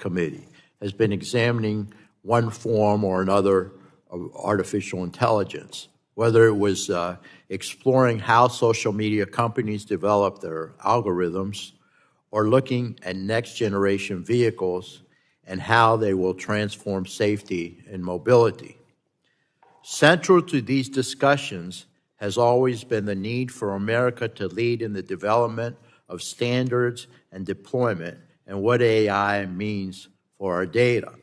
Subcommittee has been examining one form or another of artificial intelligence, whether it was exploring how social media companies develop their algorithms or looking at next-generation vehicles and how they will transform safety and mobility. Central to these discussions has always been the need for America to lead in the development of standards and deployment and what AI means for our data.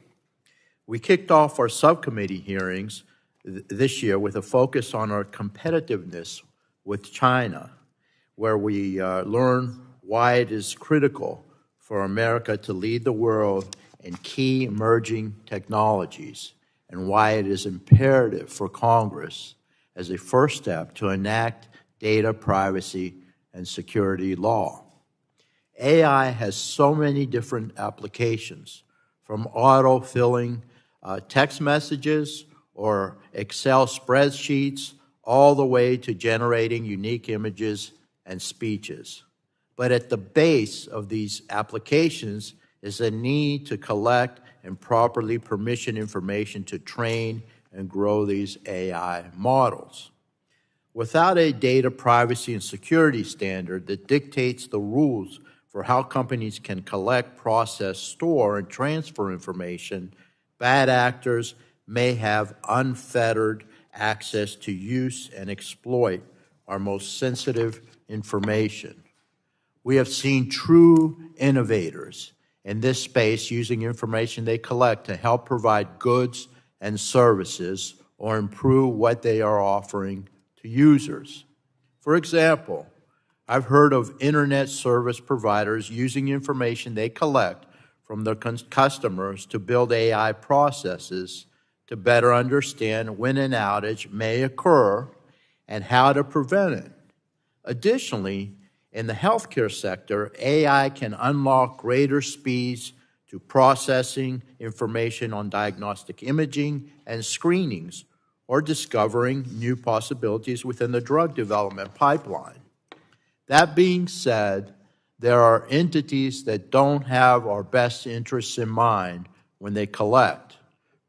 We kicked off our subcommittee hearings this year with a focus on our competitiveness with China, where we learn why it is critical for America to lead the world in key emerging technologies and why it is imperative for Congress as a first step to enact data privacy and security law. AI has so many different applications, from auto-filling text messages or Excel spreadsheets all the way to generating unique images and speeches. But at the base of these applications is a need to collect and properly permission information to train and grow these AI models. Without a data privacy and security standard that dictates the rules for how companies can collect, process, store, and transfer information, bad actors may have unfettered access to use and exploit our most sensitive information. We have seen true innovators in this space using information they collect to help provide goods and services or improve what they are offering to users. For example, I've heard of internet service providers using information they collect from their customers to build AI processes to better understand when an outage may occur and how to prevent it. Additionally, in the healthcare sector, AI can unlock greater speeds to processing information on diagnostic imaging and screenings, or discovering new possibilities within the drug development pipeline. That being said, there are entities that don't have our best interests in mind when they collect,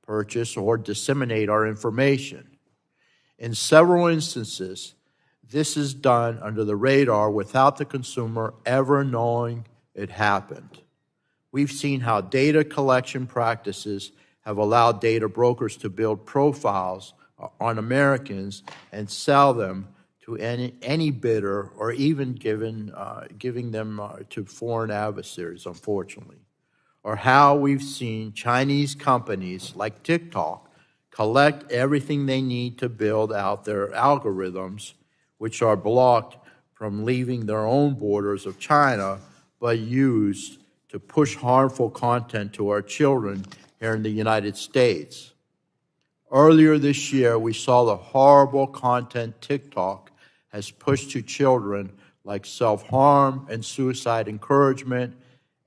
purchase, or disseminate our information. In several instances, this is done under the radar without the consumer ever knowing it happened. We've seen how data collection practices have allowed data brokers to build profiles on Americans and sell them to any bidder, or even giving them to foreign adversaries, unfortunately. Or how we've seen Chinese companies like TikTok collect everything they need to build out their algorithms, which are blocked from leaving their own borders of China, but used to push harmful content to our children here in the United States. Earlier this year, we saw the horrible content TikTok has pushed to children, like self-harm and suicide encouragement,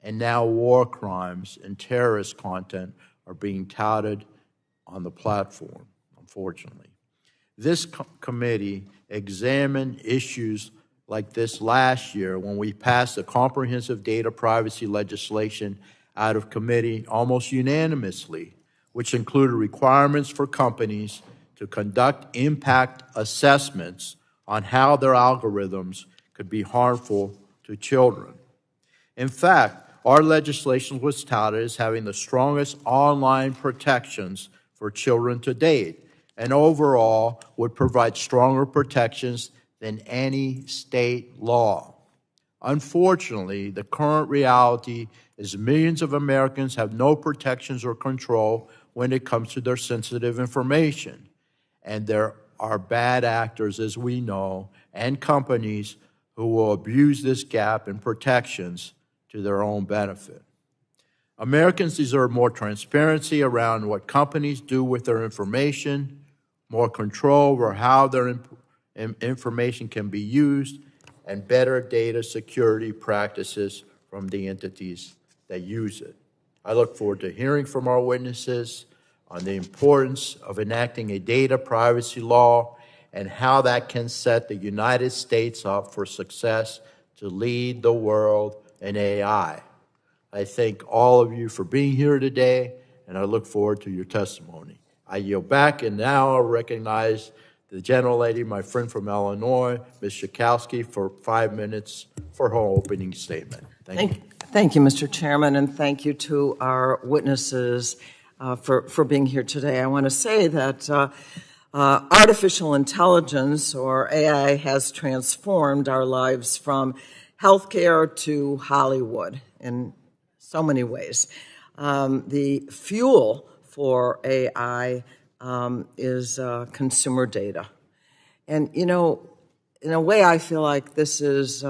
and now war crimes and terrorist content are being touted on the platform, unfortunately. This committee examined issues like this last year when we passed a comprehensive data privacy legislation out of committee almost unanimously, which included requirements for companies to conduct impact assessments on how their algorithms could be harmful to children. In fact, our legislation was touted as having the strongest online protections for children to date, and overall would provide stronger protections than any state law. Unfortunately, the current reality is millions of Americans have no protections or control when it comes to their sensitive information. And there are bad actors, as we know, and companies who will abuse this gap in protections to their own benefit. Americans deserve more transparency around what companies do with their information, more control over how their information can be used, and better data security practices from the entities that use it. I look forward to hearing from our witnesses on the importance of enacting a data privacy law and how that can set the United States up for success to lead the world in AI. I thank all of you for being here today, and I look forward to your testimony. I yield back, and now I'll recognize the gentlelady, my friend from Illinois, Ms. Schakowsky, for 5 minutes for her opening statement. Thank you. Thank you, Mr. Chairman, and thank you to our witnesses for being here today. I want to say that artificial intelligence, or AI, has transformed our lives from healthcare to Hollywood in so many ways. The fuel for AI is consumer data. And, you know, in a way, I feel like this is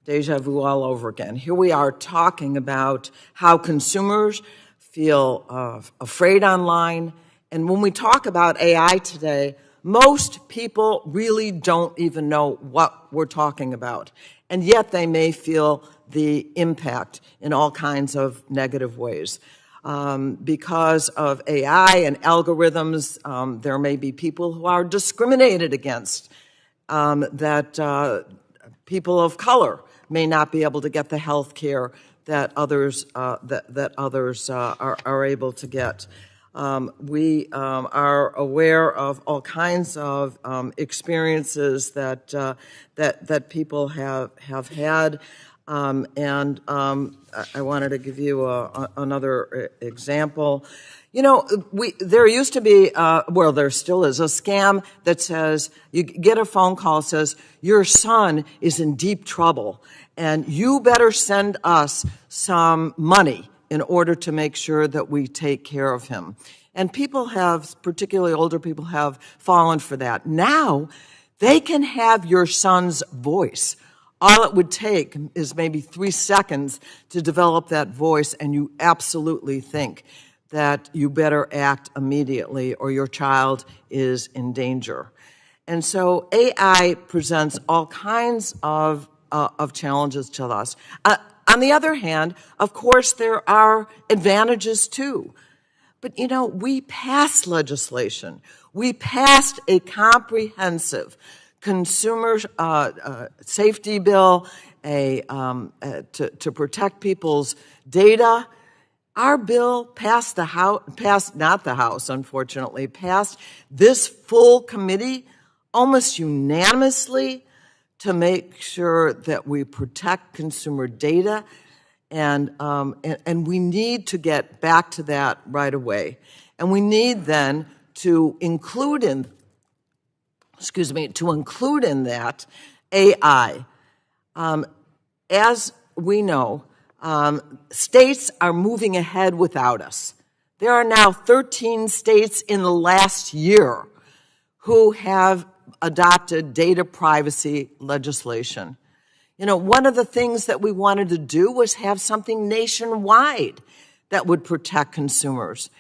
deja vu all over again. Here we are talking about how consumers feel afraid online. And when we talk about AI today, most people really don't even know what we're talking about. And yet they may feel the impact in all kinds of negative ways. Because of AI and algorithms, there may be people who are discriminated against, that people of color may not be able to get the health care that others are able to get. We are aware of all kinds of experiences that people have had. I wanted to give you another example. You know, there used to be, well, there still is, a scam that says, you get a phone call, says, your son is in deep trouble, and you better send us some money in order to make sure that we take care of him. And people have, particularly older people, have fallen for that. Now, they can have your son's voice. All it would take is maybe 3 seconds to develop that voice, and you absolutely think that you better act immediately or your child is in danger. And so AI presents all kinds of challenges to us. On the other hand, of course, there are advantages too. But, you know, we passed legislation. We passed a comprehensive consumer safety bill to protect people's data. Our bill passed the House, not the House, unfortunately, passed this full committee almost unanimously to make sure that we protect consumer data, and we need to get back to that right away. And we need then to include in that AI. As we know, states are moving ahead without us. There are now 13 states in the last year who have adopted data privacy legislation. You know, one of the things that we wanted to do was have something nationwide that would protect consumers.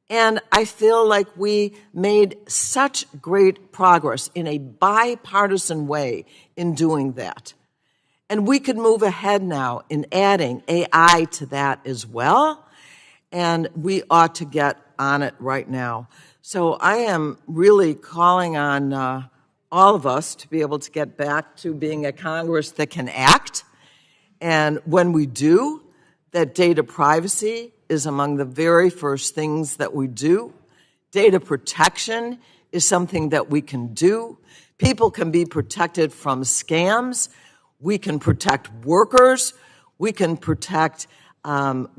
And I feel like we made such great progress in a bipartisan way in doing that. And we could move ahead now in adding AI to that as well. And we ought to get on it right now. So I am really calling on all of us to be able to get back to being a Congress that can act. And when we do, that data privacy is among the very first things that we do. Data protection is something that we can do. People can be protected from scams. We can protect workers. We can protect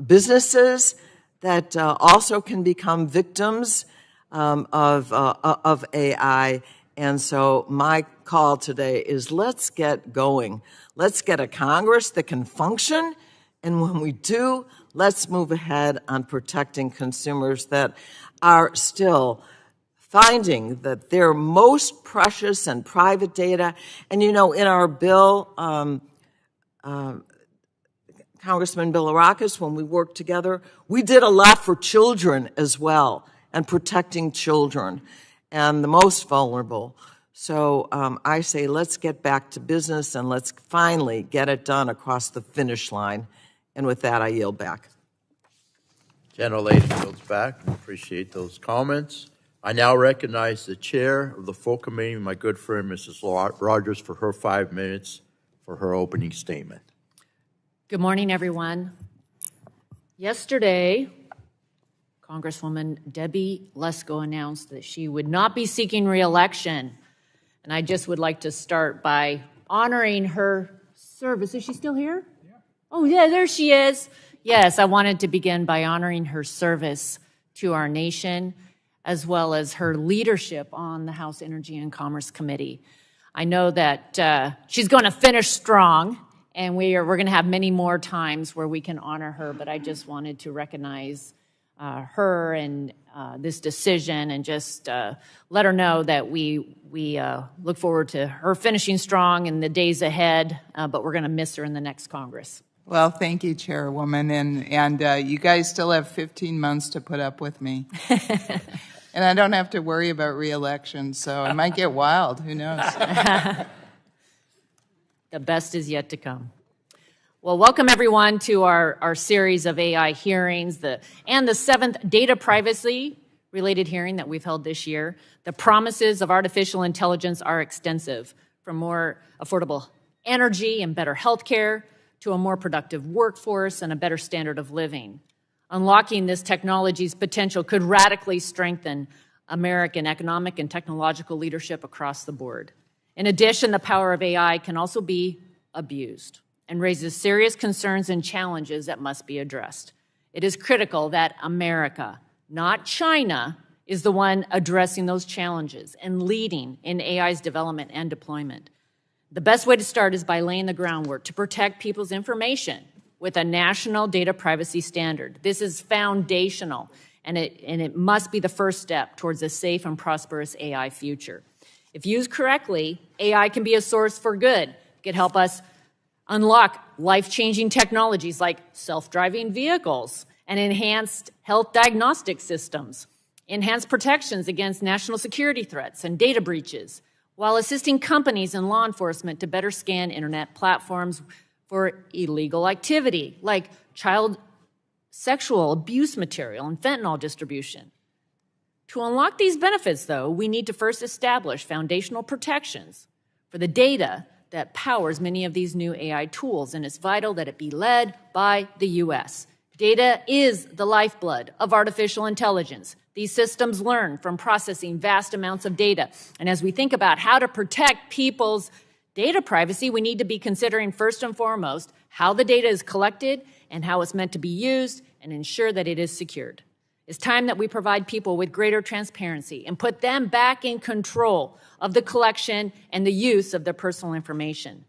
businesses that also can become victims of AI. And so my call today is let's get going. Let's get a Congress that can function. And when we do, let's move ahead on protecting consumers that are still finding that their most precious and private data. And, you know, in our bill, Congressman Bilirakis, when we worked together, we did a lot for children as well and protecting children and the most vulnerable. So I say let's get back to business and let's finally get it done across the finish line. And with that, I yield back. Gentlelady yields back. Appreciate those comments. I now recognize the chair of the full committee, my good friend, Mrs. Rogers, for her 5 minutes for her opening statement. Good morning, everyone. Yesterday, Congresswoman Debbie Lesko announced that she would not be seeking re-election. And I just would like to start by honoring her service. Is she still here? Yeah. Oh, yeah, there she is. Yes, I wanted to begin by honoring her service to our nation, as well as her leadership on the House Energy and Commerce Committee. I know that she's going to finish strong, and we're going to have many more times where we can honor her, but I just wanted to recognize her and this decision and just let her know that we look forward to her finishing strong in the days ahead, but we're going to miss her in the next Congress. Well, thank you, Chairwoman, and you guys still have 15 months to put up with me. And I don't have to worry about re-election, so it might get wild. Who knows? The best is yet to come. Well, welcome everyone to our series of AI hearings, and the 7th data privacy related hearing that we've held this year. The promises of artificial intelligence are extensive, from more affordable energy and better health care to a more productive workforce and a better standard of living. Unlocking this technology's potential could radically strengthen American economic and technological leadership across the board. In addition, the power of AI can also be abused and raises serious concerns and challenges that must be addressed. It is critical that America, not China, is the one addressing those challenges and leading in AI's development and deployment. The best way to start is by laying the groundwork to protect people's information with a national data privacy standard. This is foundational, and it must be the first step towards a safe and prosperous AI future. If used correctly, AI can be a source for good. It can help us unlock life-changing technologies like self-driving vehicles and enhanced health diagnostic systems, enhanced protections against national security threats and data breaches, while assisting companies and law enforcement to better scan internet platforms for illegal activity, like child sexual abuse material and fentanyl distribution. To unlock these benefits, though, we need to first establish foundational protections for the data that powers many of these new AI tools, and it's vital that it be led by the U.S. Data is the lifeblood of artificial intelligence. These systems learn from processing vast amounts of data, and as we think about how to protect people's data privacy, we need to be considering first and foremost how the data is collected and how it's meant to be used and ensure that it is secured. It's time that we provide people with greater transparency and put them back in control of the collection and the use of their personal information.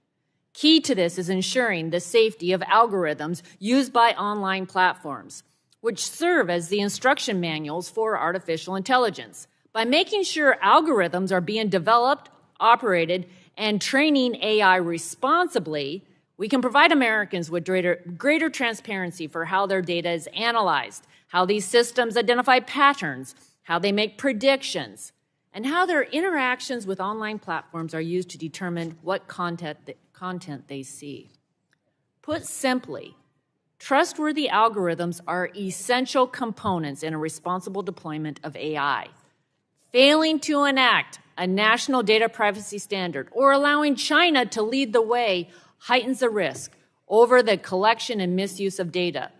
Key to this is ensuring the safety of algorithms used by online platforms, which serve as the instruction manuals for artificial intelligence. By making sure algorithms are being developed, operated, and training AI responsibly, we can provide Americans with greater transparency for how their data is analyzed, how these systems identify patterns, how they make predictions, and how their interactions with online platforms are used to determine what content they see. Put simply, trustworthy algorithms are essential components in a responsible deployment of AI. Failing to enact a national data privacy standard or allowing China to lead the way heightens the risk over the collection and misuse of data,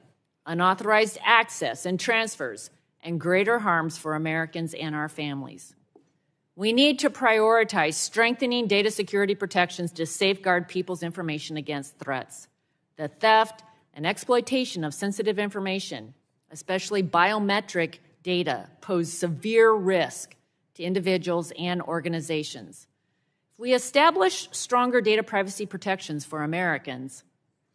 unauthorized access and transfers, and greater harms for Americans and our families. We need to prioritize strengthening data security protections to safeguard people's information against threats. The theft and exploitation of sensitive information, especially biometric data, pose severe risk to individuals and organizations. If we establish stronger data privacy protections for Americans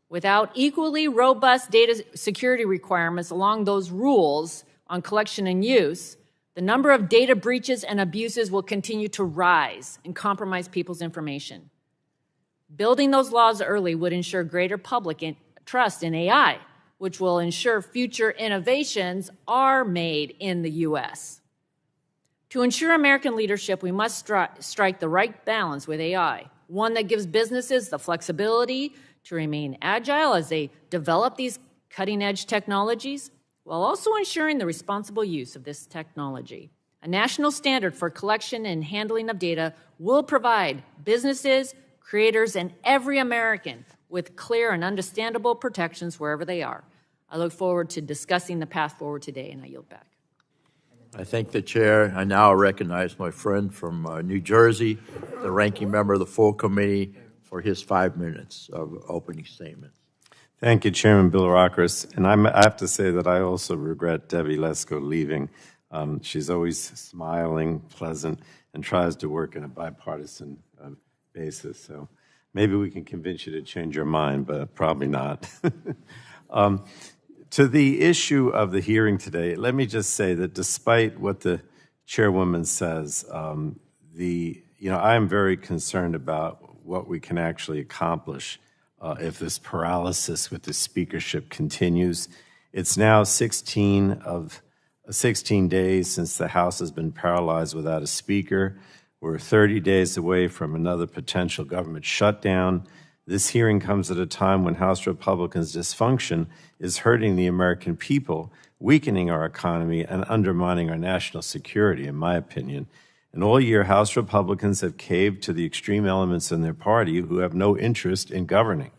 without equally robust data security requirements along those rules on collection and use, the number of data breaches and abuses will continue to rise and compromise people's information. Building those laws early would ensure greater public trust in AI, which will ensure future innovations are made in the U.S. To ensure American leadership, we must strike the right balance with AI, one that gives businesses the flexibility to remain agile as they develop these cutting-edge technologies, while also ensuring the responsible use of this technology. A national standard for collection and handling of data will provide businesses, creators, and every American with clear and understandable protections wherever they are. I look forward to discussing the path forward today, and I yield back. I thank the chair. I now recognize my friend from New Jersey, the ranking member of the full committee, for his 5 minutes of opening statement. Thank you, Chairman Bilirakis. And I have to say that I also regret Debbie Lesko leaving. She's always smiling, pleasant, and tries to work in a bipartisan basis. So maybe we can convince you to change your mind, but probably not. To the issue of the hearing today, let me just say that despite what the chairwoman says, I am very concerned about what we can actually accomplish if this paralysis with the speakership continues. It's now 16 days since the House has been paralyzed without a speaker. We're 30 days away from another potential government shutdown. This hearing comes at a time when House Republicans' dysfunction is hurting the American people, weakening our economy, and undermining our national security, in my opinion. And all year, House Republicans have caved to the extreme elements in their party who have no interest in governing.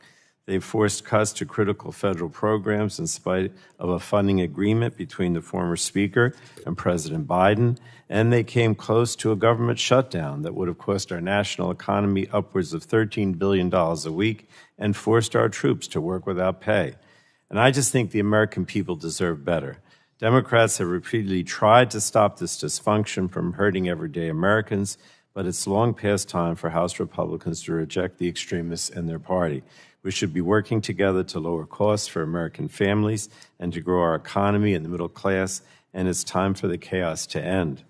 They've forced cuts to critical federal programs in spite of a funding agreement between the former Speaker and President Biden, and they came close to a government shutdown that would have cost our national economy upwards of $13 billion a week and forced our troops to work without pay. And I just think the American people deserve better. Democrats have repeatedly tried to stop this dysfunction from hurting everyday Americans, but it's long past time for House Republicans to reject the extremists in their party. We should be working together to lower costs for American families and to grow our economy and the middle class, and it's time for the chaos to end.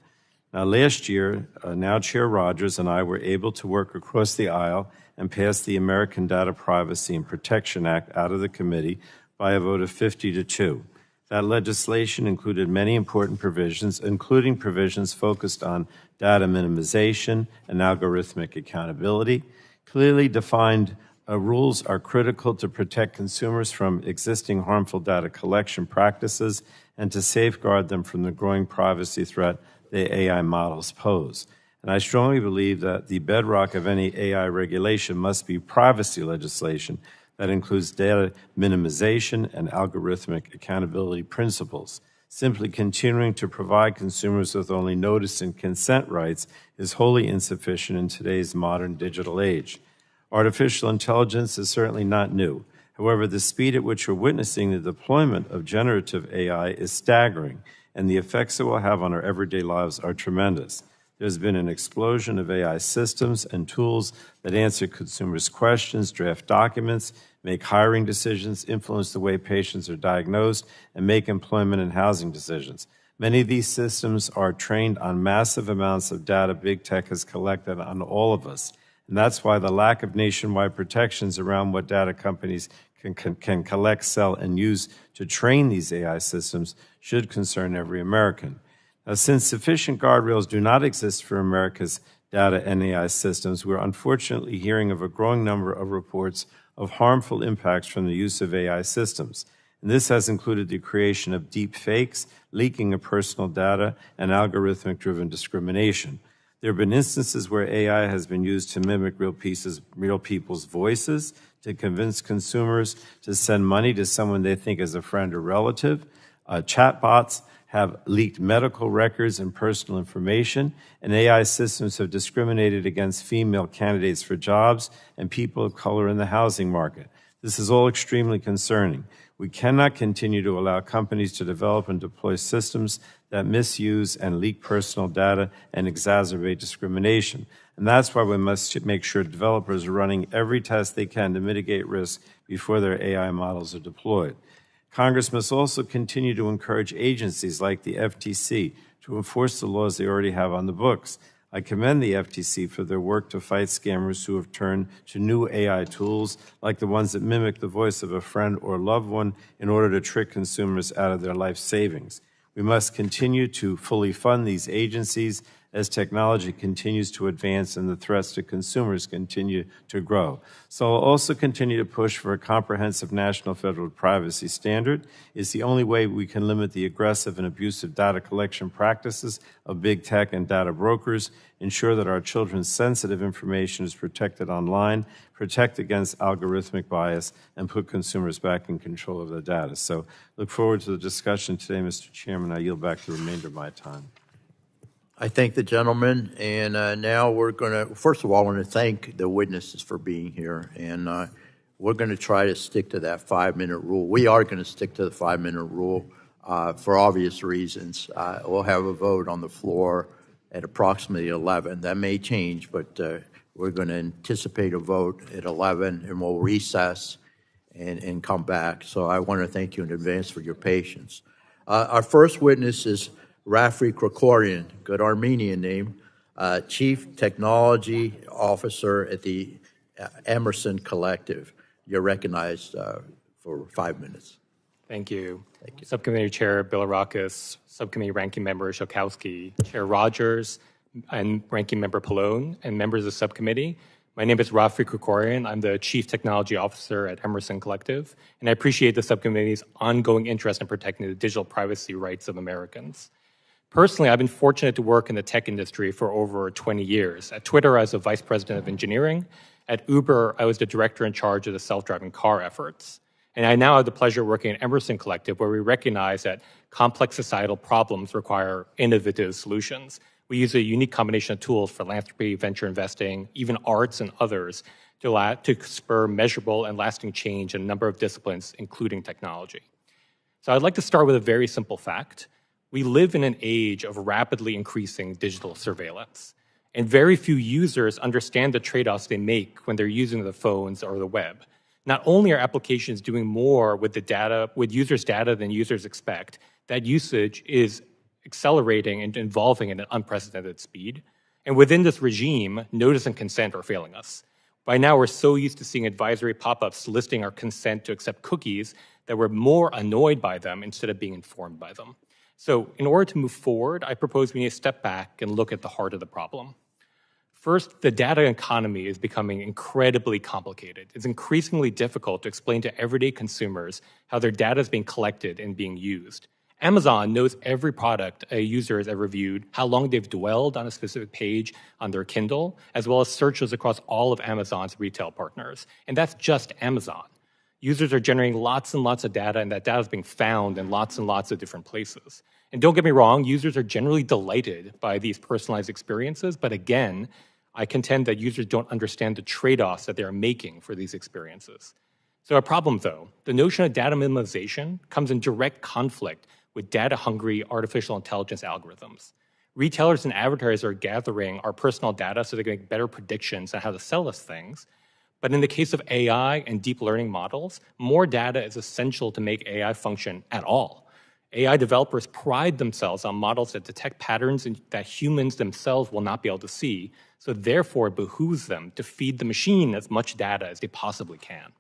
Now, last year, now Chair Rogers and I were able to work across the aisle and pass the American Data Privacy and Protection Act out of the committee by a vote of 50-2. That legislation included many important provisions, including provisions focused on data minimization and algorithmic accountability. Clearly defined rules are critical to protect consumers from existing harmful data collection practices and to safeguard them from the growing privacy threat the AI models pose. And I strongly believe that the bedrock of any AI regulation must be privacy legislation that includes data minimization and algorithmic accountability principles. Simply continuing to provide consumers with only notice and consent rights is wholly insufficient in today's modern digital age. Artificial intelligence is certainly not new. However, the speed at which we're witnessing the deployment of generative AI is staggering, and the effects it will have on our everyday lives are tremendous. There's been an explosion of AI systems and tools that answer consumers' questions, draft documents, make hiring decisions, influence the way patients are diagnosed, and make employment and housing decisions. Many of these systems are trained on massive amounts of data big tech has collected on all of us. And that's why the lack of nationwide protections around what data companies can collect, sell, and use to train these AI systems should concern every American. Now, since sufficient guardrails do not exist for America's data and AI systems, we're unfortunately hearing of a growing number of reports of harmful impacts from the use of AI systems. And this has included the creation of deep fakes, leaking of personal data, and algorithmic-driven discrimination. There have been instances where AI has been used to mimic real people's voices, to convince consumers to send money to someone they think is a friend or relative. Chatbots have leaked medical records and personal information, and AI systems have discriminated against female candidates for jobs and people of color in the housing market. This is all extremely concerning. We cannot continue to allow companies to develop and deploy systems that misuse and leak personal data and exacerbate discrimination. And that's why we must make sure developers are running every test they can to mitigate risk before their AI models are deployed. Congress must also continue to encourage agencies like the FTC to enforce the laws they already have on the books. I commend the FTC for their work to fight scammers who have turned to new AI tools like the ones that mimic the voice of a friend or loved one in order to trick consumers out of their life savings. We must continue to fully fund these agencies as technology continues to advance and the threats to consumers continue to grow. So I'll also continue to push for a comprehensive national federal privacy standard. It's the only way we can limit the aggressive and abusive data collection practices of big tech and data brokers, ensure that our children's sensitive information is protected online, protect against algorithmic bias, and put consumers back in control of their data. So look forward to the discussion today, Mr. Chairman. I yield back the remainder of my time. I thank the gentleman, and now we're going to, first of all, I want to thank the witnesses for being here, and we're going to try to stick to that 5-minute rule. We are going to stick to the 5-minute rule for obvious reasons. We'll have a vote on the floor at approximately 11. That may change, but we're going to anticipate a vote at 11, and we'll recess and come back. So I want to thank you in advance for your patience. Our first witness is Raffi Krikorian, good Armenian name, Chief Technology Officer at the Emerson Collective. You're recognized for 5 minutes. Thank you. Subcommittee Chair Bilirakis, Subcommittee Ranking Member Shokowski, Chair Rogers, and Ranking Member Pallone, and members of the subcommittee. My name is Raffi Krikorian. I'm the Chief Technology Officer at Emerson Collective, and I appreciate the subcommittee's ongoing interest in protecting the digital privacy rights of Americans. Personally, I've been fortunate to work in the tech industry for over 20 years. At Twitter, I was the Vice President of Engineering. At Uber, I was the Director in charge of the self-driving car efforts. And I now have the pleasure of working at Emerson Collective, where we recognize that complex societal problems require innovative solutions. We use a unique combination of tools, philanthropy, venture investing, even arts and others, to spur measurable and lasting change in a number of disciplines, including technology. So I'd like to start with a very simple fact. We live in an age of rapidly increasing digital surveillance, and very few users understand the trade-offs they make when they're using the phones or the web. Not only are applications doing more with users' data than users expect, that usage is accelerating and evolving at an unprecedented speed. And within this regime, notice and consent are failing us. By now, we're so used to seeing advisory pop-ups listing our consent to accept cookies that we're more annoyed by them instead of being informed by them. So in order to move forward, I propose we need to step back and look at the heart of the problem. First, the data economy is becoming incredibly complicated. It's increasingly difficult to explain to everyday consumers how their data is being collected and being used. Amazon knows every product a user has ever viewed, how long they've dwelled on a specific page on their Kindle, as well as searches across all of Amazon's retail partners. And that's just Amazon. Users are generating lots and lots of data, and that data is being found in lots and lots of different places. And don't get me wrong, users are generally delighted by these personalized experiences, but again, I contend that users don't understand the trade-offs that they are making for these experiences. So a problem, though, the notion of data minimization comes in direct conflict with data-hungry artificial intelligence algorithms. Retailers and advertisers are gathering our personal data so they can make better predictions on how to sell us things. But in the case of AI and deep learning models, more data is essential to make AI function at all. AI developers pride themselves on models that detect patterns that humans themselves will not be able to see, so therefore it behooves them to feed the machine as much data as they possibly can.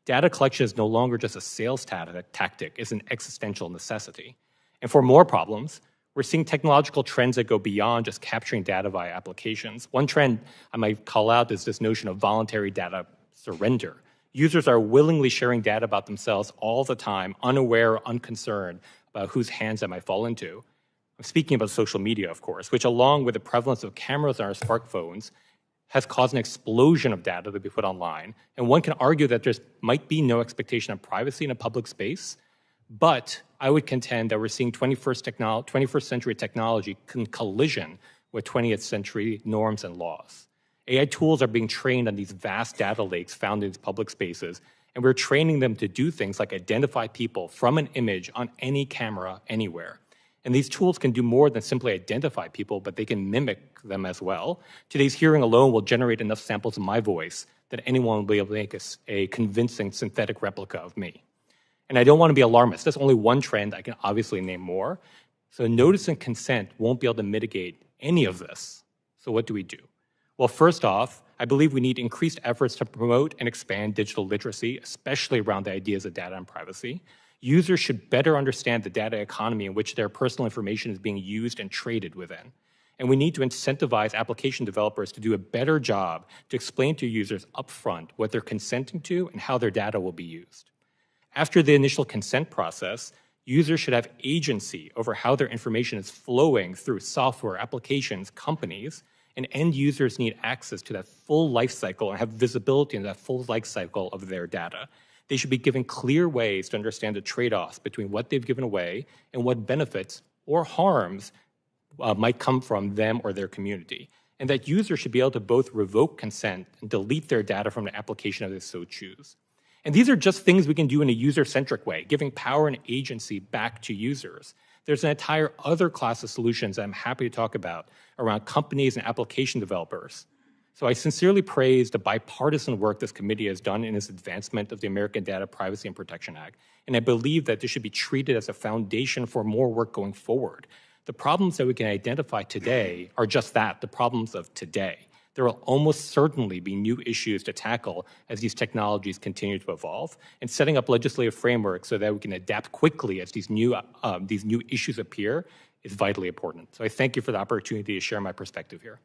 Data collection is no longer just a sales tactic, it's an existential necessity. And for more problems, we're seeing technological trends that go beyond just capturing data via applications. One trend I might call out is this notion of voluntary data surrender. Users are willingly sharing data about themselves all the time, unaware or unconcerned about whose hands that might fall into. I'm speaking about social media, of course, which along with the prevalence of cameras on our smartphones has caused an explosion of data to be put online. And one can argue that there might be no expectation of privacy in a public space, but I would contend that we're seeing 21st century technology in collision with 20th century norms and laws. AI tools are being trained on these vast data lakes found in these public spaces, and we're training them to do things like identify people from an image on any camera anywhere. And these tools can do more than simply identify people, but they can mimic them as well. Today's hearing alone will generate enough samples of my voice that anyone will be able to make a convincing synthetic replica of me. And I don't want to be alarmist. That's only one trend. I can obviously name more. So notice and consent won't be able to mitigate any of this. So what do we do? Well, first off, I believe we need increased efforts to promote and expand digital literacy, especially around the ideas of data and privacy. Users should better understand the data economy in which their personal information is being used and traded within. And we need to incentivize application developers to do a better job to explain to users upfront what they're consenting to and how their data will be used. After the initial consent process, users should have agency over how their information is flowing through software, applications, companies, and end users need access to that full life cycle and have visibility into that full life cycle of their data. They should be given clear ways to understand the trade-offs between what they've given away and what benefits or harms might come from them or their community. And that users should be able to both revoke consent and delete their data from the application if they so choose. And these are just things we can do in a user-centric way, giving power and agency back to users. There's an entire other class of solutions that I'm happy to talk about around companies and application developers. So I sincerely praise the bipartisan work this committee has done in its advancement of the American Data Privacy and Protection Act. And I believe that this should be treated as a foundation for more work going forward. The problems that we can identify today are just that, the problems of today. There will almost certainly be new issues to tackle as these technologies continue to evolve, and setting up legislative frameworks so that we can adapt quickly as these new issues appear is vitally important. So I thank you for the opportunity to share my perspective here.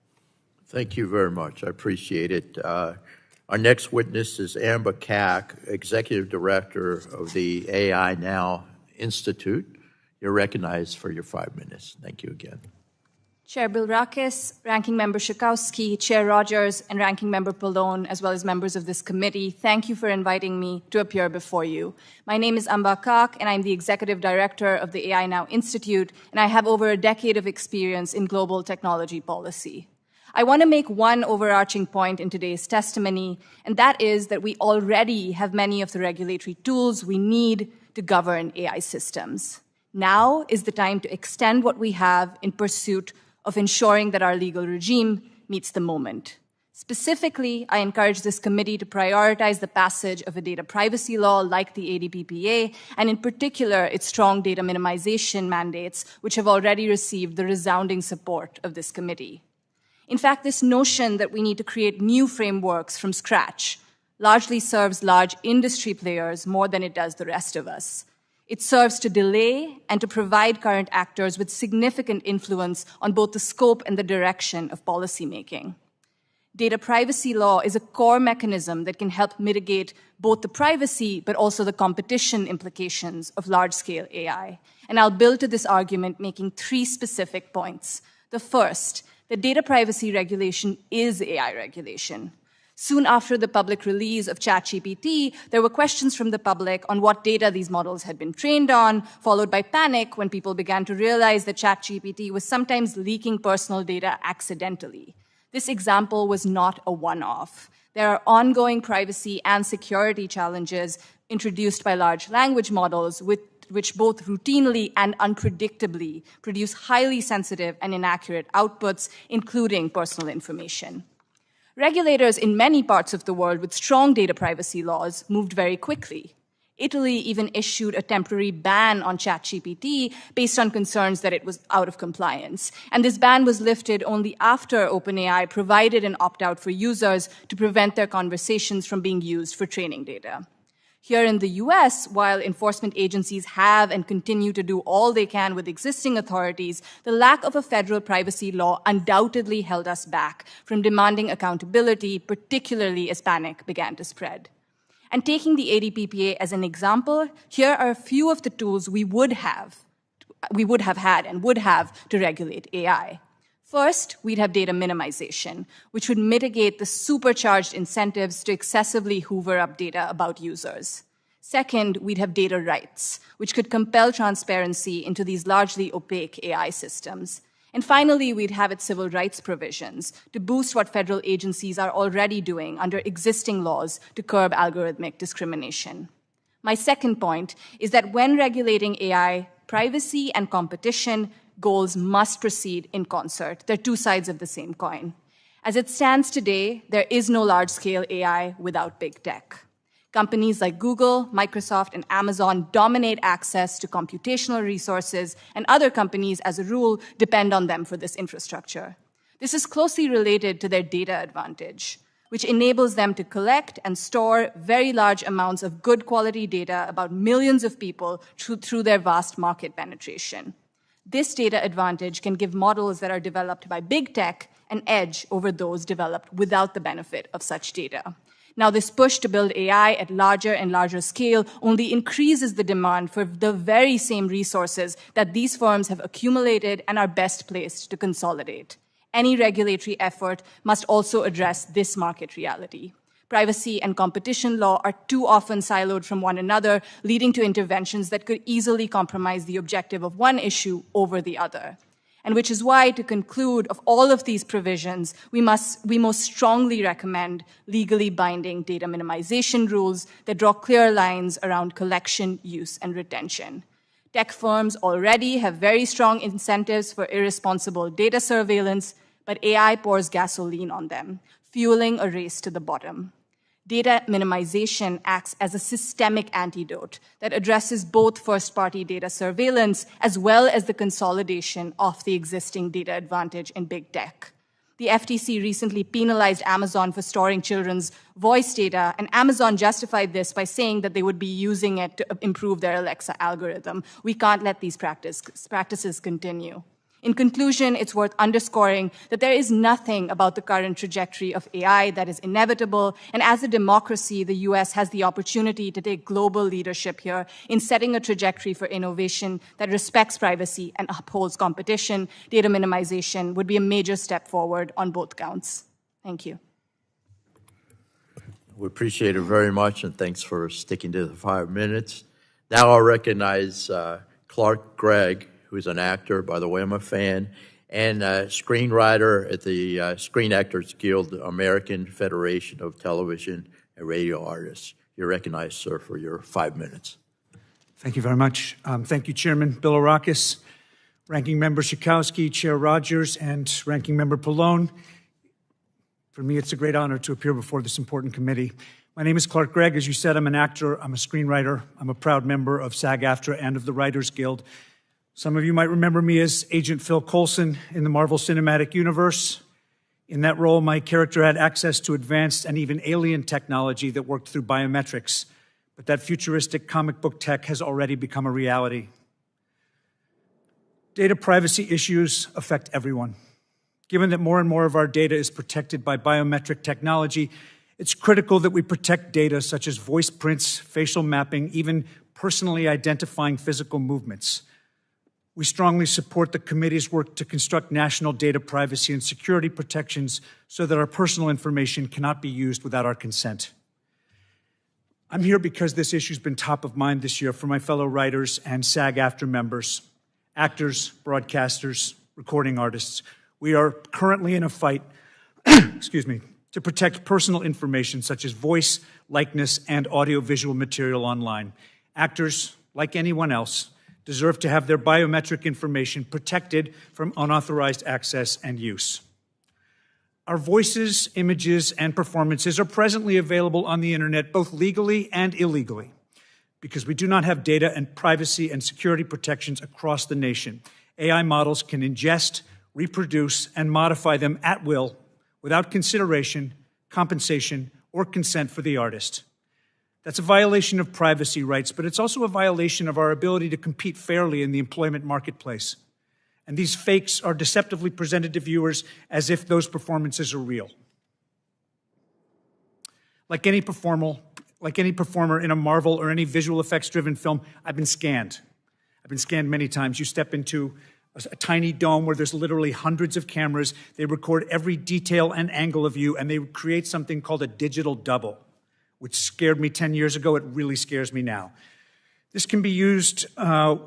Thank you very much. I appreciate it. Our next witness is Amba Kak, Executive Director of the AI Now Institute. You're recognized for your 5 minutes. Thank you again. Chair Bilrakis, Ranking Member Schakowsky, Chair Rogers, and Ranking Member Pallone, as well as members of this committee, thank you for inviting me to appear before you. My name is Amba Kak, and I'm the Executive Director of the AI Now Institute, and I have over a decade of experience in global technology policy. I want to make one overarching point in today's testimony, and that is that we already have many of the regulatory tools we need to govern AI systems. Now is the time to extend what we have in pursuit of ensuring that our legal regime meets the moment. Specifically, I encourage this committee to prioritize the passage of a data privacy law like the ADPPA, and in particular, its strong data minimization mandates, which have already received the resounding support of this committee. In fact, this notion that we need to create new frameworks from scratch largely serves large industry players more than it does the rest of us. It serves to delay and to provide current actors with significant influence on both the scope and the direction of policymaking. Data privacy law is a core mechanism that can help mitigate both the privacy but also the competition implications of large-scale AI. And I'll build to this argument making 3 specific points. The first, that data privacy regulation is AI regulation. Soon after the public release of ChatGPT, there were questions from the public on what data these models had been trained on, followed by panic when people began to realize that ChatGPT was sometimes leaking personal data accidentally. This example was not a one-off. There are ongoing privacy and security challenges introduced by large language models, which both routinely and unpredictably produce highly sensitive and inaccurate outputs, including personal information. Regulators in many parts of the world with strong data privacy laws moved very quickly. Italy even issued a temporary ban on ChatGPT based on concerns that it was out of compliance. And this ban was lifted only after OpenAI provided an opt-out for users to prevent their conversations from being used for training data. Here in the US, while enforcement agencies have and continue to do all they can with existing authorities, the lack of a federal privacy law undoubtedly held us back from demanding accountability, particularly as panic began to spread. And taking the ADPPA as an example, here are a few of the tools we would have had and would have to regulate AI. First, we'd have data minimization, which would mitigate the supercharged incentives to excessively hoover up data about users. Second, we'd have data rights, which could compel transparency into these largely opaque AI systems. And finally, we'd have its civil rights provisions to boost what federal agencies are already doing under existing laws to curb algorithmic discrimination. My second point is that when regulating AI, privacy and competition goals must proceed in concert. They're 2 sides of the same coin. As it stands today, there is no large-scale AI without big tech. Companies like Google, Microsoft, and Amazon dominate access to computational resources, and other companies, as a rule, depend on them for this infrastructure. This is closely related to their data advantage, which enables them to collect and store very large amounts of good quality data about millions of people through their vast market penetration. This data advantage can give models that are developed by big tech an edge over those developed without the benefit of such data. Now, this push to build AI at larger and larger scale only increases the demand for the very same resources that these firms have accumulated and are best placed to consolidate. Any regulatory effort must also address this market reality. Privacy and competition law are too often siloed from one another, leading to interventions that could easily compromise the objective of one issue over the other. And which is why, to conclude, of all of these provisions, we most strongly recommend legally binding data minimization rules that draw clear lines around collection, use, and retention. Tech firms already have very strong incentives for irresponsible data surveillance, but AI pours gasoline on them, fueling a race to the bottom. Data minimization acts as a systemic antidote that addresses both first-party data surveillance as well as the consolidation of the existing data advantage in big tech. The FTC recently penalized Amazon for storing children's voice data, and Amazon justified this by saying that they would be using it to improve their Alexa algorithm. We can't let these practices continue. In conclusion, it's worth underscoring that there is nothing about the current trajectory of AI that is inevitable, and as a democracy, the US has the opportunity to take global leadership here in setting a trajectory for innovation that respects privacy and upholds competition. Data minimization would be a major step forward on both counts. Thank you. We appreciate it very much, and thanks for sticking to the 5 minutes. Now I'll recognize Gregg, who's an actor, by the way, I'm a fan, and a screenwriter at the Screen Actors Guild, American Federation of Television and Radio Artists. You're recognized, sir, for your 5 minutes. Thank you very much. Thank you, Chairman Bilirakis, Ranking Member Schakowsky, Chair Rogers, and Ranking Member Pallone. For me, it's a great honor to appear before this important committee. My name is Gregg. As you said, I'm an actor, I'm a screenwriter, I'm a proud member of SAG-AFTRA and of the Writers Guild. Some of you might remember me as Agent Phil Coulson in the Marvel Cinematic Universe. In that role, my character had access to advanced and even alien technology that worked through biometrics, but that futuristic comic book tech has already become a reality. Data privacy issues affect everyone. Given that more and more of our data is protected by biometric technology, it's critical that we protect data such as voice prints, facial mapping, even personally identifying physical movements. We strongly support the committee's work to construct national data privacy and security protections so that our personal information cannot be used without our consent. I'm here because this issue's been top of mind this year for my fellow writers and SAG-AFTRA members, actors, broadcasters, recording artists. We are currently in a fight, to protect personal information such as voice, likeness, and audiovisual material online. Actors, like anyone else, deserve to have their biometric information protected from unauthorized access and use. Our voices, images, and performances are presently available on the internet both legally and illegally because we do not have data and privacy and security protections across the nation. AI models can ingest, reproduce, and modify them at will without consideration, compensation, or consent for the artist. That's a violation of privacy rights, but it's also a violation of our ability to compete fairly in the employment marketplace. And these fakes are deceptively presented to viewers as if those performances are real. Like any performer in a Marvel or any visual effects-driven film, I've been scanned. I've been scanned many times. You step into a tiny dome where there's literally hundreds of cameras. They record every detail and angle of you, and they create something called a digital double, which scared me 10 years ago. It really scares me now. This can be used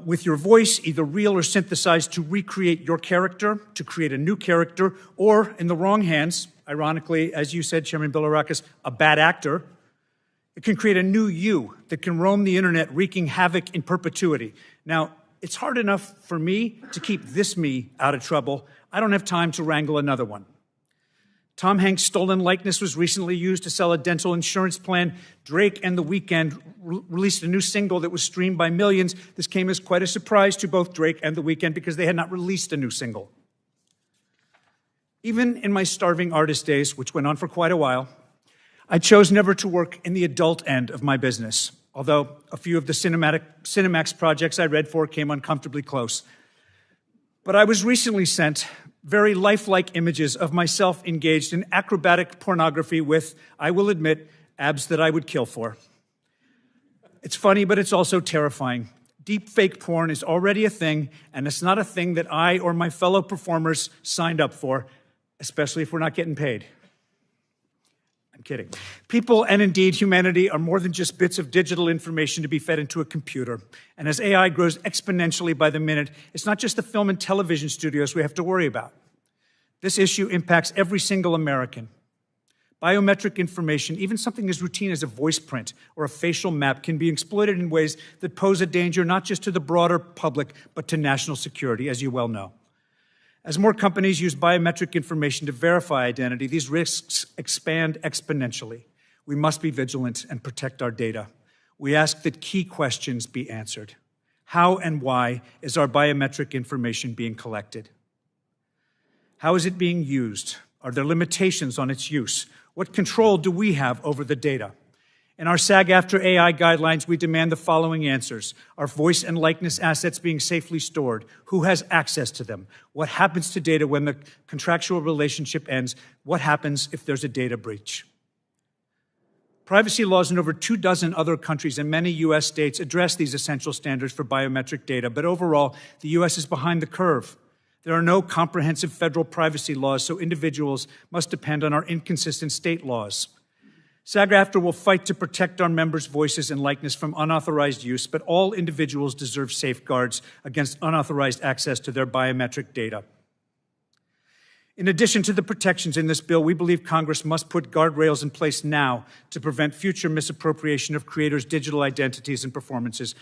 with your voice, either real or synthesized, to recreate your character, to create a new character, or in the wrong hands, ironically, as you said, Chairman Bilirakis, a bad actor, it can create a new you that can roam the internet wreaking havoc in perpetuity. Now, it's hard enough for me to keep this me out of trouble. I don't have time to wrangle another one. Tom Hanks' stolen likeness was recently used to sell a dental insurance plan. Drake and The Weeknd released a new single that was streamed by millions. This came as quite a surprise to both Drake and The Weeknd because they had not released a new single. Even in my starving artist days, which went on for quite a while, I chose never to work in the adult end of my business, although a few of the Cinemax projects I read for came uncomfortably close. But I was recently sent very lifelike images of myself engaged in acrobatic pornography with, I will admit, abs that I would kill for. It's funny, but it's also terrifying. Deep fake porn is already a thing, and it's not a thing that I or my fellow performers signed up for, especially if we're not getting paid. I'm kidding. People, and indeed humanity, are more than just bits of digital information to be fed into a computer. And as AI grows exponentially by the minute, it's not just the film and television studios we have to worry about. This issue impacts every single American. Biometric information, even something as routine as a voice print or a facial map, can be exploited in ways that pose a danger not just to the broader public, but to national security, as you well know. As more companies use biometric information to verify identity, these risks expand exponentially. We must be vigilant and protect our data. We ask that key questions be answered. How and why is our biometric information being collected? How is it being used? Are there limitations on its use? What control do we have over the data? In our SAG-AFTRA AI guidelines, we demand the following answers. Are voice and likeness assets being safely stored? Who has access to them? What happens to data when the contractual relationship ends? What happens if there's a data breach? Privacy laws in over 24 other countries and many U.S. states address these essential standards for biometric data, but overall, the U.S. is behind the curve. There are no comprehensive federal privacy laws, so individuals must depend on our inconsistent state laws. SAG-AFTRA will fight to protect our members' voices and likeness from unauthorized use, but all individuals deserve safeguards against unauthorized access to their biometric data. In addition to the protections in this bill, we believe Congress must put guardrails in place now to prevent future misappropriation of creators' digital identities and performances.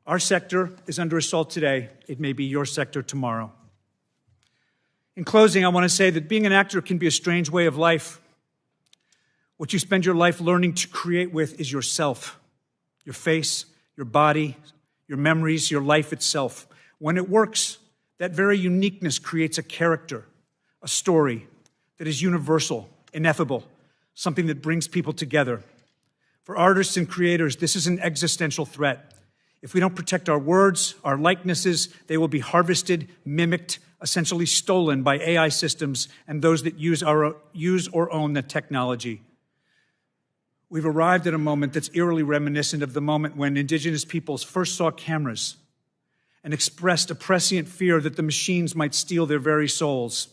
Our sector is under assault today. It may be your sector tomorrow. In closing, I want to say that being an actor can be a strange way of life. What you spend your life learning to create with is yourself, your face, your body, your memories, your life itself. When it works, that very uniqueness creates a character, a story that is universal, ineffable, something that brings people together. For artists and creators, this is an existential threat. If we don't protect our words, our likenesses, they will be harvested, mimicked, essentially stolen by AI systems and those that use or own the technology. We've arrived at a moment that's eerily reminiscent of the moment when indigenous peoples first saw cameras and expressed a prescient fear that the machines might steal their very souls.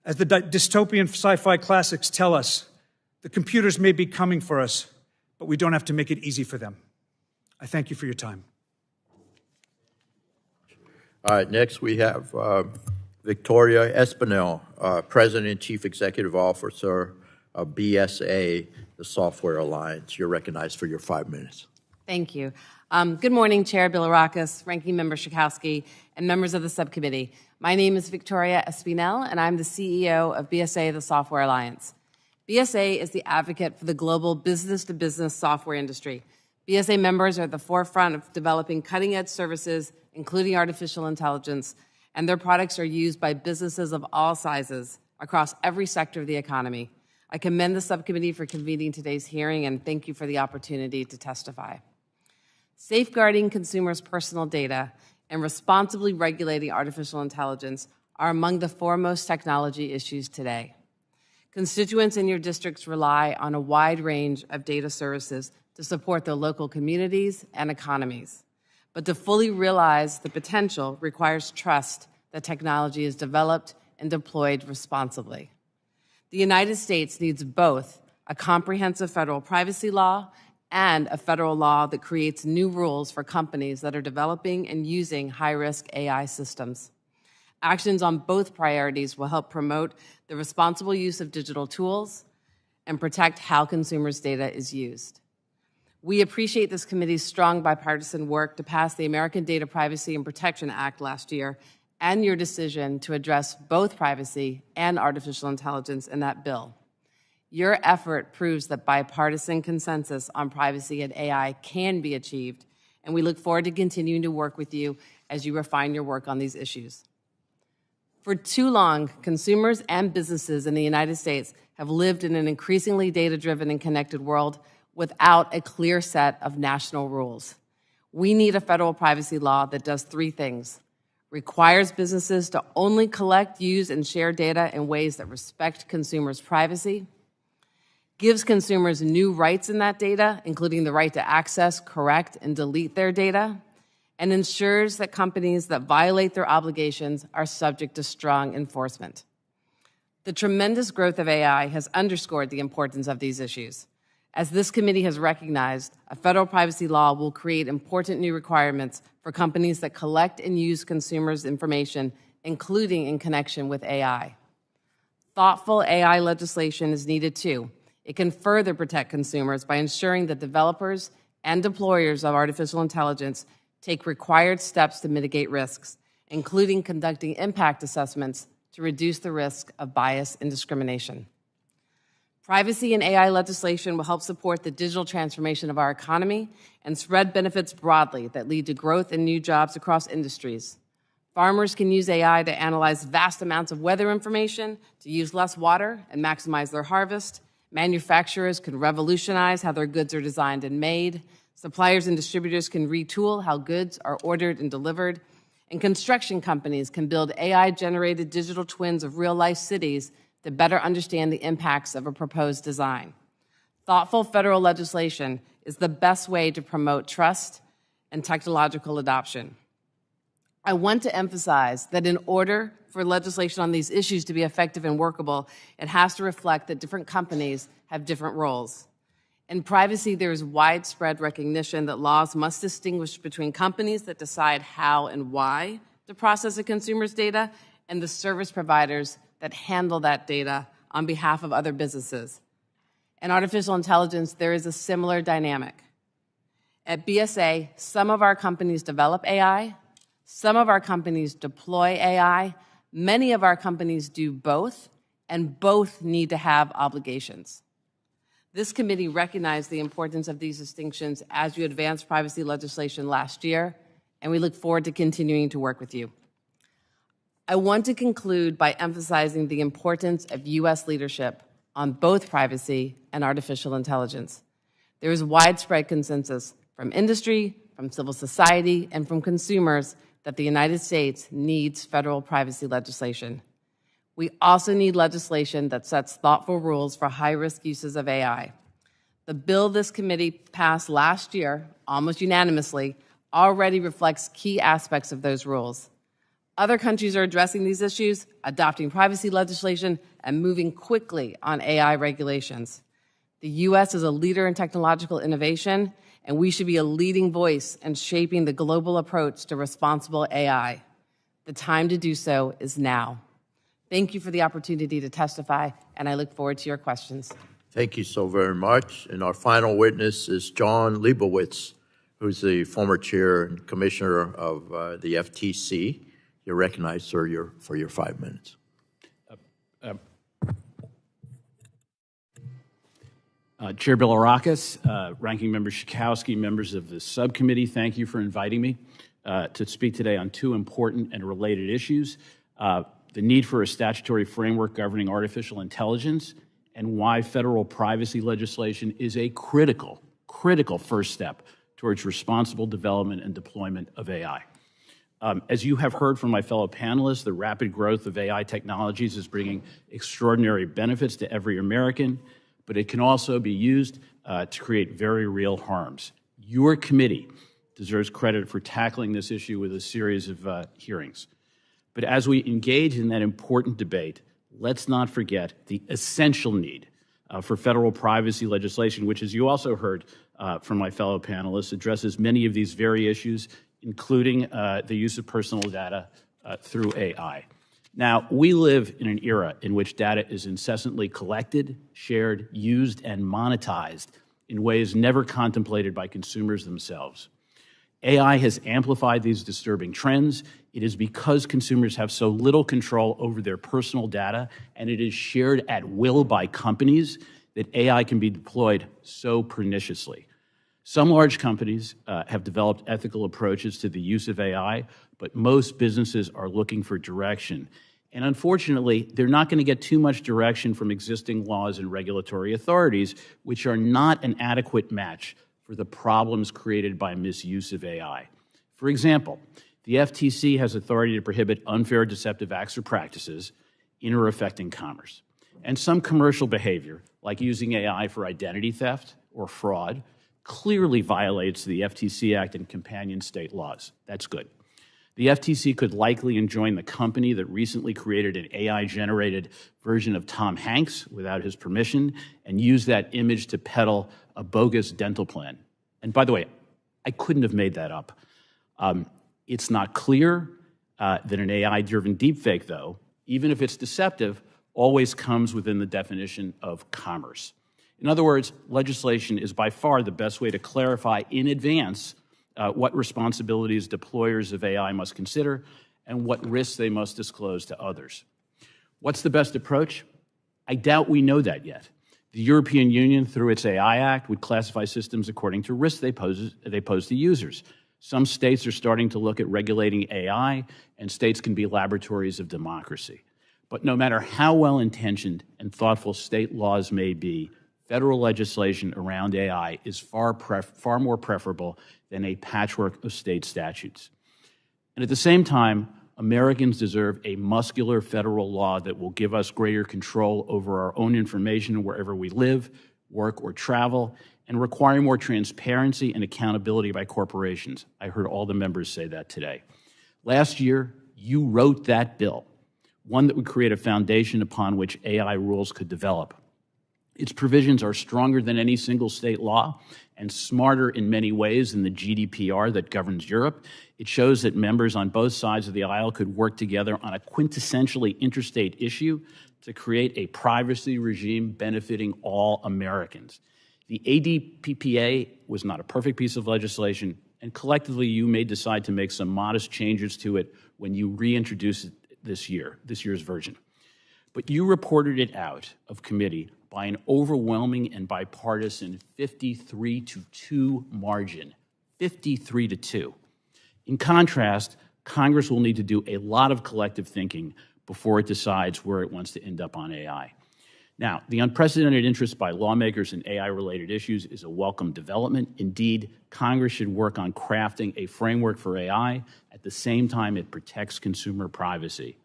As the dystopian sci-fi classics tell us, the computers may be coming for us, but we don't have to make it easy for them. I thank you for your time. All right, next we have Victoria Espinel, President and Chief Executive Officer of BSA, the Software Alliance. You're recognized for your 5 minutes. Thank you. Good morning, Chair Bilirakis, Ranking Member Schakowsky, and members of the subcommittee. My name is Victoria Espinel, and I'm the CEO of BSA, the Software Alliance. BSA is the advocate for the global business-to-business software industry. BSA members are at the forefront of developing cutting-edge services, including artificial intelligence, and their products are used by businesses of all sizes across every sector of the economy. I commend the subcommittee for convening today's hearing, and thank you for the opportunity to testify. Safeguarding consumers' personal data and responsibly regulating artificial intelligence are among the foremost technology issues today. Constituents in your districts rely on a wide range of data services to support their local communities and economies. But to fully realize the potential requires trust that technology is developed and deployed responsibly. The United States needs both a comprehensive federal privacy law and a federal law that creates new rules for companies that are developing and using high-risk AI systems. Actions on both priorities will help promote the responsible use of digital tools and protect how consumers' data is used. We appreciate this committee's strong bipartisan work to pass the American Data Privacy and Protection Act last year and your decision to address both privacy and artificial intelligence in that bill. Your effort proves that bipartisan consensus on privacy and AI can be achieved, and we look forward to continuing to work with you as you refine your work on these issues. For too long, consumers and businesses in the United States have lived in an increasingly data-driven and connected world without a clear set of national rules. We need a federal privacy law that does three things: requires businesses to only collect, use, and share data in ways that respect consumers' privacy, gives consumers new rights in that data, including the right to access, correct, and delete their data, and ensures that companies that violate their obligations are subject to strong enforcement. The tremendous growth of AI has underscored the importance of these issues. As this committee has recognized, a federal privacy law will create important new requirements for companies that collect and use consumers' information, including in connection with AI. Thoughtful AI legislation is needed too. It can further protect consumers by ensuring that developers and deployers of artificial intelligence take required steps to mitigate risks, including conducting impact assessments to reduce the risk of bias and discrimination. Privacy and AI legislation will help support the digital transformation of our economy and spread benefits broadly that lead to growth and new jobs across industries. Farmers can use AI to analyze vast amounts of weather information to use less water and maximize their harvest. Manufacturers can revolutionize how their goods are designed and made. Suppliers and distributors can retool how goods are ordered and delivered. And construction companies can build AI-generated digital twins of real-life cities to better understand the impacts of a proposed design. Thoughtful federal legislation is the best way to promote trust and technological adoption. I want to emphasize that in order for legislation on these issues to be effective and workable, it has to reflect that different companies have different roles. In privacy, there is widespread recognition that laws must distinguish between companies that decide how and why to process a consumer's data and the service providers that handle that data on behalf of other businesses. In artificial intelligence, there is a similar dynamic. At BSA, some of our companies develop AI, some of our companies deploy AI, many of our companies do both, and both need to have obligations. This committee recognized the importance of these distinctions as you advanced privacy legislation last year, and we look forward to continuing to work with you. I want to conclude by emphasizing the importance of U.S. leadership on both privacy and artificial intelligence. There is widespread consensus from industry, from civil society, and from consumers that the United States needs federal privacy legislation. We also need legislation that sets thoughtful rules for high-risk uses of AI. The bill this committee passed last year, almost unanimously, already reflects key aspects of those rules. Other countries are addressing these issues, adopting privacy legislation, and moving quickly on AI regulations. The U.S. is a leader in technological innovation, and we should be a leading voice in shaping the global approach to responsible AI. The time to do so is now. Thank you for the opportunity to testify, and I look forward to your questions. Thank you so very much. And our final witness is Jon Leibowitz, who's the former chair and commissioner of the FTC. You're recognized, sir, for your 5 minutes. Chair Bilirakis, Ranking Member Schakowsky, members of the subcommittee, thank you for inviting me to speak today on two important and related issues, the need for a statutory framework governing artificial intelligence and why federal privacy legislation is a critical first step towards responsible development and deployment of AI. As you have heard from my fellow panelists, the rapid growth of AI technologies is bringing extraordinary benefits to every American, but it can also be used to create very real harms. Your committee deserves credit for tackling this issue with a series of hearings. But as we engage in that important debate, let's not forget the essential need for federal privacy legislation, which, as you also heard from my fellow panelists, addresses many of these very issues, including the use of personal data through AI. Now, we live in an era in which data is incessantly collected, shared, used, and monetized in ways never contemplated by consumers themselves. AI has amplified these disturbing trends. It is because consumers have so little control over their personal data, and it is shared at will by companies, that AI can be deployed so perniciously. Some large companies have developed ethical approaches to the use of AI, but most businesses are looking for direction. And unfortunately, they're not going to get too much direction from existing laws and regulatory authorities, which are not an adequate match for the problems created by misuse of AI. For example, The FTC has authority to prohibit unfair, deceptive acts or practices in or affecting commerce. And some commercial behavior, like using AI for identity theft or fraud, clearly violates the FTC Act and companion state laws. That's good. The FTC could likely enjoin the company that recently created an AI-generated version of Tom Hanks without his permission and use that image to peddle a bogus dental plan. And by the way, I couldn't have made that up. It's not clear that an AI-driven deepfake, though, even if it's deceptive, always comes within the definition of commerce. In other words, legislation is by far the best way to clarify in advance what responsibilities deployers of AI must consider and what risks they must disclose to others. What's the best approach? I doubt we know that yet. The European Union, through its AI Act, would classify systems according to risks they pose to users. Some states are starting to look at regulating AI, and states can be laboratories of democracy. But no matter how well-intentioned and thoughtful state laws may be, federal legislation around AI is far more preferable than a patchwork of state statutes. And at the same time, Americans deserve a muscular federal law that will give us greater control over our own information wherever we live, work, or travel, and require more transparency and accountability by corporations. I heard all the members say that today. Last year, you wrote that bill, one that would create a foundation upon which AI rules could develop. Its provisions are stronger than any single state law and smarter in many ways than the GDPR that governs Europe. It shows that members on both sides of the aisle could work together on a quintessentially interstate issue to create a privacy regime benefiting all Americans. The ADPPA was not a perfect piece of legislation, and collectively you may decide to make some modest changes to it when you reintroduce it this year's version. But you reported it out of committee by an overwhelming and bipartisan 53-2 margin, 53-2. In contrast, Congress will need to do a lot of collective thinking before it decides where it wants to end up on AI. Now, the unprecedented interest by lawmakers in AI-related issues is a welcome development. Indeed, Congress should work on crafting a framework for AI at the same time it protects consumer privacy.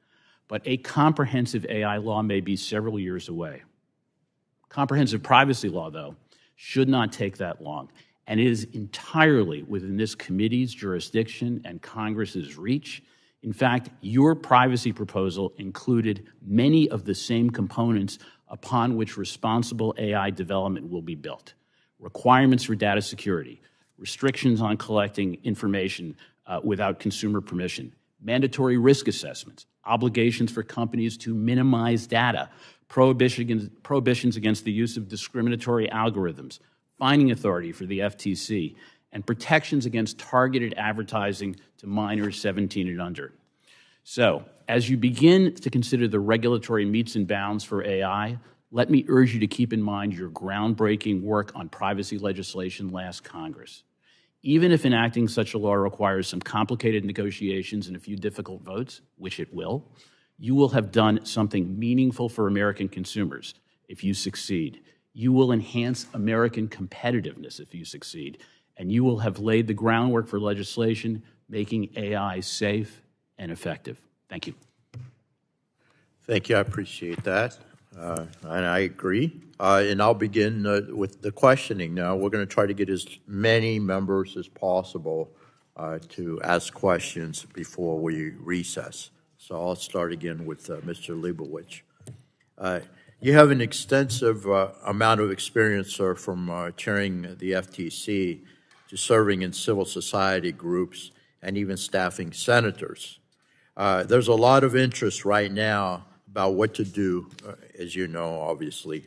But a comprehensive AI law may be several years away. Comprehensive privacy law, though, should not take that long, and it is entirely within this committee's jurisdiction and Congress's reach. In fact, your privacy proposal included many of the same components upon which responsible AI development will be built. Requirements for data security, restrictions on collecting information without consumer permission, mandatory risk assessments, obligations for companies to minimize data, prohibitions against the use of discriminatory algorithms, fining authority for the FTC, and protections against targeted advertising to minors 17 and under. So, as you begin to consider the regulatory metes and bounds for AI, let me urge you to keep in mind your groundbreaking work on privacy legislation last Congress. Even if enacting such a law requires some complicated negotiations and a few difficult votes, which it will, you will have done something meaningful for American consumers if you succeed. You will enhance American competitiveness if you succeed, and you will have laid the groundwork for legislation making AI safe and effective. Thank you. Thank you. I appreciate that. And I agree. And I'll begin with the questioning now. We're going to try to get as many members as possible to ask questions before we recess. So I'll start again with Mr. Leibowitz. You have an extensive amount of experience, sir, from chairing the FTC to serving in civil society groups and even staffing senators. There's a lot of interest right now about what to do, as you know, obviously,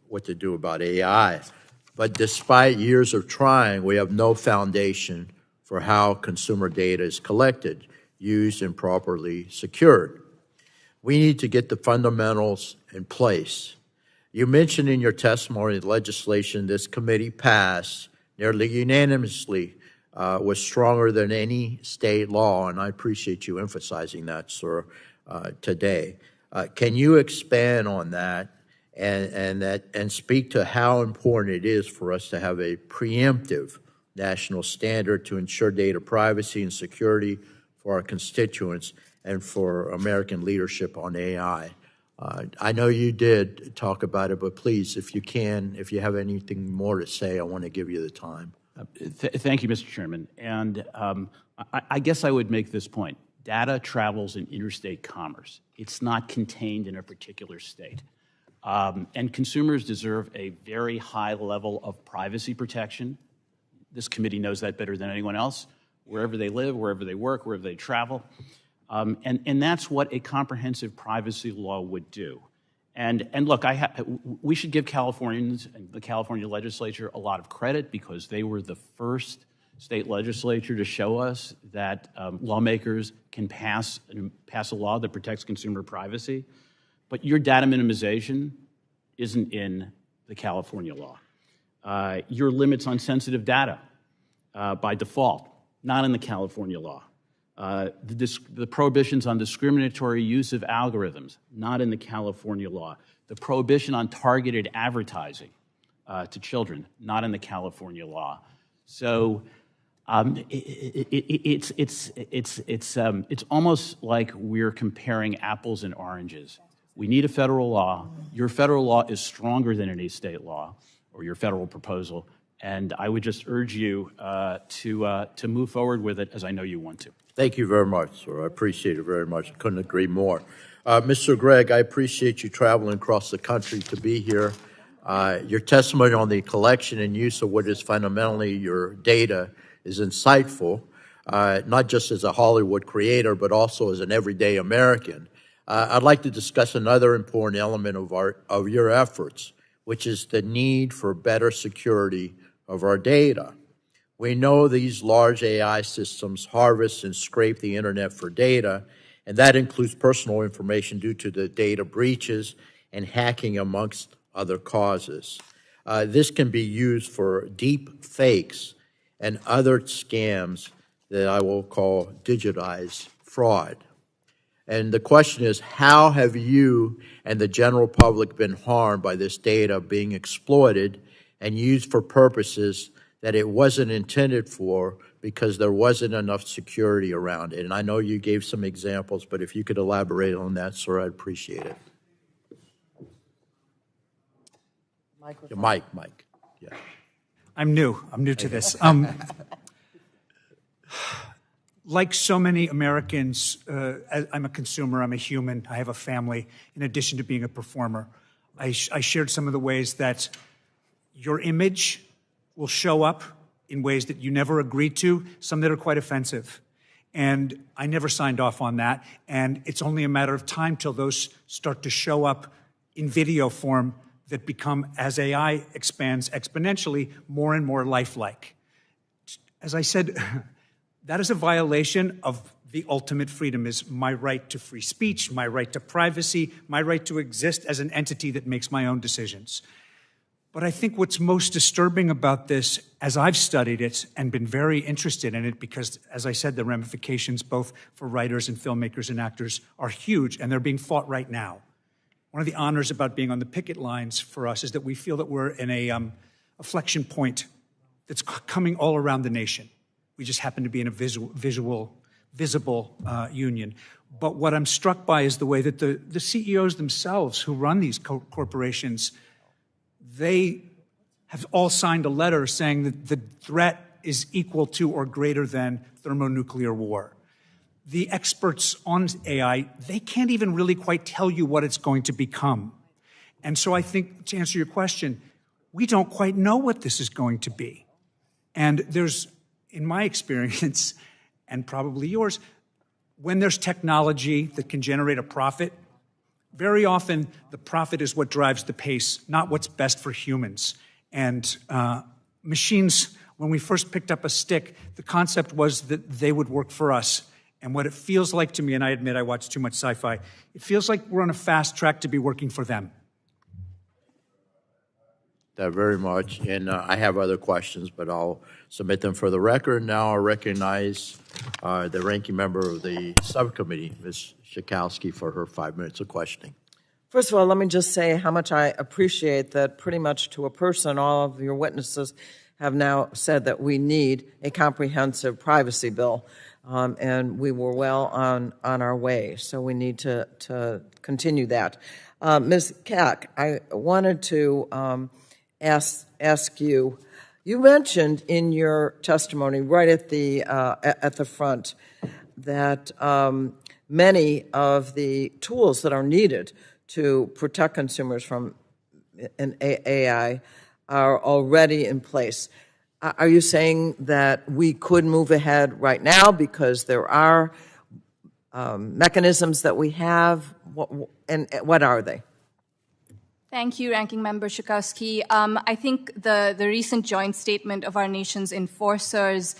what to do about AI. But despite years of trying, we have no foundation for how consumer data is collected, used, and properly secured. We need to get the fundamentals in place. You mentioned in your testimony the legislation this committee passed nearly unanimously was stronger than any state law, and I appreciate you emphasizing that, sir, today. Can you expand on that and speak to how important it is for us to have a preemptive national standard to ensure data privacy and security for our constituents and for American leadership on AI. I know you did talk about it, but please, if you have anything more to say, I want to give you the time. Thank you, Mr. Chairman. And I guess I would make this point. Data travels in interstate commerce. It's not contained in a particular state. And consumers deserve a very high level of privacy protection. This committee knows that better than anyone else, wherever they live, wherever they work, wherever they travel. And that's what a comprehensive privacy law would do. And look, we should give Californians and the California legislature a lot of credit because they were the first state legislature to show us that lawmakers can pass a law that protects consumer privacy. But your data minimization isn't in the California law. Your limits on sensitive data by default, not in the California law. The prohibitions on discriminatory use of algorithms, not in the California law. The prohibition on targeted advertising to children, not in the California law. So it's almost like we're comparing apples and oranges. We need a federal law. Your federal law is stronger than any state law or your federal proposal, and I would just urge you to move forward with it, as I know you want to. Thank you very much, sir. I appreciate it very much. I couldn't agree more. Mr. Gregg, I appreciate you traveling across the country to be here. Your testimony on the collection and use of what is fundamentally your data is insightful, not just as a Hollywood creator, but also as an everyday American. I'd like to discuss another important element of your efforts, which is the need for better security of our data. We know these large AI systems harvest and scrape the internet for data, and that includes personal information due to the data breaches and hacking amongst other causes. This can be used for deep fakes and other scams that I will call digitized fraud. And the question is, how have you and the general public been harmed by this data being exploited and used for purposes that it wasn't intended for because there wasn't enough security around it? And I know you gave some examples, but if you could elaborate on that, sir, I'd appreciate it. Mike. Yeah. I'm new to this. Like so many Americans, I'm a consumer, I'm a human, I have a family, in addition to being a performer. I shared some of the ways that your image will show up in ways that you never agreed to, some that are quite offensive. And I never signed off on that, and it's only a matter of time till those start to show up in video form that become, as AI expands exponentially, more and more lifelike. As I said, that is a violation of the ultimate freedom, is my right to free speech, my right to privacy, my right to exist as an entity that makes my own decisions. But I think what's most disturbing about this, as I've studied it and been very interested in it, because, as I said, the ramifications both for writers and filmmakers and actors are huge, and they're being fought right now. One of the honors about being on the picket lines for us is that we feel that we're in a flexion point that's coming all around the nation. We just happen to be in a visible union. But what I'm struck by is the way that the CEOs themselves who run these corporations, they have all signed a letter saying that the threat is equal to or greater than thermonuclear war. The experts on AI, they can't even really quite tell you what it's going to become. And so I think, to answer your question, we don't quite know what this is going to be. And there's, in my experience, and probably yours, when there's technology that can generate a profit, very often the profit is what drives the pace, not what's best for humans. And machines, when we first picked up a stick, the concept was that they would work for us. And what it feels like to me, and I admit I watch too much sci-fi, it feels like we're on a fast track to be working for them. That very much, and I have other questions, but I'll submit them for the record. Now I recognize the ranking member of the subcommittee, Ms. Schakowsky, for her 5 minutes of questioning. First of all, let me just say how much I appreciate that pretty much to a person, all of your witnesses have now said that we need a comprehensive privacy bill, and we were well on our way. So we need to continue that. Ms. Kak, I wanted to ask you. You mentioned in your testimony right at the front that many of the tools that are needed to protect consumers from an AI are already in place. Are you saying that we could move ahead right now because there are mechanisms that we have? And what are they? Thank you, Ranking Member Schakowsky. I think the recent joint statement of our nation's enforcers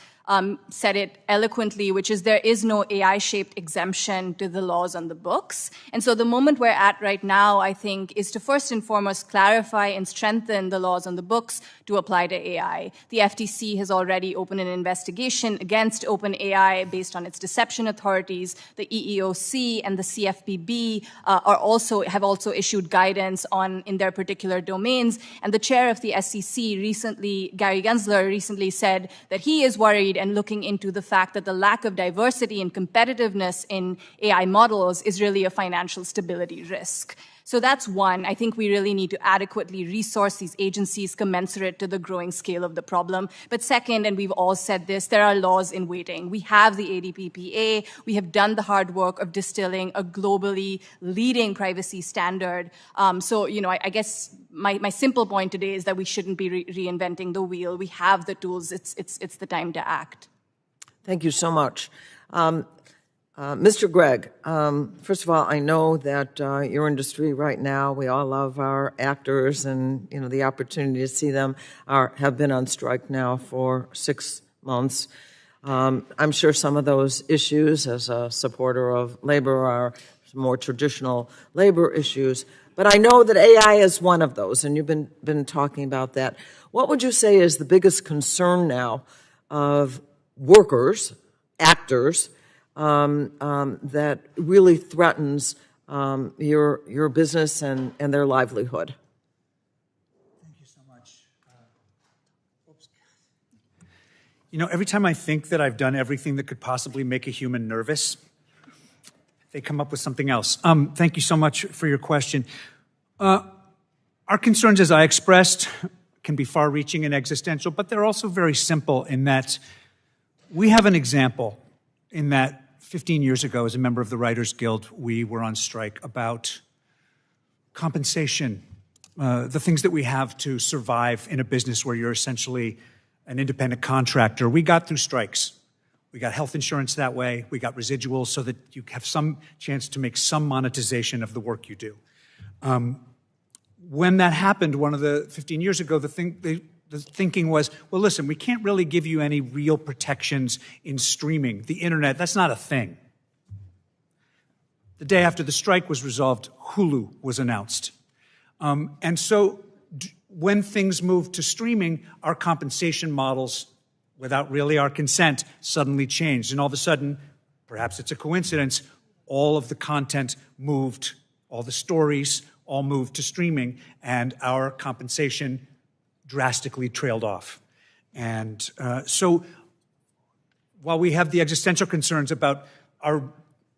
said it eloquently, which is there is no AI-shaped exemption to the laws on the books. And so the moment we're at right now, I think, is to first and foremost clarify and strengthen the laws on the books to apply to AI. The FTC has already opened an investigation against OpenAI based on its deception authorities. The EEOC and the CFPB have also issued guidance in their particular domains. And the chair of the SEC recently, Gary Gensler, recently said that he is worried and looking into the fact that the lack of diversity and competitiveness in AI models is really a financial stability risk. So that's one. I think we really need to adequately resource these agencies commensurate to the growing scale of the problem. But second, and we've all said this, there are laws in waiting. We have the ADPPA. We have done the hard work of distilling a globally leading privacy standard. I guess my simple point today is that we shouldn't be reinventing the wheel. We have the tools. It's the time to act. Thank you so much. Mr. Gregg, first of all, I know that your industry right now, we all love our actors, and the opportunity to see them have been on strike now for 6 months. I'm sure some of those issues, as a supporter of labor, are more traditional labor issues. But I know that AI is one of those, and you've been talking about that. What would you say is the biggest concern now of workers, actors, that really threatens your business and their livelihood? Thank you so much. Every time I think that I've done everything that could possibly make a human nervous, they come up with something else. Thank you so much for your question. Our concerns, as I expressed, can be far-reaching and existential, but they're also very simple in that we have an example in that 15 years ago, as a member of the Writers Guild, we were on strike about compensation, the things that we have to survive in a business where you're essentially an independent contractor. We got through strikes. We got health insurance that way. We got residuals so that you have some chance to make some monetization of the work you do. When that happened, 15 years ago, the thinking was, well, listen, we can't really give you any real protections in streaming. The internet, that's not a thing. The day after the strike was resolved, Hulu was announced. And so when things moved to streaming, our compensation models, without really our consent, suddenly changed. And all of a sudden, perhaps it's a coincidence, all of the content moved, all the stories all moved to streaming, and our compensation drastically trailed off. And so while we have the existential concerns about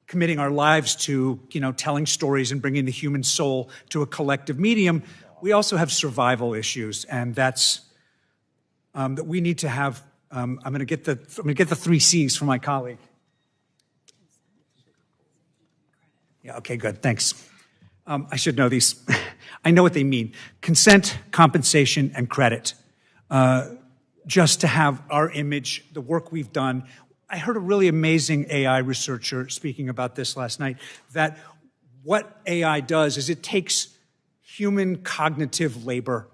committing our lives to, telling stories and bringing the human soul to a collective medium, we also have survival issues, and that's that we need to have. I'm going to get the 3 C's from my colleague. Yeah. Okay. Good. Thanks. I should know these. I know what they mean. Consent, compensation, and credit. Just to have our image, the work we've done. I heard a really amazing AI researcher speaking about this last night, that what AI does is it takes human cognitive labor,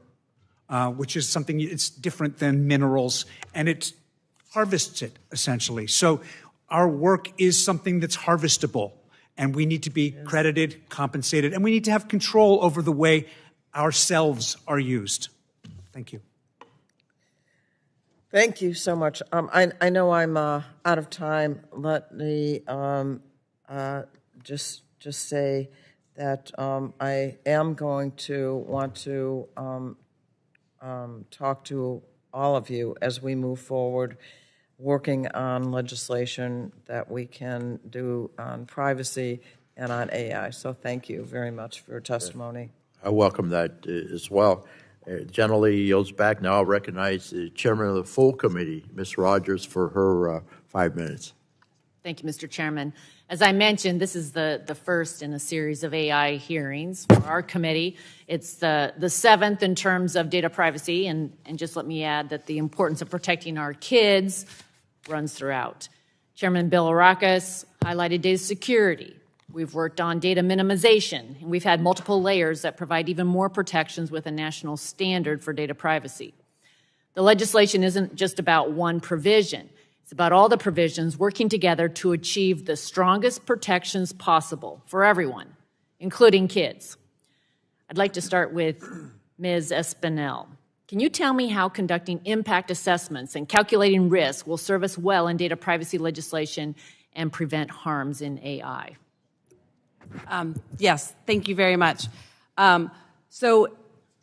which is something, it's different than minerals, and it harvests it, essentially. So our work is something that's harvestable. And we need to be credited, compensated, and we need to have control over the way ourselves are used. Thank you. Thank you so much. I know I'm out of time. Let me just say that I am going to want to talk to all of you as we move forward, working on legislation that we can do on privacy and on AI. So thank you very much for your testimony. I welcome that as well. Generally yields back. Now I'll recognize the chairman of the full committee, Ms. Rogers, for her 5 minutes. Thank you, Mr. Chairman. As I mentioned, this is the first in a series of AI hearings for our committee. It's the seventh in terms of data privacy, and just let me add that the importance of protecting our kids runs throughout. Chairman Bilirakis highlighted data security. We've worked on data minimization, and we've had multiple layers that provide even more protections with a national standard for data privacy. The legislation isn't just about one provision. It's about all the provisions working together to achieve the strongest protections possible for everyone, including kids. I'd like to start with Ms. Espinel. Can you tell me how conducting impact assessments and calculating risk will serve us well in data privacy legislation and prevent harms in AI? Yes, thank you very much. So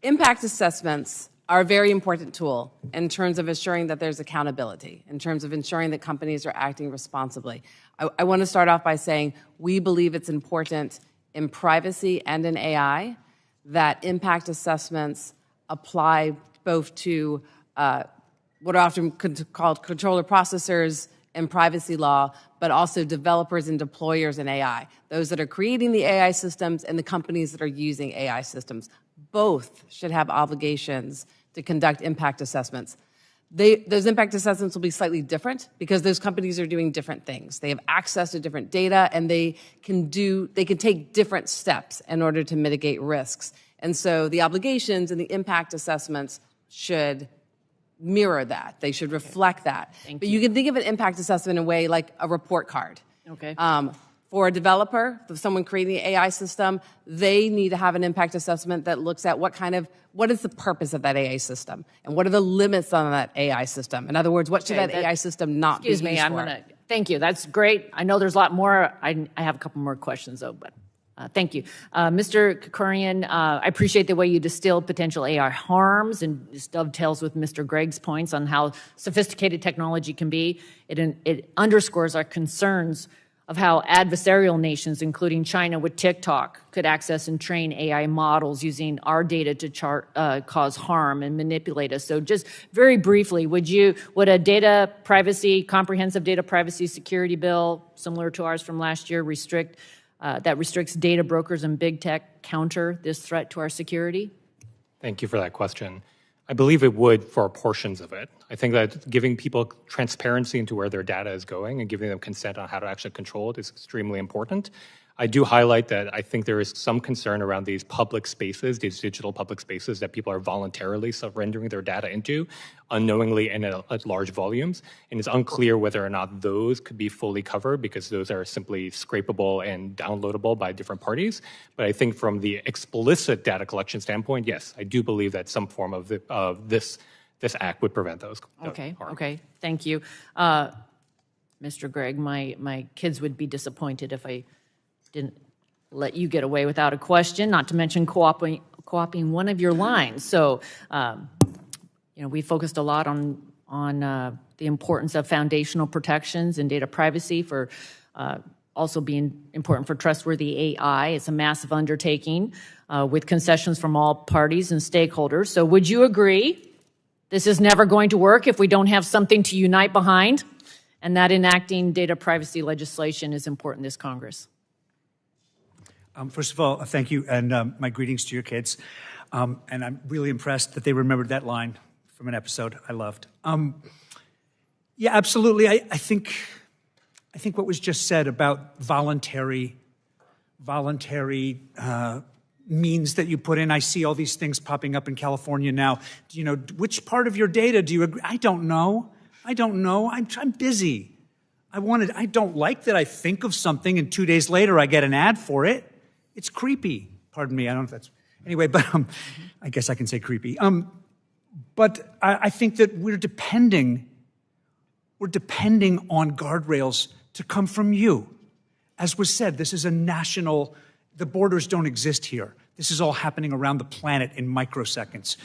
impact assessments are a very important tool in terms of ensuring that there's accountability, in terms of ensuring that companies are acting responsibly. I want to start off by saying we believe it's important in privacy and in AI that impact assessments apply both to what are often called controller processors in privacy law, but also developers and deployers in AI, those that are creating the AI systems and the companies that are using AI systems. Both should have obligations to conduct impact assessments. Those impact assessments will be slightly different because those companies are doing different things. They have access to different data, and they can take different steps in order to mitigate risks. And so the obligations and the impact assessments should mirror that. They should reflect that. But you can think of an impact assessment in a way like a report card. Okay. For a developer, for someone creating the AI system, they need to have an impact assessment that looks at what is the purpose of that AI system, and what are the limits on that AI system. In other words, what should that AI system not be used for? Excuse me, thank you. That's great. I know there's a lot more. I have a couple more questions, though, but thank you. Mr. Krikorian, I appreciate the way you distilled potential AI harms, and this dovetails with Mr. Gregg's points on how sophisticated technology can be. It underscores our concerns of how adversarial nations, including China with TikTok, could access and train AI models using our data to cause harm and manipulate us. So just very briefly, would a comprehensive data privacy security bill, similar to ours from last year, that restricts data brokers and big tech counter this threat to our security? Thank you for that question. I believe it would for portions of it. I think that giving people transparency into where their data is going and giving them consent on how to actually control it is extremely important. I do highlight that I think there is some concern around these public spaces, these digital public spaces that people are voluntarily surrendering their data into unknowingly and at large volumes. And it's unclear whether or not those could be fully covered because those are simply scrapable and downloadable by different parties. But I think from the explicit data collection standpoint, yes, I do believe that some form of this act would prevent those. Okay, thank you. Mr. Gregg, my kids would be disappointed if I didn't let you get away without a question, not to mention co-opting one of your lines. So, we focused a lot on the importance of foundational protections and data privacy for also being important for trustworthy AI. It's a massive undertaking with concessions from all parties and stakeholders. So would you agree this is never going to work if we don't have something to unite behind, and that enacting data privacy legislation is important in this Congress? First of all, thank you, and my greetings to your kids. And I'm really impressed that they remembered that line from an episode I loved. Yeah, absolutely. I think what was just said about voluntary means that you put in. I see all these things popping up in California now. Which part of your data do you agree? I don't know. I'm busy. I don't like that I think of something and 2 days later I get an ad for it. It's creepy. Pardon me. I don't know if that's anyway, but I guess I can say creepy. But I think that we're depending on guardrails to come from you. As was said, this is the borders don't exist here. This is all happening around the planet in microseconds.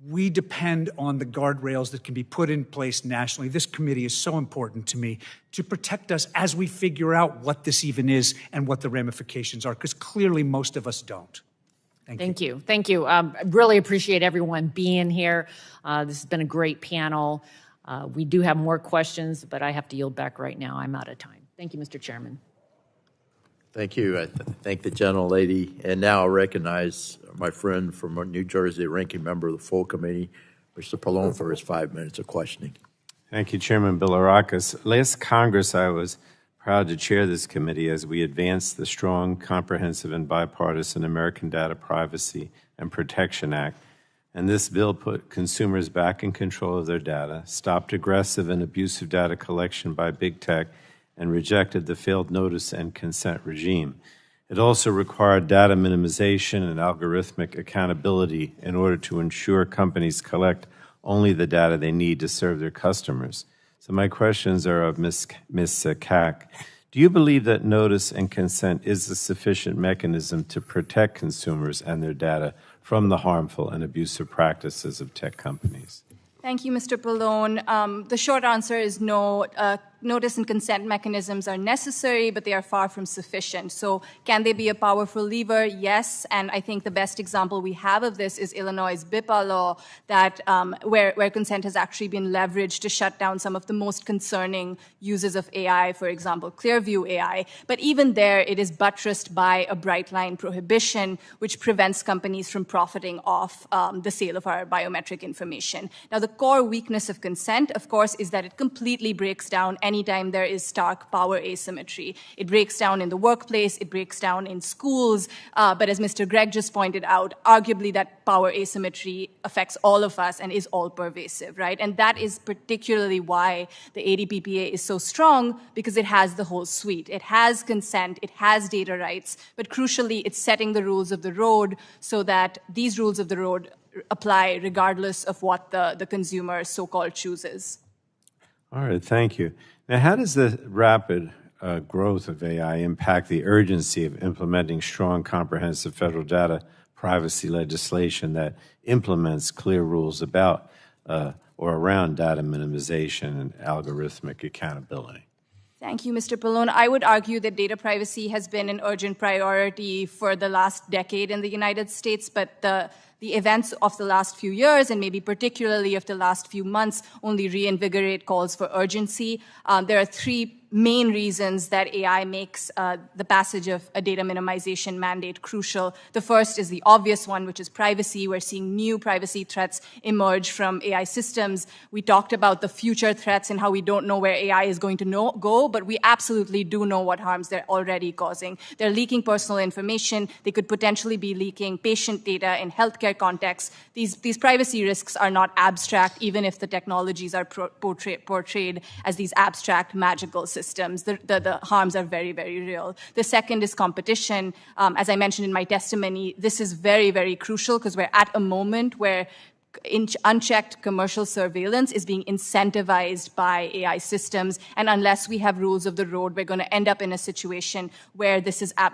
we depend on the guardrails that can be put in place nationally. This committee is so important to me to protect us as we figure out what this even is and what the ramifications are, because clearly most of us don't. Thank you. Thank you. Really appreciate everyone being here. This has been a great panel. We do have more questions, but I have to yield back right now. I'm out of time. Thank you, Mr. Chairman. Thank you. I thank the gentlelady. And now I recognize my friend from New Jersey, ranking member of the full committee, Mr. Pallone, for his 5 minutes of questioning. Thank you, Chairman Bilirakis. Last Congress, I was proud to chair this committee as we advanced the strong, comprehensive, and bipartisan American Data Privacy and Protection Act. And this bill put consumers back in control of their data, stopped aggressive and abusive data collection by big tech, and rejected the failed notice and consent regime. It also required data minimization and algorithmic accountability in order to ensure companies collect only the data they need to serve their customers. So my questions are of Ms. Kak. Do you believe that notice and consent is a sufficient mechanism to protect consumers and their data from the harmful and abusive practices of tech companies? Thank you, Mr. Pallone. The short answer is no. Notice and consent mechanisms are necessary, but they are far from sufficient. So can they be a powerful lever? Yes. And I think the best example we have of this is Illinois' BIPA law, that where consent has actually been leveraged to shut down some of the most concerning uses of AI, for example, Clearview AI. But even there, it is buttressed by a bright line prohibition, which prevents companies from profiting off the sale of our biometric information. Now, the core weakness of consent, of course, is that it completely breaks down anytime there is stark power asymmetry. It breaks down in the workplace, it breaks down in schools, but as Mr. Gregg just pointed out, arguably that power asymmetry affects all of us and is all pervasive, right? And that is particularly why the ADPPA is so strong, because it has the whole suite. It has consent, it has data rights, but crucially, it's setting the rules of the road so that these rules of the road apply regardless of what the consumer so-called chooses. All right, thank you. Now, how does the rapid growth of AI impact the urgency of implementing strong, comprehensive federal data privacy legislation that implements clear rules about or around data minimization and algorithmic accountability? Thank you, Mr. Pallone. I would argue that data privacy has been an urgent priority for the last decade in the United States, but the events of the last few years, and maybe particularly of the last few months, only reinvigorate calls for urgency. There are three main reasons that AI makes the passage of a data minimization mandate crucial. The first is the obvious one, which is privacy. We're seeing new privacy threats emerge from AI systems. We talked about the future threats and how we don't know where AI is going to go, but we absolutely do know what harms they're already causing. They're leaking personal information. They could potentially be leaking patient data in healthcare contexts. These privacy risks are not abstract, even if the technologies are portrayed as these abstract, magical systems. The harms are very, very real. The second is competition. As I mentioned in my testimony, this is very, very crucial because we're at a moment where unchecked commercial surveillance is being incentivized by AI systems, and unless we have rules of the road, we're going to end up in a situation where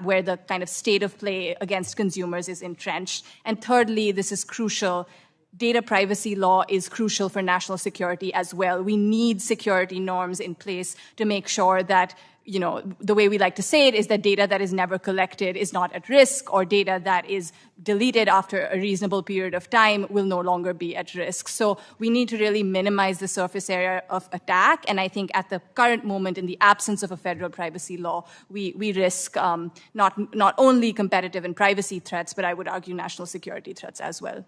where the kind of state of play against consumers is entrenched. And thirdly, this is crucial. Data privacy law is crucial for national security as well. We need security norms in place to make sure that, you know, the way we like to say it is that data that is never collected is not at risk, or data that is deleted after a reasonable period of time will no longer be at risk. So we need to really minimize the surface area of attack. And I think at the current moment, in the absence of a federal privacy law, we risk not only competitive and privacy threats, but I would argue national security threats as well.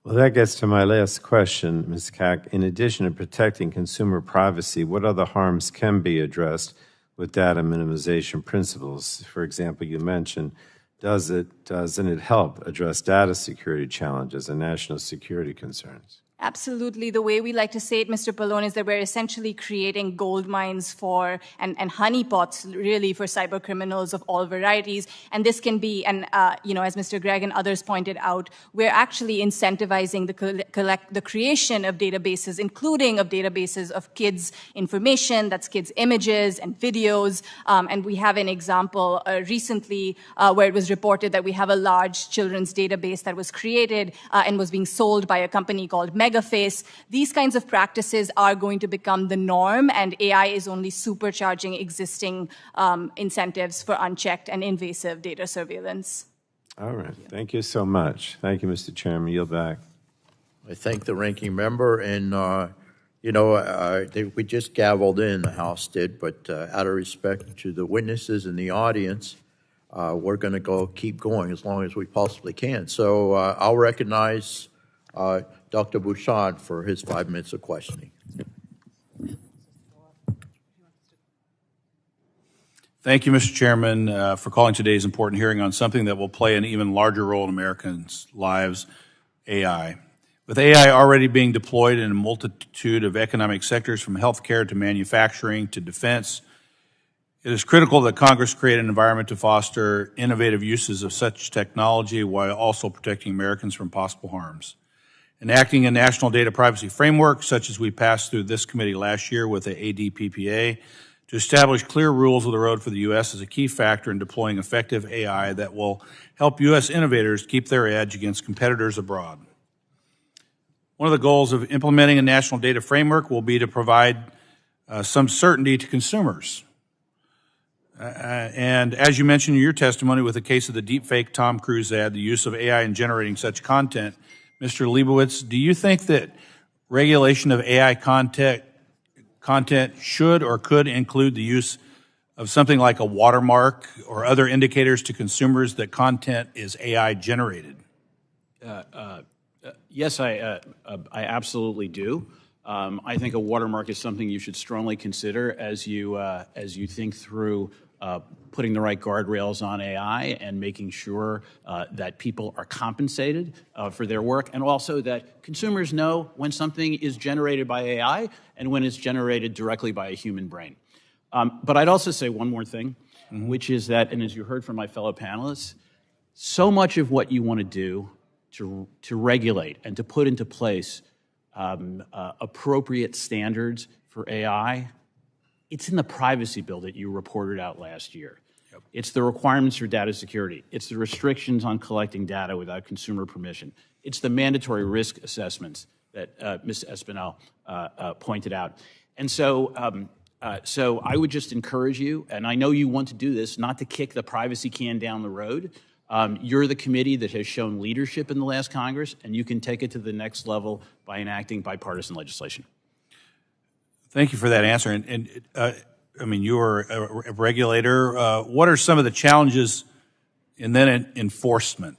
Well, that gets to my last question, Ms. Kak. In addition to protecting consumer privacy, what other harms can be addressed with data minimization principles? For example, you mentioned, doesn't it help address data security challenges and national security concerns? Absolutely. The way we like to say it, Mr. Pallone, is that we're essentially creating gold mines for, and honeypots, really, for cyber criminals of all varieties. And this can be, and, as Mr. Gregg and others pointed out, we're actually incentivizing the creation of databases, including of databases of kids' information, that's kids' images and videos. And we have an example recently where it was reported that we have a large children's database that was created and was being sold by a company called Megaface. These kinds of practices are going to become the norm, and AI is only supercharging existing incentives for unchecked and invasive data surveillance. All right. Thank you so much. Thank you, Mr. Chairman. Yield back. I thank the ranking member, and we just gavelled in, the House did, but out of respect to the witnesses in the audience, we're going to keep going as long as we possibly can. So I'll recognize Dr. Bouchard for his 5 minutes of questioning. Thank you, Mr. Chairman, for calling today's important hearing on something that will play an even larger role in Americans' lives, AI. With AI already being deployed in a multitude of economic sectors, from healthcare to manufacturing to defense, it is critical that Congress create an environment to foster innovative uses of such technology while also protecting Americans from possible harms. Enacting a national data privacy framework, such as we passed through this committee last year with the ADPPA, to establish clear rules of the road for the U.S. is a key factor in deploying effective AI that will help U.S. innovators keep their edge against competitors abroad. One of the goals of implementing a national data framework will be to provide some certainty to consumers. And as you mentioned in your testimony with the case of the deepfake Tom Cruise ad, the use of AI in generating such content, Mr. Leibowitz, do you think that regulation of AI content should or could include the use of something like a watermark or other indicators to consumers that content is AI generated? Yes, I absolutely do. I think a watermark is something you should strongly consider as you think through putting the right guardrails on AI and making sure that people are compensated for their work, and also that consumers know when something is generated by AI and when it's generated directly by a human brain. But I'd also say one more thing, which is that, and as you heard from my fellow panelists, so much of what you want to do to regulate and to put into place appropriate standards for AI, it's in the privacy bill that you reported out last year. Yep. It's the requirements for data security. It's the restrictions on collecting data without consumer permission. It's the mandatory risk assessments that Ms. Espinel pointed out. And so I would just encourage you, and I know you want to do this, not to kick the privacy can down the road. You're the committee that has shown leadership in the last Congress, and you can take it to the next level by enacting bipartisan legislation. Thank you for that answer. And you're a regulator. What are some of the challenges in then enforcing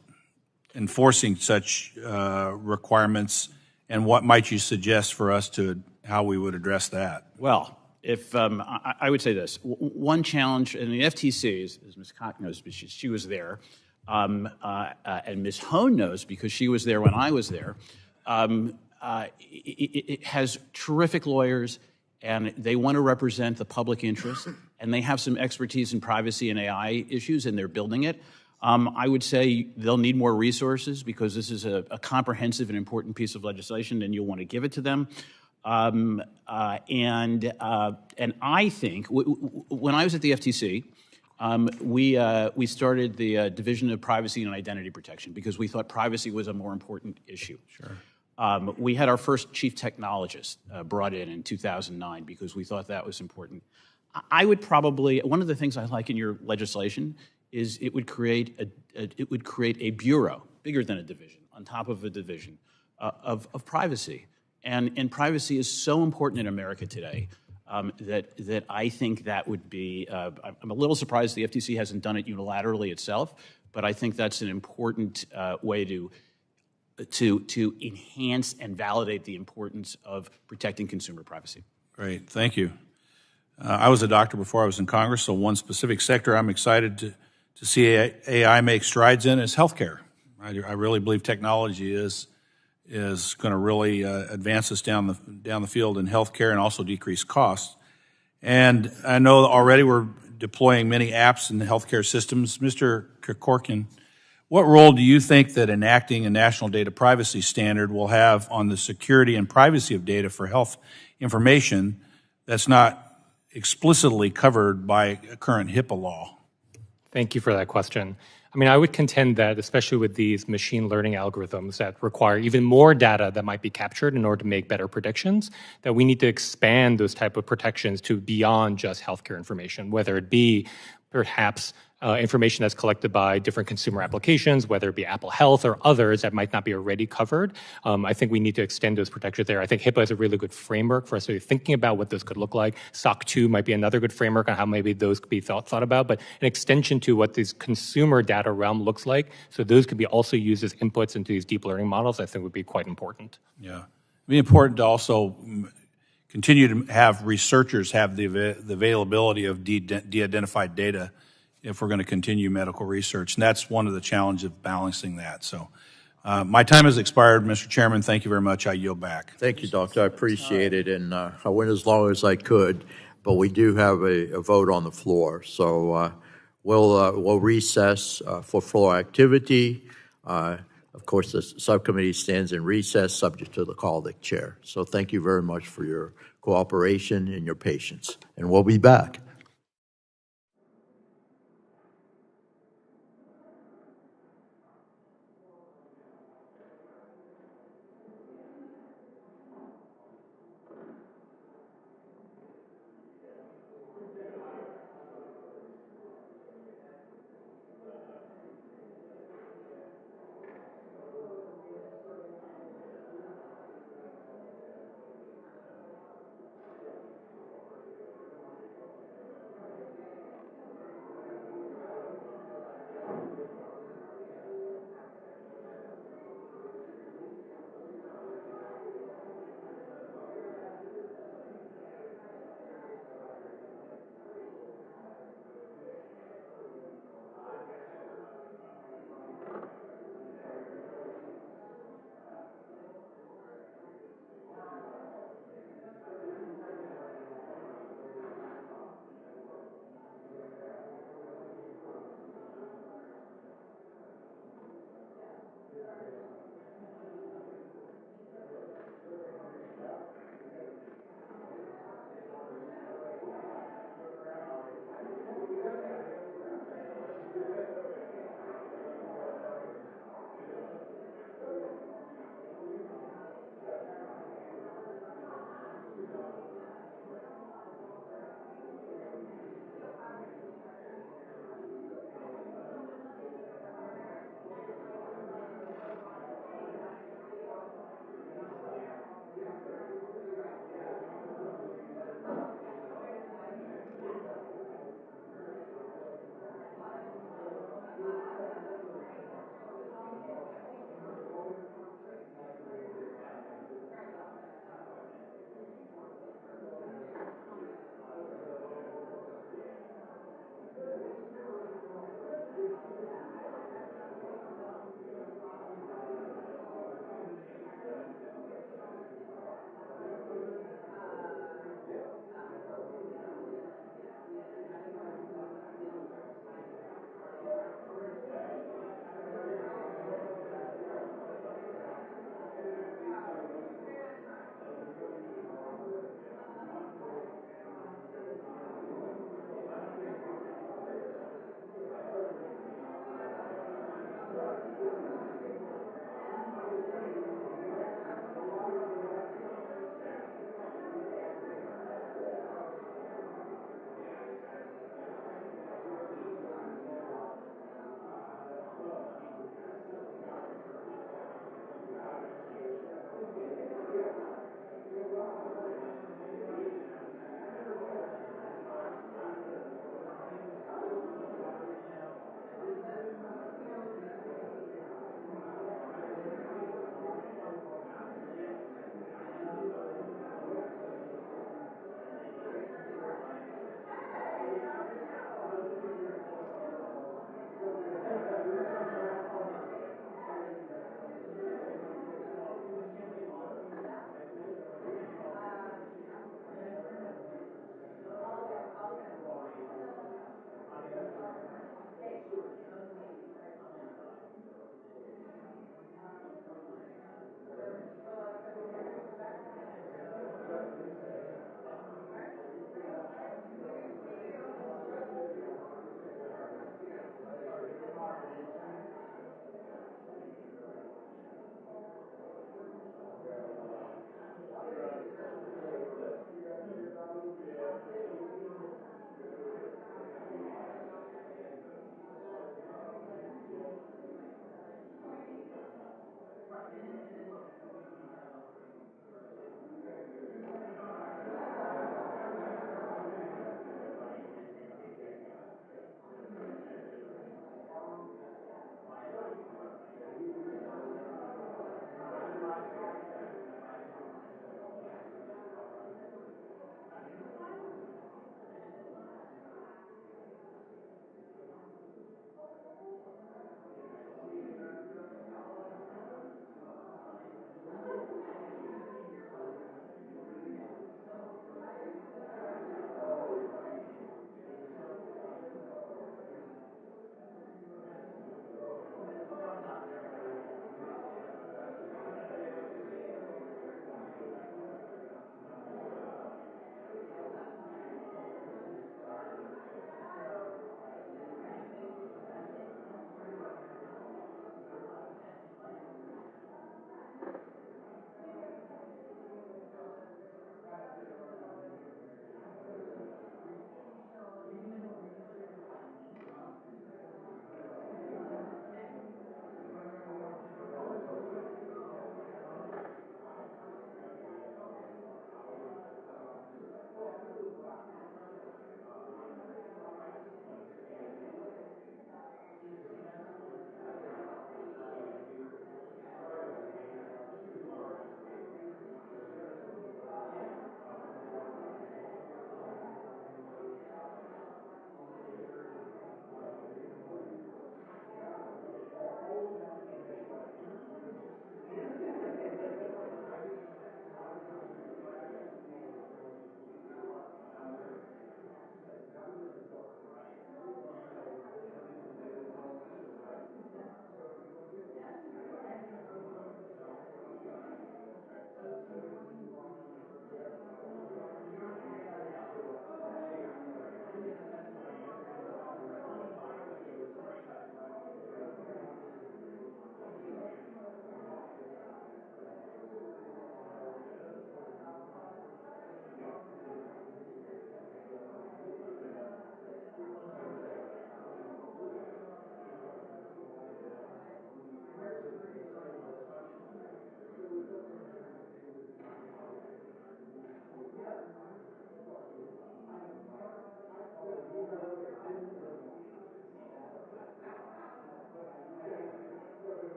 such requirements, and what might you suggest for us to how we would address that? Well, if I would say this, one challenge, and the FTC, as Ms. Kak knows, she was there, and Ms. Hone knows because she was there when I was there, it has terrific lawyers, and they want to represent the public interest, and they have some expertise in privacy and AI issues, and they're building it. I would say they'll need more resources because this is a comprehensive and important piece of legislation, and you'll want to give it to them. And I think when I was at the FTC, we started the Division of Privacy and Identity Protection because we thought privacy was a more important issue. Sure. We had our first chief technologist brought in 2009 because we thought that was important. I would probably, one of the things I like in your legislation is it would create a bureau, bigger than a division, on top of a division of privacy. And privacy is so important in America today that I think that would be, I'm a little surprised the FTC hasn't done it unilaterally itself, but I think that's an important way to enhance and validate the importance of protecting consumer privacy. Great, thank you. I was a doctor before I was in Congress, so one specific sector I'm excited to see AI make strides in is healthcare. I really believe technology is is going to really advance us down the field in healthcare and also decrease costs. And I know already we're deploying many apps in the healthcare systems. Mr. Krikorian, what role do you think that enacting a national data privacy standard will have on the security and privacy of data for health information that's not explicitly covered by a current HIPAA law? Thank you for that question. I mean, I would contend that, especially with these machine learning algorithms that require even more data that might be captured in order to make better predictions, that we need to expand those type of protections to beyond just healthcare information, whether it be perhaps information that's collected by different consumer applications, whether it be Apple Health or others that might not be already covered. I think we need to extend those protections there. I think HIPAA is a really good framework for us to be thinking about what those could look like. SOC 2 might be another good framework on how maybe those could be thought about, but an extension to what this consumer data realm looks like, so those could be also used as inputs into these deep learning models, I think would be quite important. Yeah. It'd be important to also continue to have researchers have the availability of de-identified data if we're going to continue medical research. And that's one of the challenges of balancing that. So my time has expired, Mr. Chairman. Thank you very much. I yield back. Thank you, Doctor. I appreciate it. And I went as long as I could, but we do have a vote on the floor. So we'll recess for floor activity. Of course, the subcommittee stands in recess subject to the call of the chair. So thank you very much for your cooperation and your patience. And we'll be back.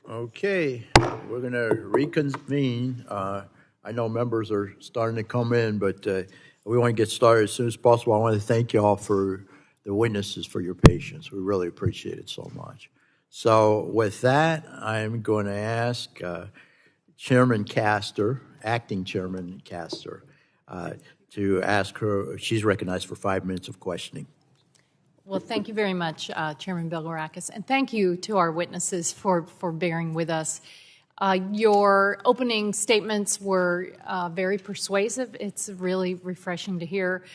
Okay, we're going to reconvene. I know members are starting to come in, but we want to get started as soon as possible. I want to thank you all for the witnesses for your patience. We really appreciate it so much. So with that, I'm going to ask Chairman Castor, Acting Chairman Castor, to ask her. She's recognized for 5 minutes of questioning. Well, thank you very much, Chairman Bilirakis, and thank you to our witnesses for bearing with us. Your opening statements were very persuasive. It's really refreshing to hear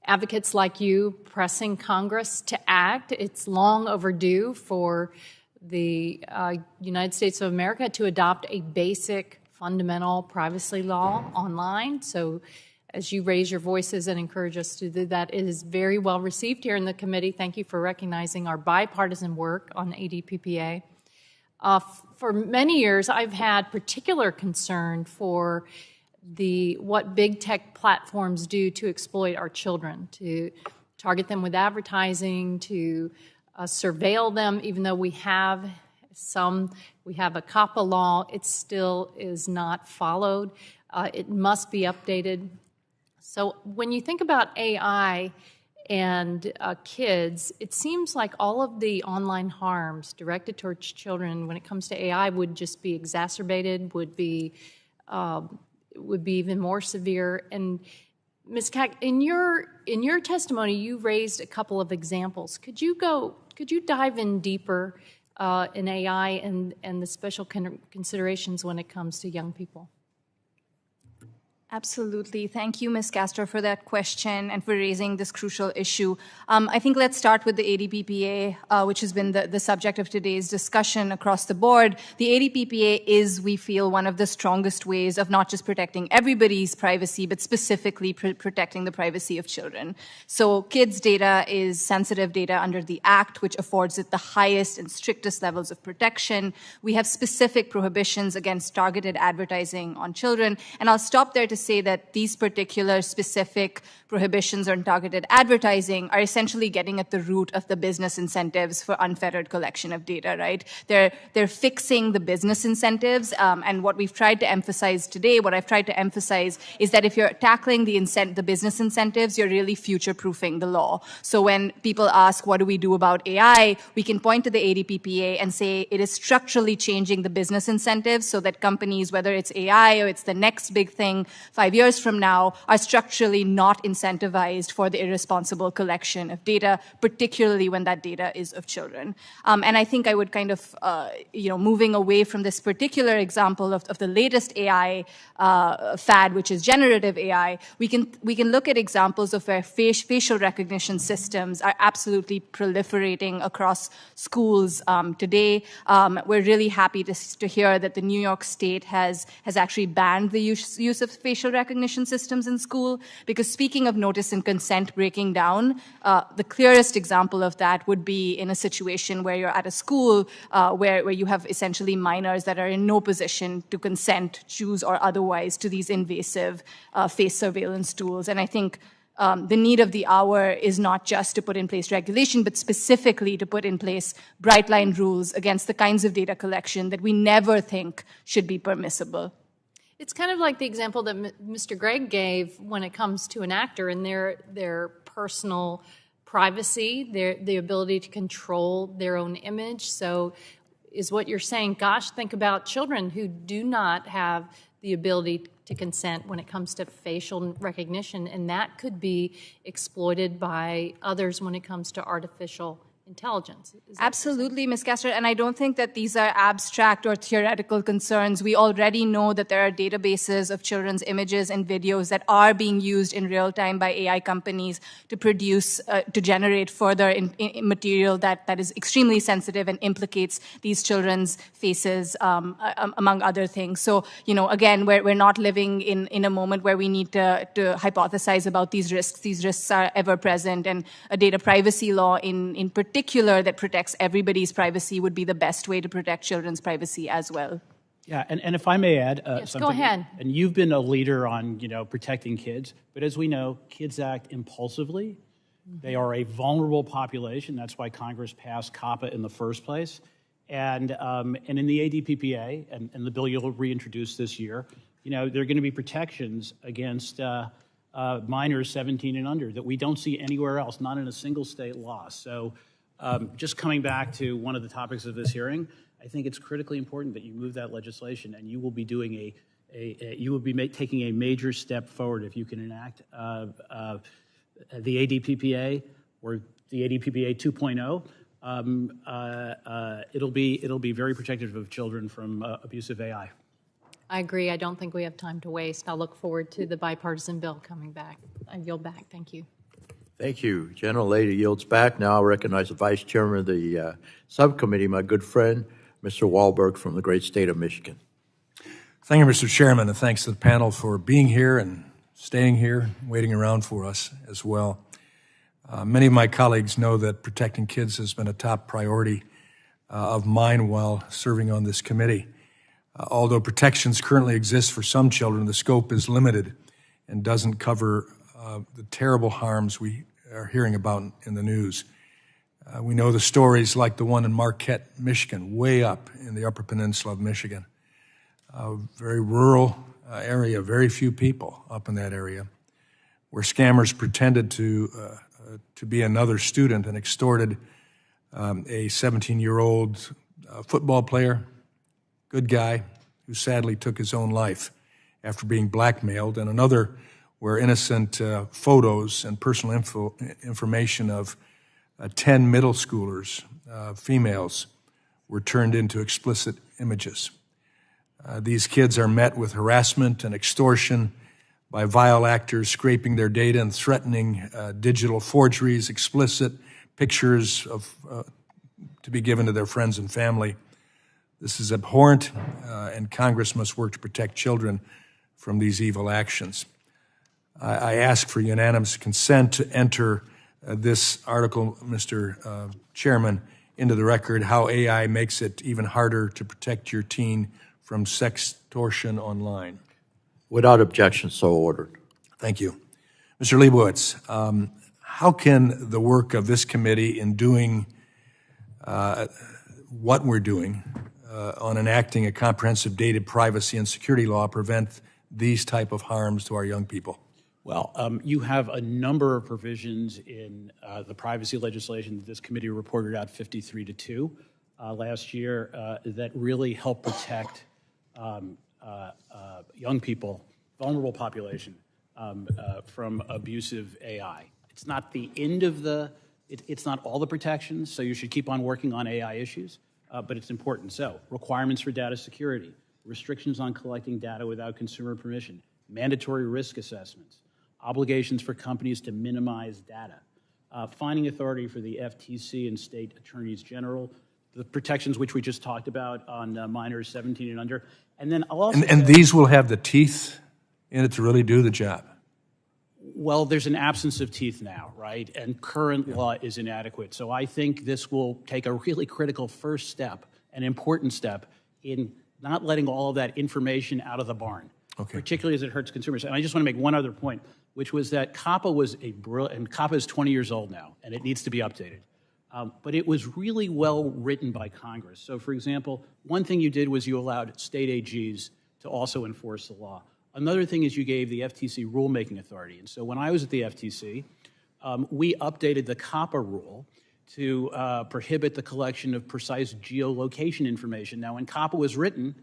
advocates like you pressing Congress to act. It's long overdue for the United States of America to adopt a basic fundamental privacy law online. So as you raise your voices and encourage us to do that, it is very well received here in the committee. Thank you for recognizing our bipartisan work on ADPPA. For many years, I've had particular concern for what big tech platforms do to exploit our children, to target them with advertising, to surveil them. Even though we have a COPPA law, it still is not followed. It must be updated. So when you think about AI and kids, it seems like all of the online harms directed towards children when it comes to AI would just be exacerbated, would be even more severe. And Ms. Kak, in your testimony, you raised a couple of examples. Could you dive in deeper in AI and the special considerations when it comes to young people? Absolutely. Thank you, Ms. Castor, for that question and for raising this crucial issue. I think let's start with the ADPPA, which has been the subject of today's discussion across the board. The ADPPA is, we feel, one of the strongest ways of not just protecting everybody's privacy, but specifically protecting the privacy of children. So kids' data is sensitive data under the Act, which affords it the highest and strictest levels of protection. We have specific prohibitions against targeted advertising on children. And I'll stop there to say that these particular specific prohibitions on targeted advertising are essentially getting at the root of the business incentives for unfettered collection of data, right? They're fixing the business incentives, and what we've tried to emphasize today, what I've tried to emphasize is that if you're tackling the business incentives, you're really future-proofing the law. So when people ask, what do we do about AI, we can point to the ADPPA and say it is structurally changing the business incentives so that companies, whether it's AI or it's the next big thing 5 years from now, are structurally not incentivized for the irresponsible collection of data, particularly when that data is of children. And I think I would kind of, moving away from this particular example of the latest AI fad, which is generative AI, we can look at examples of where facial recognition systems are absolutely proliferating across schools today. We're really happy to hear that the New York State has actually banned the use of facial recognition systems in school, because speaking of notice and consent breaking down, the clearest example of that would be in a situation where you're at a school where you have essentially minors that are in no position to consent, choose or otherwise, to these invasive face surveillance tools. And I think the need of the hour is not just to put in place regulation, but specifically to put in place bright line rules against the kinds of data collection that we never think should be permissible. It's kind of like the example that Mr. Gregg gave when it comes to an actor and their personal privacy, the ability to control their own image. So is what you're saying, gosh, think about children who do not have the ability to consent when it comes to facial recognition, and that could be exploited by others when it comes to artificial intelligence. Absolutely, Ms. Castor, and I don't think that these are abstract or theoretical concerns. We already know that there are databases of children's images and videos that are being used in real time by AI companies to produce, to generate further material that is extremely sensitive and implicates these children's faces, among other things. So, again, we're not living in a moment where we need to hypothesize about these risks. These risks are ever present, and a data privacy law in particular that protects everybody's privacy would be the best way to protect children's privacy as well. Yeah, and if I may add something. Go ahead. And you've been a leader on, protecting kids, but as we know, kids act impulsively. Mm-hmm. They are a vulnerable population. That's why Congress passed COPPA in the first place. And in the ADPPA, and the bill you'll reintroduce this year, there are going to be protections against minors 17 and under that we don't see anywhere else, not in a single state law. So just coming back to one of the topics of this hearing, I think it's critically important that you move that legislation, and you will be doing taking a major step forward if you can enact the ADPPA or the ADPPA 2.0. It'll be very protective of children from abusive AI. I agree. I don't think we have time to waste. I'll look forward to the bipartisan bill coming back. I yield back. Thank you. Thank you. Gentlelady yields back. Now I'll recognize the Vice Chairman of the subcommittee, my good friend, Mr. Wahlberg from the great state of Michigan. Thank you, Mr. Chairman, and thanks to the panel for being here and staying here, waiting around for us as well. Many of my colleagues know that protecting kids has been a top priority of mine while serving on this committee. Although protections currently exist for some children, the scope is limited and doesn't cover the terrible harms we are hearing about in the news. We know the stories like the one in Marquette, Michigan, way up in the Upper Peninsula of Michigan. A very rural area, very few people up in that area, where scammers pretended to be another student and extorted a 17-year-old football player, good guy, who sadly took his own life after being blackmailed, and another where innocent photos and personal information of 10 middle schoolers, females, were turned into explicit images. These kids are met with harassment and extortion by vile actors scraping their data and threatening digital forgeries, explicit pictures to be given to their friends and family. This is abhorrent, and Congress must work to protect children from these evil actions. I ask for unanimous consent to enter this article, Mr. Chairman, into the record, how AI makes it even harder to protect your teen from sextortion online. Without objection, so ordered. Thank you. Mr. Leibowitz, how can the work of this committee in doing what we're doing on enacting a comprehensive data privacy and security law prevent these type of harms to our young people? Well, you have a number of provisions in the privacy legislation that this committee reported out 53-2 last year that really help protect young people, vulnerable population, from abusive AI. It's not the end of it's not all the protections, so you should keep on working on AI issues, but it's important. So, requirements for data security, restrictions on collecting data without consumer permission, mandatory risk assessments, obligations for companies to minimize data, finding authority for the FTC and state attorneys general, the protections which we just talked about on minors 17 and under, and then I'll also and these will have the teeth in it to really do the job. Well, there's an absence of teeth now, right? And current law is inadequate. So I think this will take a really critical first step, an important step, in not letting all of that information out of the barn, particularly as it hurts consumers. And I just want to make one other point, which was that COPPA was and COPPA is 20 years old now, and it needs to be updated. But it was really well written by Congress. So, for example, one thing you did was you allowed state AGs to also enforce the law. Another thing is you gave the FTC rulemaking authority. And so when I was at the FTC, we updated the COPPA rule to prohibit the collection of precise geolocation information. Now, when COPPA was written,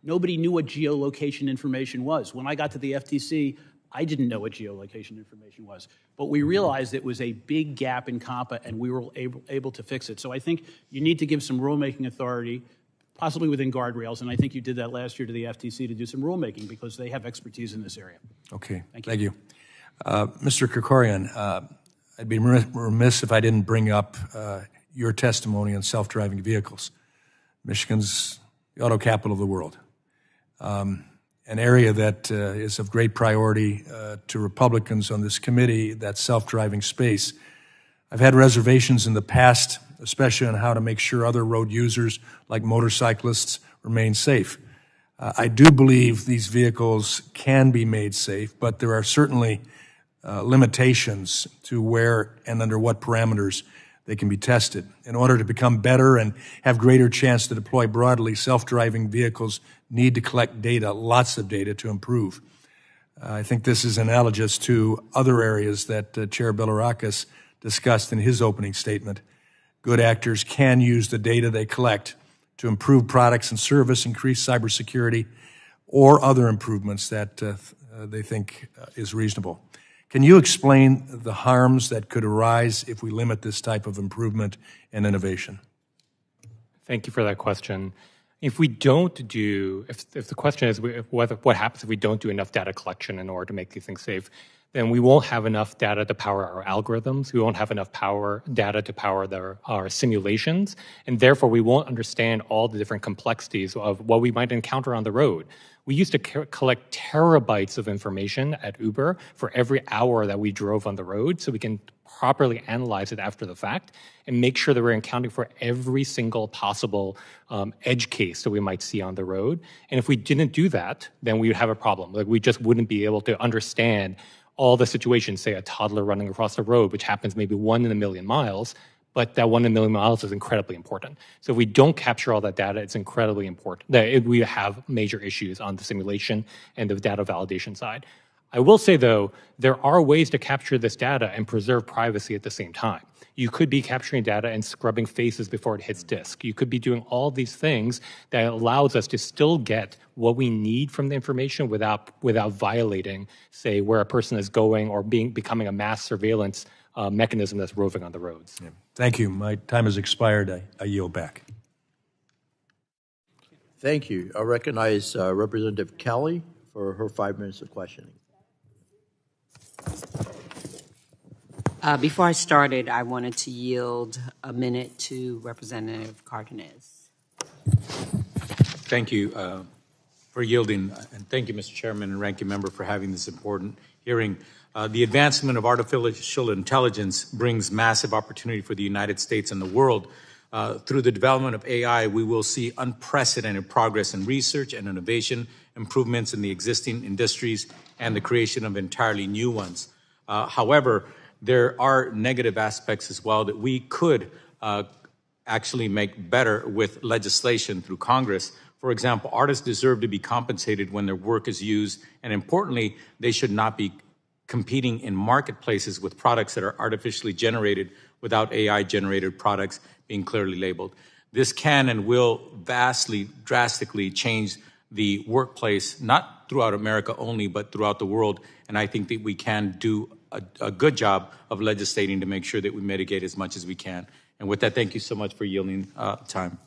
nobody knew what geolocation information was. When I got to the FTC, I didn't know what geolocation information was. But we realized it was a big gap in COPPA, and we were able to fix it. So I think you need to give some rulemaking authority, possibly within guardrails, and I think you did that last year to the FTC to do some rulemaking because they have expertise in this area. Okay, thank you. Mr. Krikorian, I'd be remiss if I didn't bring up your testimony on self-driving vehicles. Michigan's the auto capital of the world. An area that is of great priority to Republicans on this committee, that self-driving space. I've had reservations in the past, especially on how to make sure other road users, like motorcyclists, remain safe. I do believe these vehicles can be made safe, but there are certainly limitations to where and under what parameters they can be tested. In order to become better and have greater chance to deploy broadly, self-driving vehicles need to collect data, lots of data, to improve. I think this is analogous to other areas that Chair Bilirakis discussed in his opening statement. Good actors can use the data they collect to improve products and service, increase cybersecurity, or other improvements that they think is reasonable. Can you explain the harms that could arise if we limit this type of improvement and innovation? Thank you for that question. If we don't do, if the question is what happens if we don't do enough data collection in order to make these things safe, then we won't have enough data to power our algorithms. We won't have enough data to power our simulations, and therefore we won't understand all the different complexities of what we might encounter on the road. We used to collect terabytes of information at Uber for every hour that we drove on the road, so we can properly analyze it after the fact and make sure that we're accounting for every single possible edge case that we might see on the road. And if we didn't do that, then we would have a problem. Like, we just wouldn't be able to understand all the situations, say a toddler running across the road, which happens maybe 1 in a million miles, but that 1 in a million miles is incredibly important. So if we don't capture all that data, it's incredibly important that we have major issues on the simulation and the data validation side. I will say, though, there are ways to capture this data and preserve privacy at the same time. You could be capturing data and scrubbing faces before it hits disk. You could be doing all these things that allows us to still get what we need from the information without violating, say, where a person is going or becoming a mass surveillance mechanism that's roving on the roads. Yeah. Thank you. My time has expired. I yield back. Thank you. I recognize Representative Kelly for her 5 minutes of questioning. Before I started, I wanted to yield a minute to Representative Cardenas. Thank you for yielding, and thank you, Mr. Chairman and Ranking Member, for having this important hearing. The advancement of artificial intelligence brings massive opportunity for the United States and the world. Through the development of AI, we will see unprecedented progress in research and innovation, improvements in the existing industries, and the creation of entirely new ones. However, there are negative aspects as well that we could actually make better with legislation through Congress. For example, artists deserve to be compensated when their work is used, and importantly, they should not be competing in marketplaces with products that are artificially generated without AI-generated products being clearly labeled. This can and will vastly, drastically change the workplace, not throughout America only, but throughout the world, and I think that we can do a good job of legislating to make sure that we mitigate as much as we can. And with that, thank you so much for yielding time.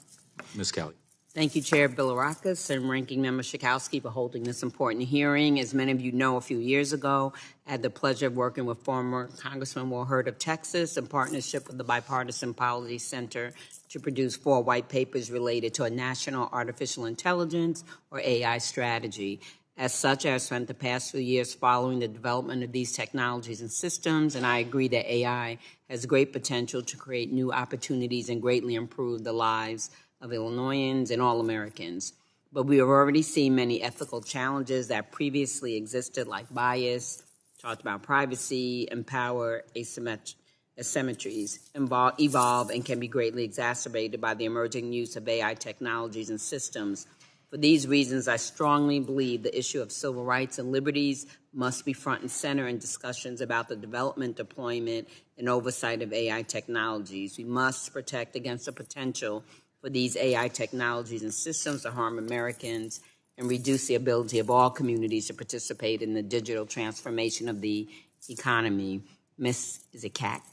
Ms. Kelly. Thank you, Chair Bilirakis and Ranking Member Schakowsky, for holding this important hearing. As many of you know, a few years ago, I had the pleasure of working with former Congressman Will Hurd of Texas in partnership with the Bipartisan Policy Center to produce 4 white papers related to a national artificial intelligence, or AI, strategy. As such, I have spent the past few years following the development of these technologies and systems, and I agree that AI has great potential to create new opportunities and greatly improve the lives of Illinoisans and all Americans. But we have already seen many ethical challenges that previously existed, like bias, talked about privacy, and power asymmetries, evolve and can be greatly exacerbated by the emerging use of AI technologies and systems. For these reasons, I strongly believe the issue of civil rights and liberties must be front and center in discussions about the development, deployment, and oversight of AI technologies. We must protect against the potential for these AI technologies and systems to harm Americans and reduce the ability of all communities to participate in the digital transformation of the economy. Ms. Kak.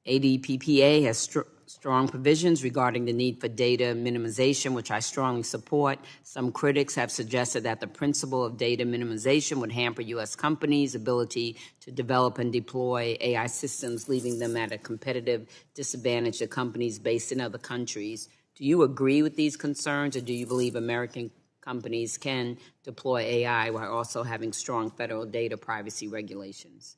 ADPPA has strong provisions regarding the need for data minimization, which I strongly support. Some critics have suggested that the principle of data minimization would hamper U.S. companies' ability to develop and deploy AI systems, leaving them at a competitive disadvantage to companies based in other countries. Do you agree with these concerns, or do you believe American companies can deploy AI while also having strong federal data privacy regulations?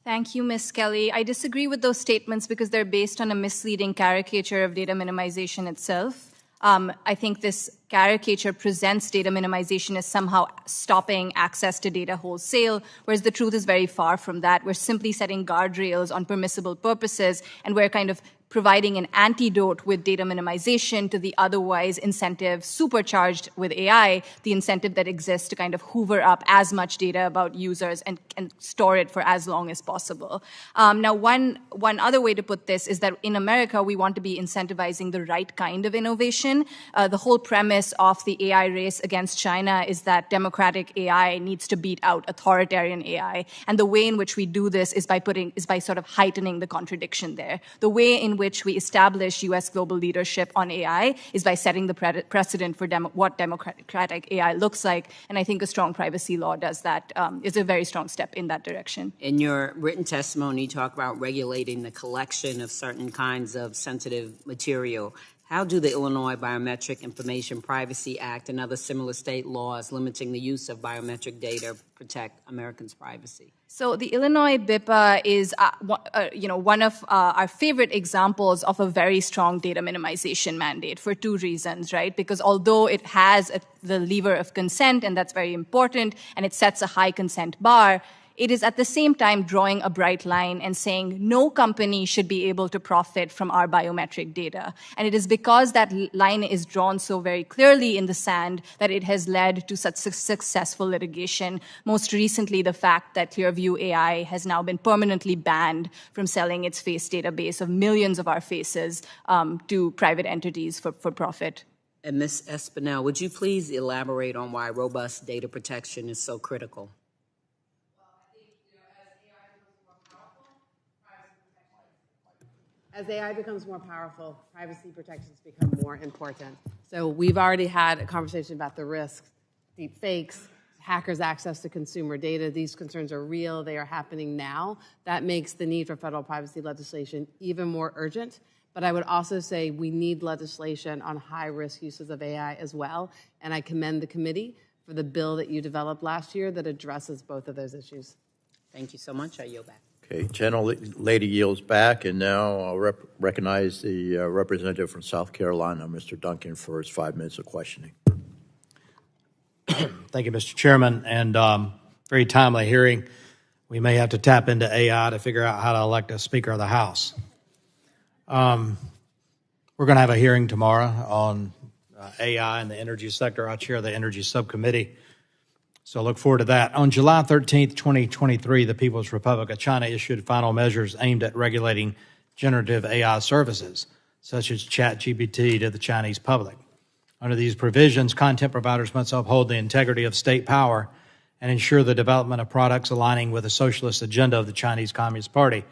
Thank you, Ms. Kelly. I disagree with those statements because they're based on a misleading caricature of data minimization itself. I think this caricature presents data minimization as somehow stopping access to data wholesale, whereas the truth is very far from that. We're simply setting guardrails on permissible purposes, and we're kind of providing an antidote with data minimization to the otherwise incentive supercharged with AI, the incentive that exists to kind of hoover up as much data about users and store it for as long as possible. Now, one other way to put this is that in America, we want to be incentivizing the right kind of innovation. The whole premise of the AI race against China is that democratic AI needs to beat out authoritarian AI. And the way in which we do this is by sort of heightening the contradiction there. The way in which we establish U.S. global leadership on AI is by setting the precedent for what democratic AI looks like. And I think a strong privacy law does that, is a very strong step in that direction. In your written testimony, you talk about regulating the collection of certain kinds of sensitive material. How do the Illinois Biometric Information Privacy Act and other similar state laws limiting the use of biometric data protect Americans' privacy? So the Illinois BIPA is, one of our favorite examples of a very strong data minimization mandate for two reasons, right? Because although it has the lever of consent, and that's very important, and it sets a high consent bar, it is at the same time drawing a bright line and saying no company should be able to profit from our biometric data. And it is because that line is drawn so very clearly in the sand that it has led to such successful litigation. Most recently, the fact that Clearview AI has now been permanently banned from selling its face database of millions of our faces to private entities for profit. And Ms. Espinel, would you please elaborate on why robust data protection is so critical? As AI becomes more powerful, privacy protections become more important. So we've already had a conversation about the risks, deep fakes, hackers' access to consumer data. These concerns are real. They are happening now. That makes the need for federal privacy legislation even more urgent. But I would also say we need legislation on high-risk uses of AI as well. And I commend the committee for the bill that you developed last year that addresses both of those issues. Thank you so much. I yield back. Okay, gentlelady yields back, and now I'll recognize the representative from South Carolina, Mr. Duncan, for his 5 minutes of questioning. Thank you, Mr. Chairman, and very timely hearing. We may have to tap into AI to figure out how to elect a Speaker of the House. We're going to have a hearing tomorrow on AI in the energy sector. I chair the Energy Subcommittee. So I look forward to that. On July 13th, 2023, the People's Republic of China issued final measures aimed at regulating generative AI services, such as ChatGPT, to the Chinese public. Under these provisions, content providers must uphold the integrity of state power and ensure the development of products aligning with the socialist agenda of the Chinese Communist Party.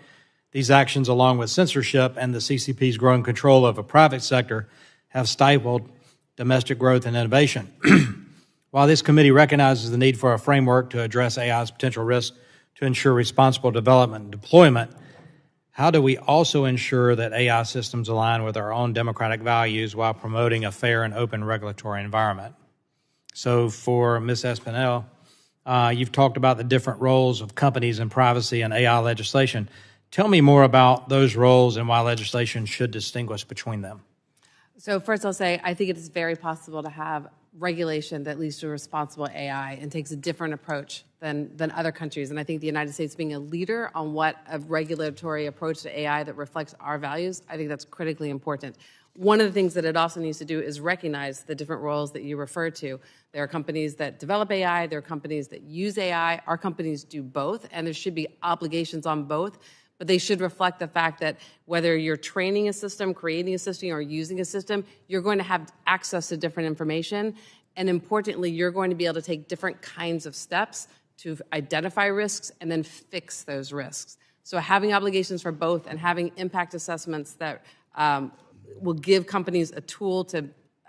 These actions, along with censorship and the CCP's growing control of a private sector, have stifled domestic growth and innovation. While this committee recognizes the need for a framework to address AI's potential risks to ensure responsible development and deployment, how do we also ensure that AI systems align with our own democratic values while promoting a fair and open regulatory environment? So for Ms. Espinel, you've talked about the different roles of companies in privacy and AI legislation. Tell me more about those roles and why legislation should distinguish between them. So first I'll say I think it is very possible to have regulation that leads to responsible AI and takes a different approach than other countries. And I think the United States being a leader on what a regulatory approach to AI that reflects our values, I think that's critically important. One of the things that it also needs to do is recognize the different roles that you refer to. There are companies that develop AI, there are companies that use AI. Our companies do both, and there should be obligations on both. But they should reflect the fact that whether you're training a system, creating a system, or using a system, you're going to have access to different information. And importantly, you're going to be able to take different kinds of steps to identify risks and then fix those risks. So having obligations for both and having impact assessments that will give companies a tool to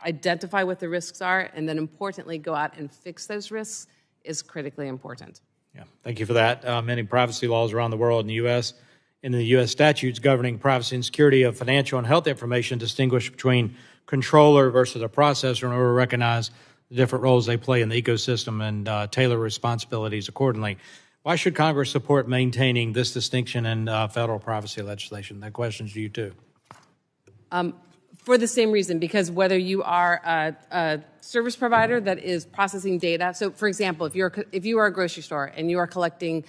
identify what the risks are and then importantly go out and fix those risks is critically important. Yeah, thank you for that. Many privacy laws around the world in the U.S. In the U.S. statutes governing privacy and security of financial and health information distinguish between controller versus a processor in order to recognize the different roles they play in the ecosystem and tailor responsibilities accordingly. Why should Congress support maintaining this distinction in federal privacy legislation? That question's to you, too. For the same reason, because whether you are a service provider that is processing data, so for example, if you are a grocery store and you are collecting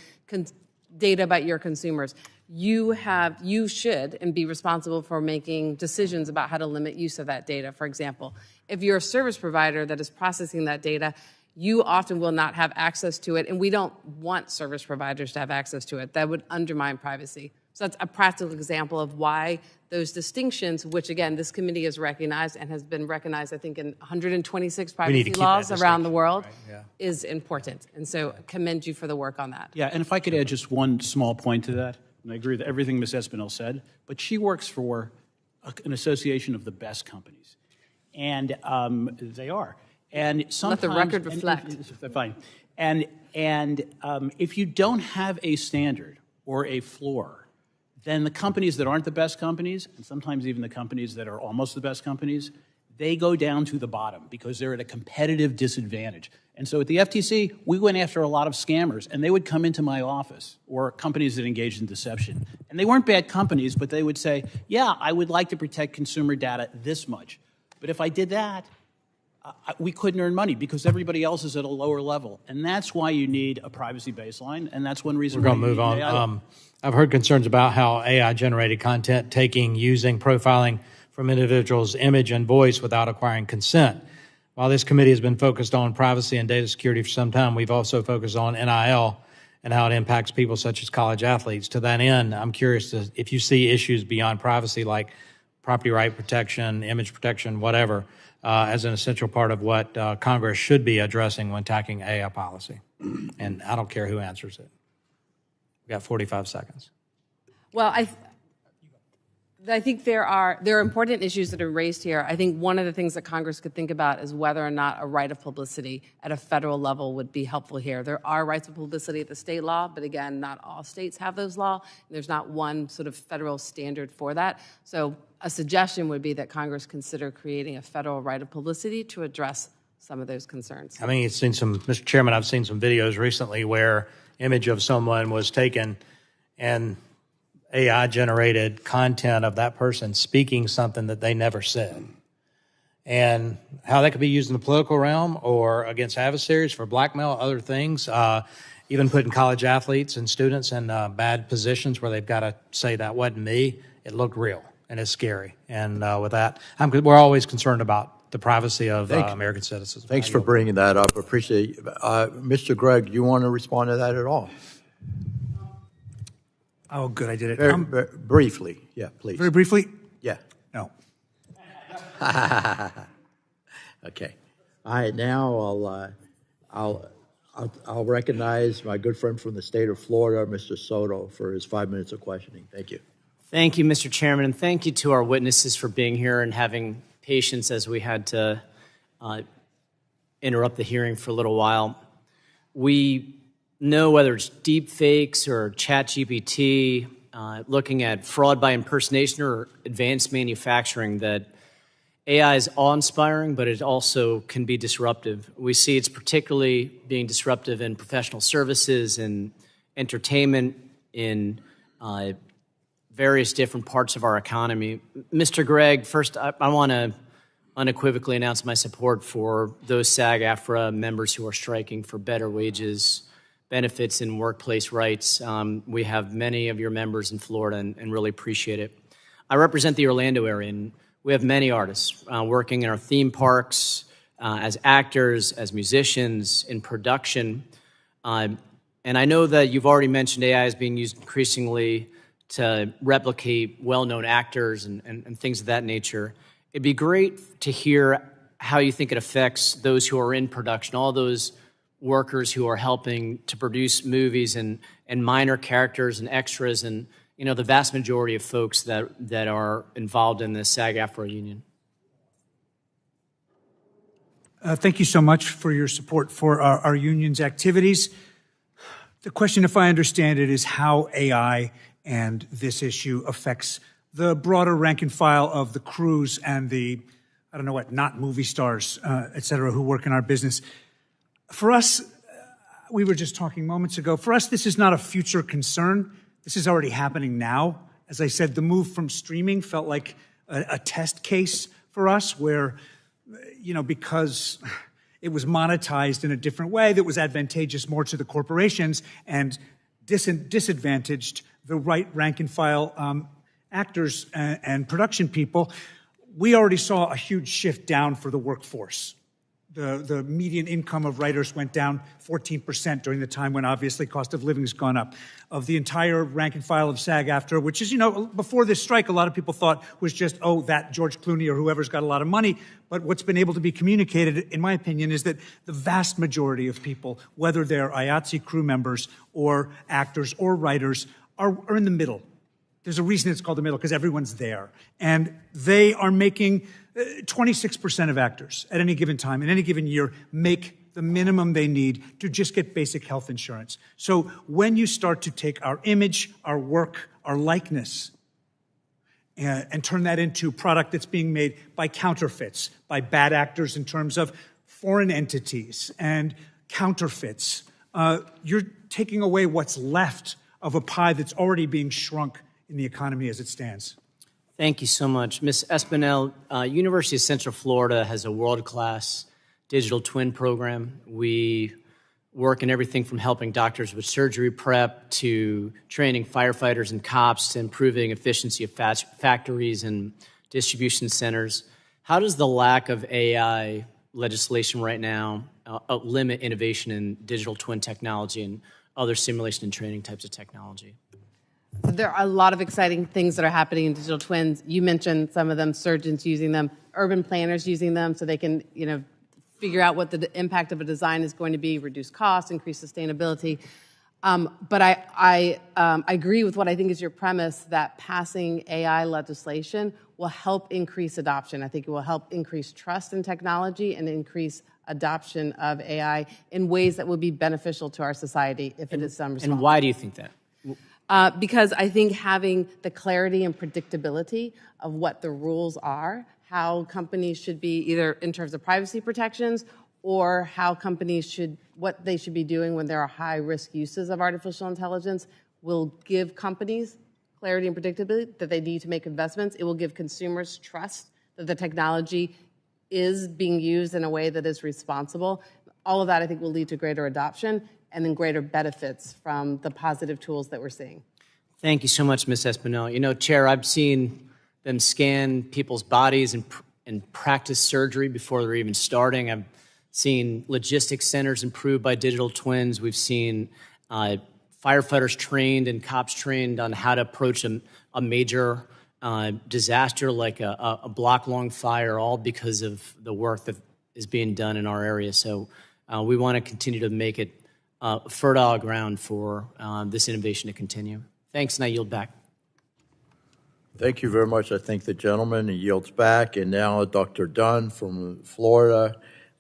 data about your consumers, you should and be responsible for making decisions about how to limit use of that data. For example, if you're a service provider that is processing that data, you often will not have access to it, and we don't want service providers to have access to it. That would undermine privacy. So that's a practical example of why those distinctions, which again, this committee has recognized and has been recognized, I think, in 126 privacy laws around the world, right? Is important. And so commend you for the work on that. Yeah, and if I could add just one small point to that, and I agree with everything Ms. Espinel said, but she works for an association of the best companies. And they are. And sometimes, let the record reflect. Fine. And if you don't have a standard or a floor, then the companies that aren't the best companies, and sometimes even the companies that are almost the best companies, they go down to the bottom because they're at a competitive disadvantage. And so at the FTC, we went after a lot of scammers, and they would come into my office, or companies that engaged in deception. And they weren't bad companies, but they would say, yeah, I would like to protect consumer data this much. But if I did that, we couldn't earn money because everybody else is at a lower level. And that's why you need a privacy baseline, and that's one reason we're going to move on. I've heard concerns about how AI-generated content using profiling from individuals' image and voice without acquiring consent. While this committee has been focused on privacy and data security for some time, we've also focused on NIL and how it impacts people such as college athletes. To that end, I'm curious if you see issues beyond privacy like property right protection, image protection, whatever, as an essential part of what Congress should be addressing when tackling AI policy. And I don't care who answers it. We've got 45 seconds. Well, I think there are important issues that are raised here. I think one of the things that Congress could think about is whether or not a right of publicity at a federal level would be helpful here. There are rights of publicity at the state law, but again, not all states have those laws. There's not one sort of federal standard for that. So a suggestion would be that Congress consider creating a federal right of publicity to address some of those concerns. I mean, Mr. Chairman, I've seen some videos recently where image of someone was taken and AI-generated content of that person speaking something that they never said. And how that could be used in the political realm or against adversaries for blackmail, other things, even putting college athletes and students in bad positions where they've got to say that wasn't me. It looked real, and it's scary. And with that, we're always concerned about the privacy of American citizens. Thanks for bringing that up. Appreciate it. Mr. Gregg, do you want to respond to that at all? Oh, good. I did it. Very briefly. Yeah, please. Very briefly? Yeah. No. Okay. All right. Now I'll recognize my good friend from the state of Florida, Mr. Soto, for his 5 minutes of questioning. Thank you. Thank you, Mr. Chairman, and thank you to our witnesses for being here and having patience as we had to interrupt the hearing for a little while. We know whether it's deep fakes or ChatGPT, looking at fraud by impersonation or advanced manufacturing, that AI is awe-inspiring, but it also can be disruptive. We see it's particularly being disruptive in professional services and entertainment, in various different parts of our economy. Mr. Gregg, first, I want to unequivocally announce my support for those SAG-AFTRA members who are striking for better wages, benefits, and workplace rights. We have many of your members in Florida and really appreciate it. I represent the Orlando area, and we have many artists working in our theme parks, as actors, as musicians, in production. And I know that you've already mentioned AI is being used increasingly to replicate well-known actors and things of that nature. It'd be great to hear how you think it affects those who are in production, all those workers who are helping to produce movies and minor characters and extras and, you know, the vast majority of folks that are involved in the SAG-AFTRA union. Thank you so much for your support for our union's activities. The question, if I understand it, is how AI and this issue affects the broader rank and file of the crews and the, I don't know what, not movie stars, et cetera, who work in our business. For us, we were just talking moments ago, for us, this is not a future concern. This is already happening now. As I said, the move from streaming felt like a test case for us where, because it was monetized in a different way that was advantageous more to the corporations and disadvantaged the right rank and file actors and production people, we already saw a huge shift down for the workforce. The median income of writers went down 14% during the time when obviously cost of living has gone up. Of the entire rank and file of SAG-AFTRA, which is, before this strike, a lot of people thought was just, that George Clooney or whoever's got a lot of money. But what's been able to be communicated, in my opinion, is that the vast majority of people, whether they're IATSE crew members or actors or writers, are in the middle. There's a reason it's called the middle, because everyone's there. And they are making 26% of actors at any given time, in any given year, make the minimum they need to just get basic health insurance. So when you start to take our image, our work, our likeness, and turn that into product that's being made by counterfeits, by bad actors in terms of foreign entities and counterfeits, you're taking away what's left of a pie that's already being shrunk in the economy as it stands. Thank you so much. Ms. Espinel, University of Central Florida has a world-class digital twin program. We work in everything from helping doctors with surgery prep to training firefighters and cops to improving efficiency of factories and distribution centers. How does the lack of AI legislation right now limit innovation in digital twin technology and other simulation and training types of technology? There are a lot of exciting things that are happening in digital twins. You mentioned some of them, surgeons using them, urban planners using them so they can, figure out what the impact of a design is going to be, reduce costs, increase sustainability. But I agree with what I think is your premise that passing AI legislation will help increase adoption. I think it will help increase trust in technology and increase adoption of AI in ways that will be beneficial to our society if it is done responsibly. And why do you think that? Because I think having the clarity and predictability of what the rules are, how companies should be either in terms of privacy protections or how companies what they should be doing when there are high-risk uses of artificial intelligence will give companies clarity and predictability that they need to make investments. It will give consumers trust that the technology is being used in a way that is responsible. All of that, I think, will lead to greater adoption and then greater benefits from the positive tools that we're seeing. Thank you so much, Ms. Espinel. Chair, I've seen them scan people's bodies and practice surgery before they're even starting. I've seen logistics centers improved by digital twins. We've seen firefighters trained and cops trained on how to approach a major disaster like a block-long fire, all because of the work that is being done in our area. So we want to continue to make it fertile ground for this innovation to continue. Thanks, and I yield back. Thank you very much. I thank the gentleman. He yields back. And now Dr. Dunn from Florida,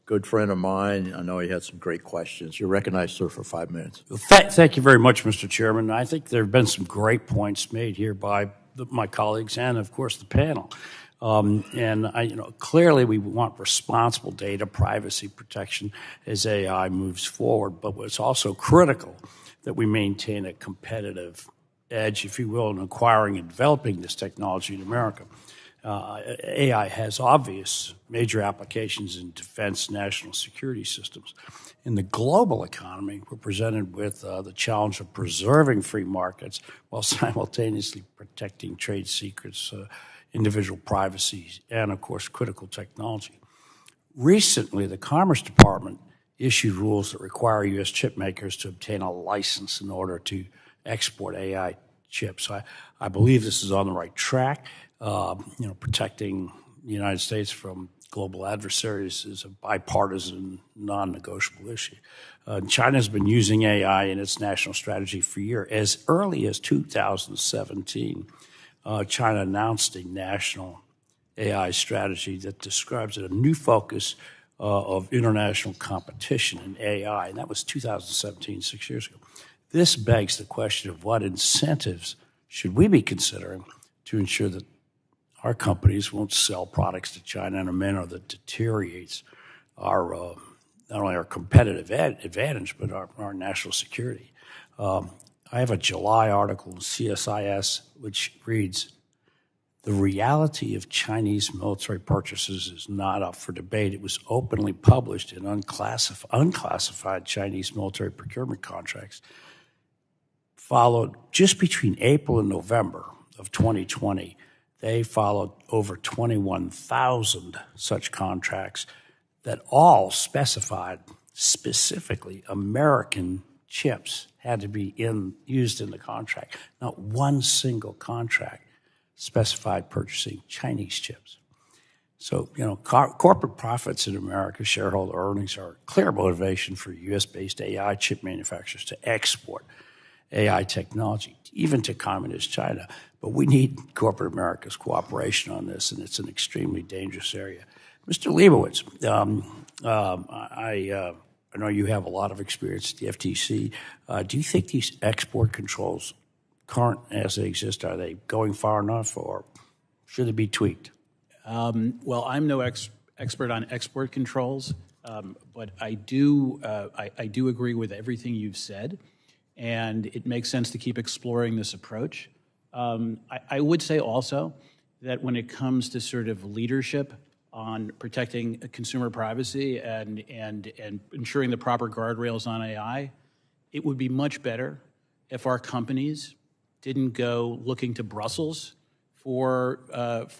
good friend of mine. I know he had some great questions. You're recognized, sir, for 5 minutes. Thank you very much, Mr. Chairman. I think there have been some great points made here by my colleagues and, of course, the panel. Clearly we want responsible data privacy protection as AI moves forward, but it's also critical that we maintain a competitive edge, if you will, in acquiring and developing this technology in America. AI has obvious major applications in defense, national security systems. In the global economy, we're presented with the challenge of preserving free markets while simultaneously protecting trade secrets, individual privacy, and, of course, critical technology. Recently, the Commerce Department issued rules that require U.S. chip makers to obtain a license in order to export AI chips. I believe this is on the right track. Protecting the United States from global adversaries is a bipartisan, non-negotiable issue. China's been using AI in its national strategy for years. As early as 2017, China announced a national AI strategy that describes a new focus of international competition in AI, and that was 2017, 6 years ago. This begs the question of what incentives should we be considering to ensure that our companies won't sell products to China in a manner that deteriorates our not only our competitive advantage, but our national security. I have a July article in CSIS which reads, The reality of Chinese military purchases is not up for debate. It was openly published in unclassified Chinese military procurement contracts. Followed just between April and November of 2020, they followed over 21,000 such contracts that all specified specifically American chips had to be used in the contract. Not one single contract specified purchasing Chinese chips. So, corporate profits in America, shareholder earnings, are a clear motivation for U.S.-based AI chip manufacturers to export AI technology, even to communist China. But we need corporate America's cooperation on this, and it's an extremely dangerous area. Mr. Leibowitz, I know you have a lot of experience at the FTC. Do you think these export controls, current as they exist, are they going far enough, or should they be tweaked? Well, I'm no expert on export controls, but I do agree with everything you've said, and it makes sense to keep exploring this approach. I would say also that when it comes to sort of leadership on protecting consumer privacy and ensuring the proper guardrails on AI, it would be much better if our companies didn't go looking to Brussels for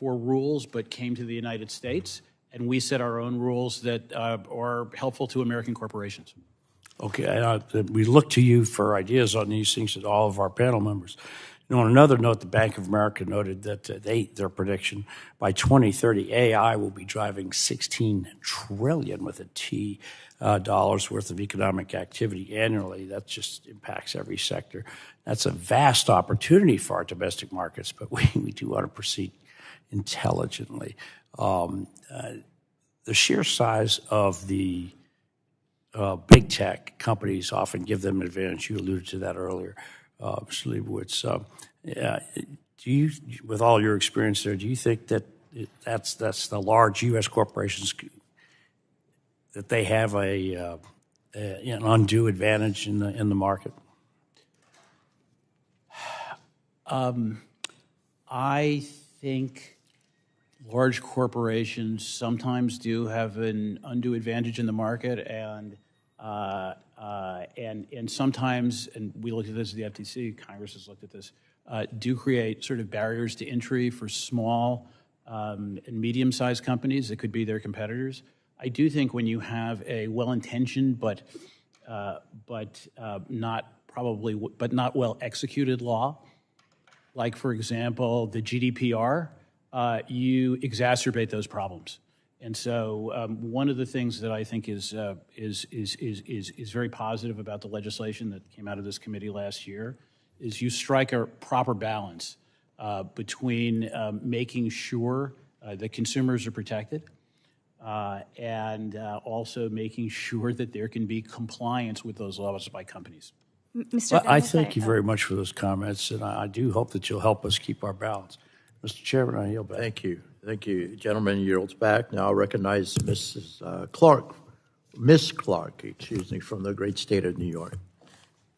rules, but came to the United States, and we set our own rules that are helpful to American corporations. Okay, we look to you for ideas on these things, at all of our panel members. On another note, the Bank of America noted that their prediction by 2030, AI will be driving $16 trillion with a T dollars worth of economic activity annually. That just impacts every sector. That's a vast opportunity for our domestic markets, but we do want to proceed intelligently. The sheer size of the big tech companies often give them an advantage. You alluded to that earlier, Mr. Leibowitz. Do you, with all your experience there, do you think that that's the large U.S. corporations, that they have an undue advantage in the market? I think large corporations sometimes do have an undue advantage in the market, and sometimes, and we looked at this at the FTC, Congress has looked at this, do create sort of barriers to entry for small and medium-sized companies that could be their competitors. I do think when you have a well-intentioned but not well executed law, like for example the GDPR, you exacerbate those problems. And so one of the things that I think is very positive about the legislation that came out of this committee last year is you strike a proper balance between making sure that consumers are protected and also making sure that there can be compliance with those laws by companies. Well, I thank you very much for those comments, and I do hope that you'll help us keep our balance. Mr. Chairman, I yield back. Thank you. Thank you. Gentleman yields back. Now I recognize Miss Clark, from the great state of New York.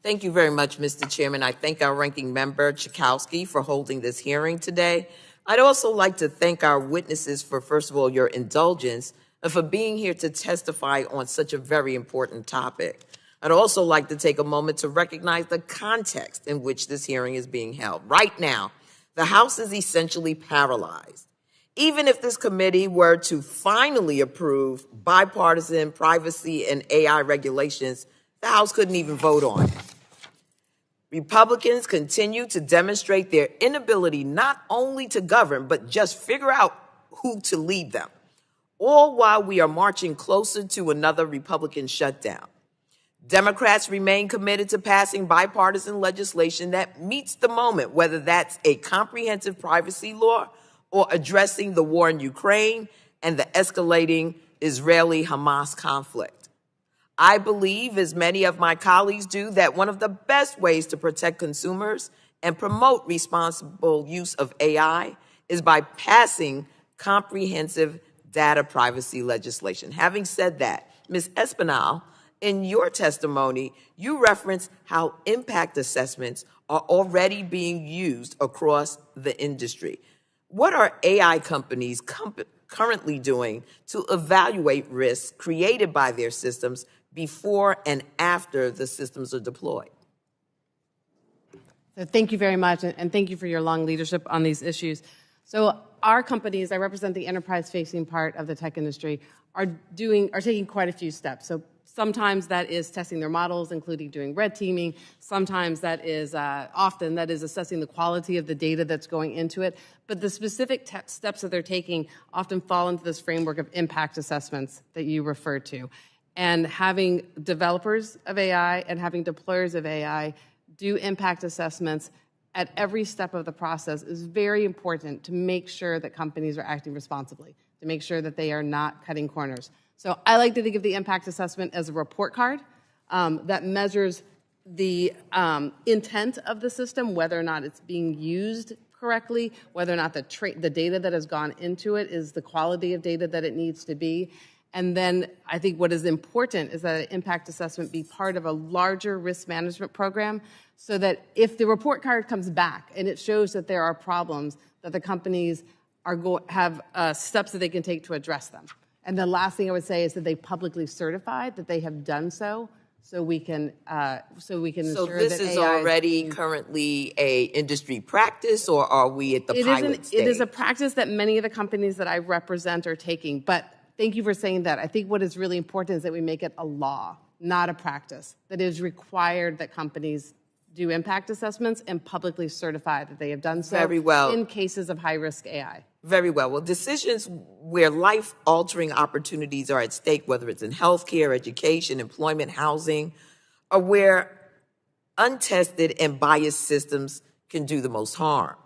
Thank you very much, Mr. Chairman. I thank our ranking member, Tchaikovsky, for holding this hearing today. I'd also like to thank our witnesses for, first of all, your indulgence and for being here to testify on such a very important topic. I'd also like to take a moment to recognize the context in which this hearing is being held. Right now, the House is essentially paralyzed. Even if this committee were to finally approve bipartisan privacy and AI regulations, the House couldn't even vote on it. Republicans continue to demonstrate their inability not only to govern, but just figure out who to lead them, all while we are marching closer to another Republican shutdown. Democrats remain committed to passing bipartisan legislation that meets the moment, whether that's a comprehensive privacy law or addressing the war in Ukraine and the escalating Israeli-Hamas conflict. I believe, as many of my colleagues do, that one of the best ways to protect consumers and promote responsible use of AI is by passing comprehensive data privacy legislation. Having said that, Ms. Espinel, in your testimony, you referenced how impact assessments are already being used across the industry. What are AI companies currently doing to evaluate risks created by their systems before and after the systems are deployed? So thank you very much, and thank you for your long leadership on these issues. So our companies, I represent the enterprise-facing part of the tech industry, are taking quite a few steps. So sometimes that is testing their models, including doing red teaming. Sometimes that is, often that is assessing the quality of the data that's going into it. But the specific steps that they're taking often fall into this framework of impact assessments that you referred to. And having developers of AI and having deployers of AI do impact assessments at every step of the process is very important to make sure that companies are acting responsibly, to make sure that they are not cutting corners. So I like to think of the impact assessment as a report card that measures the intent of the system, whether or not it's being used correctly, whether or not the data that has gone into it is the quality of data that it needs to be. And then I think what is important is that an impact assessment be part of a larger risk management program so that if the report card comes back and it shows that there are problems, that the companies have steps that they can take to address them. And the last thing I would say is that they publicly certify that they have done so we can ensure that this is already currently a industry practice, or are we at the pilot stage? It is a practice that many of the companies that I represent are taking, but thank you for saying that. I think what is really important is that we make it a law, not a practice, that it is required that companies do impact assessments and publicly certify that they have done so Very well. In cases of high-risk AI. Very well. Well, decisions where life-altering opportunities are at stake, whether it's in healthcare, education, employment, housing, are where untested and biased systems can do the most harm.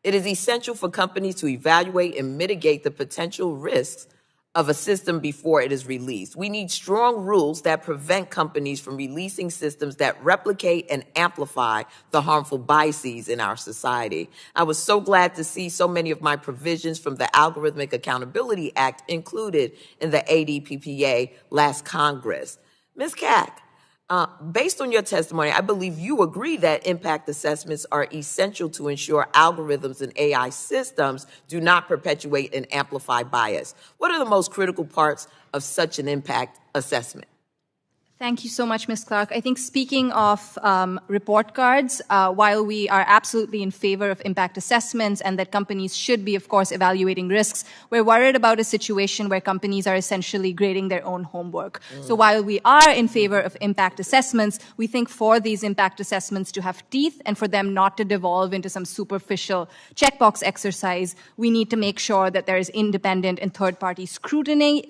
It is essential for companies to evaluate and mitigate the potential risks of a system before it is released. We need strong rules that prevent companies from releasing systems that replicate and amplify the harmful biases in our society. I was so glad to see so many of my provisions from the Algorithmic Accountability Act included in the ADPPA last Congress. Ms. Kak, based on your testimony, I believe you agree that impact assessments are essential to ensure algorithms and AI systems do not perpetuate and amplify bias. What are the most critical parts of such an impact assessment? Thank you so much, Ms. Clark. I think speaking of report cards, while we are absolutely in favor of impact assessments and that companies should be, of course, evaluating risks, we're worried about a situation where companies are essentially grading their own homework. So while we are in favor of impact assessments, we think for these impact assessments to have teeth and for them not to devolve into some superficial checkbox exercise, we need to make sure that there is independent and third-party scrutiny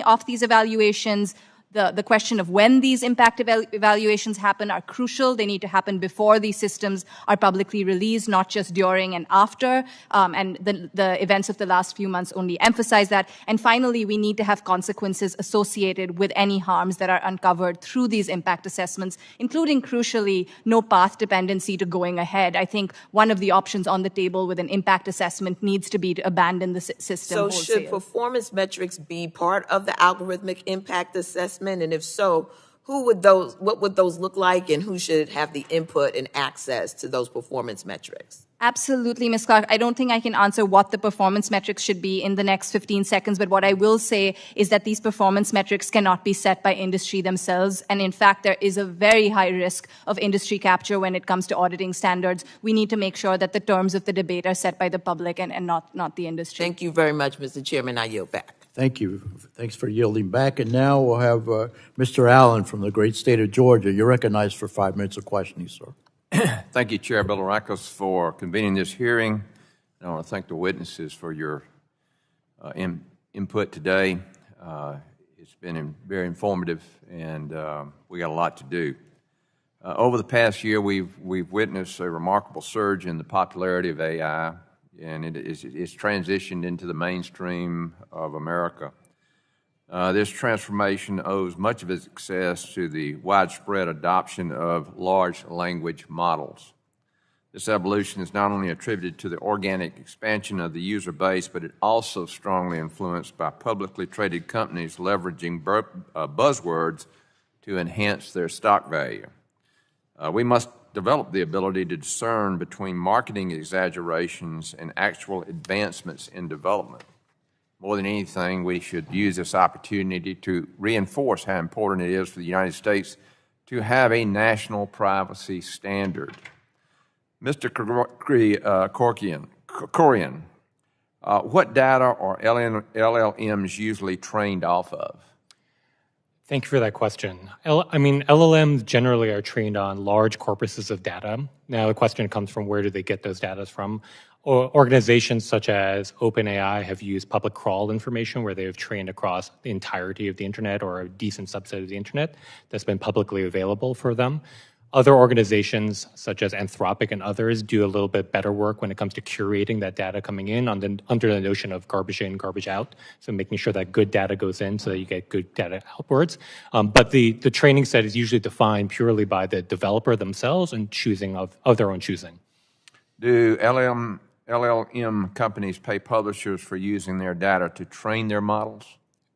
of these evaluations. The question of when these impact evaluations happen are crucial. They need to happen before these systems are publicly released, not just during and after. And the events of the last few months only emphasize that. And finally, we need to have consequences associated with any harms that are uncovered through these impact assessments, including, crucially, no path dependency to going ahead. I think one of the options on the table with an impact assessment needs to be to abandon the system So wholesale. should performance metrics be part of the algorithmic impact assessment? And if so, what would those look like, and who should have the input and access to those performance metrics? Absolutely, Ms. Clark. I don't think I can answer what the performance metrics should be in the next 15 seconds, but what I will say is that these performance metrics cannot be set by industry themselves. And in fact, there is a very high risk of industry capture when it comes to auditing standards. We need to make sure that the terms of the debate are set by the public and not the industry. Thank you very much, Mr. Chairman. I yield back. Thank you. Thanks for yielding back. And now we'll have Mr. Allen from the great state of Georgia. You're recognized for 5 minutes of questioning, sir. Thank you, Chair Bilirakis, for convening this hearing. I want to thank the witnesses for your input today. It's been very informative, and we got a lot to do. Over the past year, we've witnessed a remarkable surge in the popularity of AI, and it's transitioned into the mainstream of America. This transformation owes much of its success to the widespread adoption of large language models. This evolution is not only attributed to the organic expansion of the user base, but it also strongly influenced by publicly traded companies leveraging buzzwords to enhance their stock value. We must develop the ability to discern between marketing exaggerations and actual advancements in development. More than anything, we should use this opportunity to reinforce how important it is for the United States to have a national privacy standard. Mr. Krikorian, what data are LLMs usually trained off of? Thank you for that question. LLMs generally are trained on large corpuses of data. Now, the question comes from where do they get those data from? Organizations such as OpenAI have used public crawl information where they have trained across the entirety of the internet or a decent subset of the internet that's been publicly available for them. Other organizations, such as Anthropic and others, do a little bit better work when it comes to curating that data coming in under the notion of garbage in, garbage out, so making sure that good data goes in so that you get good data outwards. But the training set is usually defined purely by the developer themselves and choosing of their own choosing. Do LLM companies pay publishers for using their data to train their models?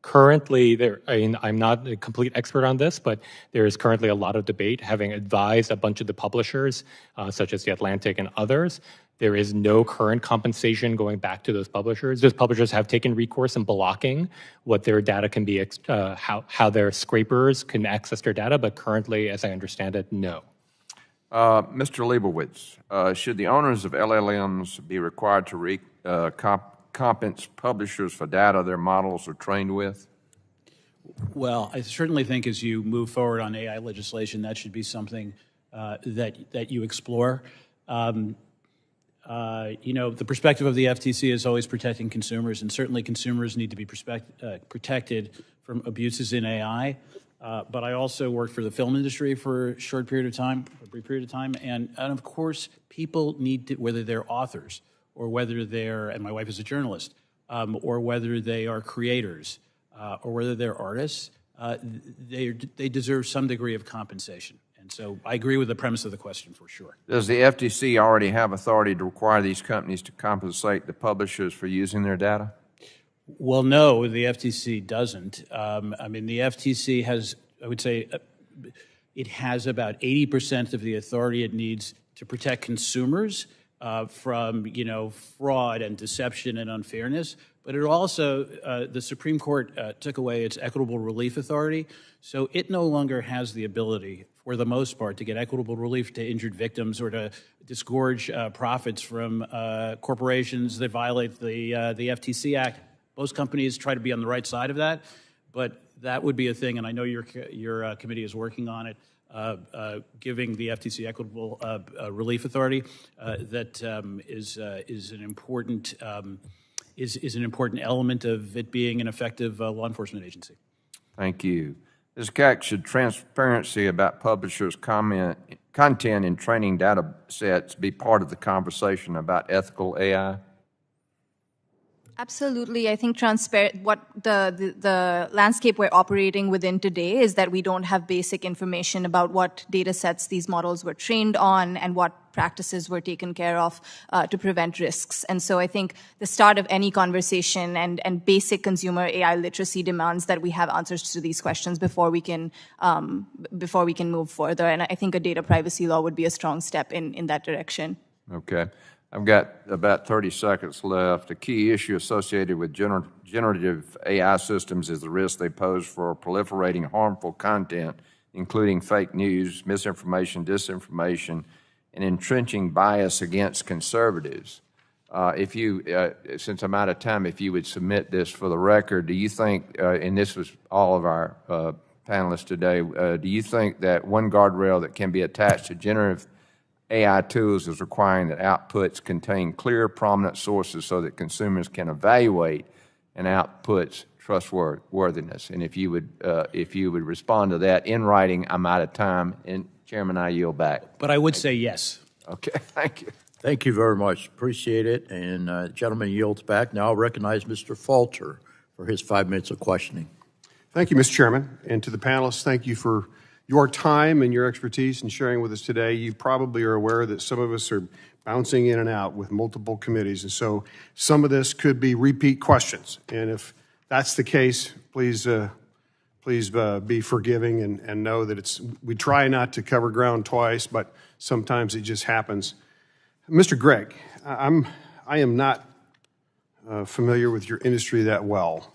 Currently, I'm not a complete expert on this, but there is currently a lot of debate, having advised a bunch of the publishers, such as The Atlantic and others. There is no current compensation going back to those publishers. Those publishers have taken recourse in blocking what their data can be, how their scrapers can access their data, but currently, as I understand it, no. Mr. Leibowitz, should the owners of LLMs be required to compensate publishers for data their models are trained with? Well, I certainly think as you move forward on AI legislation, that should be something that you explore. The perspective of the FTC is always protecting consumers, and certainly consumers need to be protected from abuses in AI. But I also worked for the film industry for a short period of time, a brief period of time, and of course, people need to, whether they're authors or whether they're, and my wife is a journalist, or whether they are creators, or whether they're artists, they deserve some degree of compensation. And so I agree with the premise of the question for sure. Does the FTC already have authority to require these companies to compensate the publishers for using their data? Well, no, the FTC doesn't. The FTC has, I would say, it has about 80% of the authority it needs to protect consumers from, fraud and deception and unfairness. But it also, the Supreme Court took away its equitable relief authority, so it no longer has the ability, for the most part, to get equitable relief to injured victims or to disgorge profits from corporations that violate the FTC Act. Most companies try to be on the right side of that, but that would be a thing, and I know your committee is working on it, giving the FTC equitable relief authority that is an important element of it being an effective law enforcement agency. Thank you. Ms. Kak, should transparency about publishers' content in training data sets be part of the conversation about ethical AI? Absolutely. I think what the landscape we're operating within today is that we don't have basic information about what data sets these models were trained on and what practices were taken care of to prevent risks. And so I think the start of any conversation and basic consumer AI literacy demands that we have answers to these questions before we can move further. And I think a data privacy law would be a strong step in that direction. Okay. I've got about 30 seconds left. A key issue associated with generative AI systems is the risk they pose for proliferating harmful content, including fake news, misinformation, disinformation, and entrenching bias against conservatives. Since I'm out of time, if you would submit this for the record, do you think, and this was all of our panelists today, do you think that one guardrail that can be attached to generative AI tools is requiring that outputs contain clear, prominent sources so that consumers can evaluate an output's trustworthiness? And if you would respond to that in writing, I'm out of time. And Chairman, I yield back. But I would say yes. Okay, thank you. Thank you very much. Appreciate it. And the gentleman yields back. Now I'll recognize Mr. Falter for his 5 minutes of questioning. Thank you, Mr. Chairman. And to the panelists, thank you for your time and your expertise in sharing with us today. You probably are aware that some of us are bouncing in and out with multiple committees, and so some of this could be repeat questions. And if that's the case, please please be forgiving and know that we try not to cover ground twice, but sometimes it just happens. Mr. Gregg, I am not familiar with your industry that well.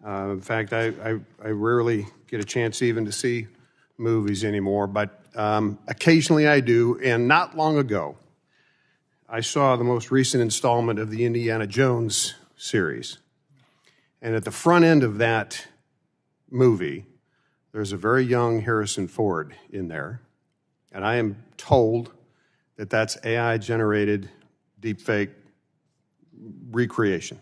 In fact, I rarely get a chance even to see movies anymore, but occasionally I do, and not long ago, I saw the most recent installment of the Indiana Jones series. And at the front end of that movie, there's a very young Harrison Ford in there, and I am told that that's AI-generated deepfake recreation.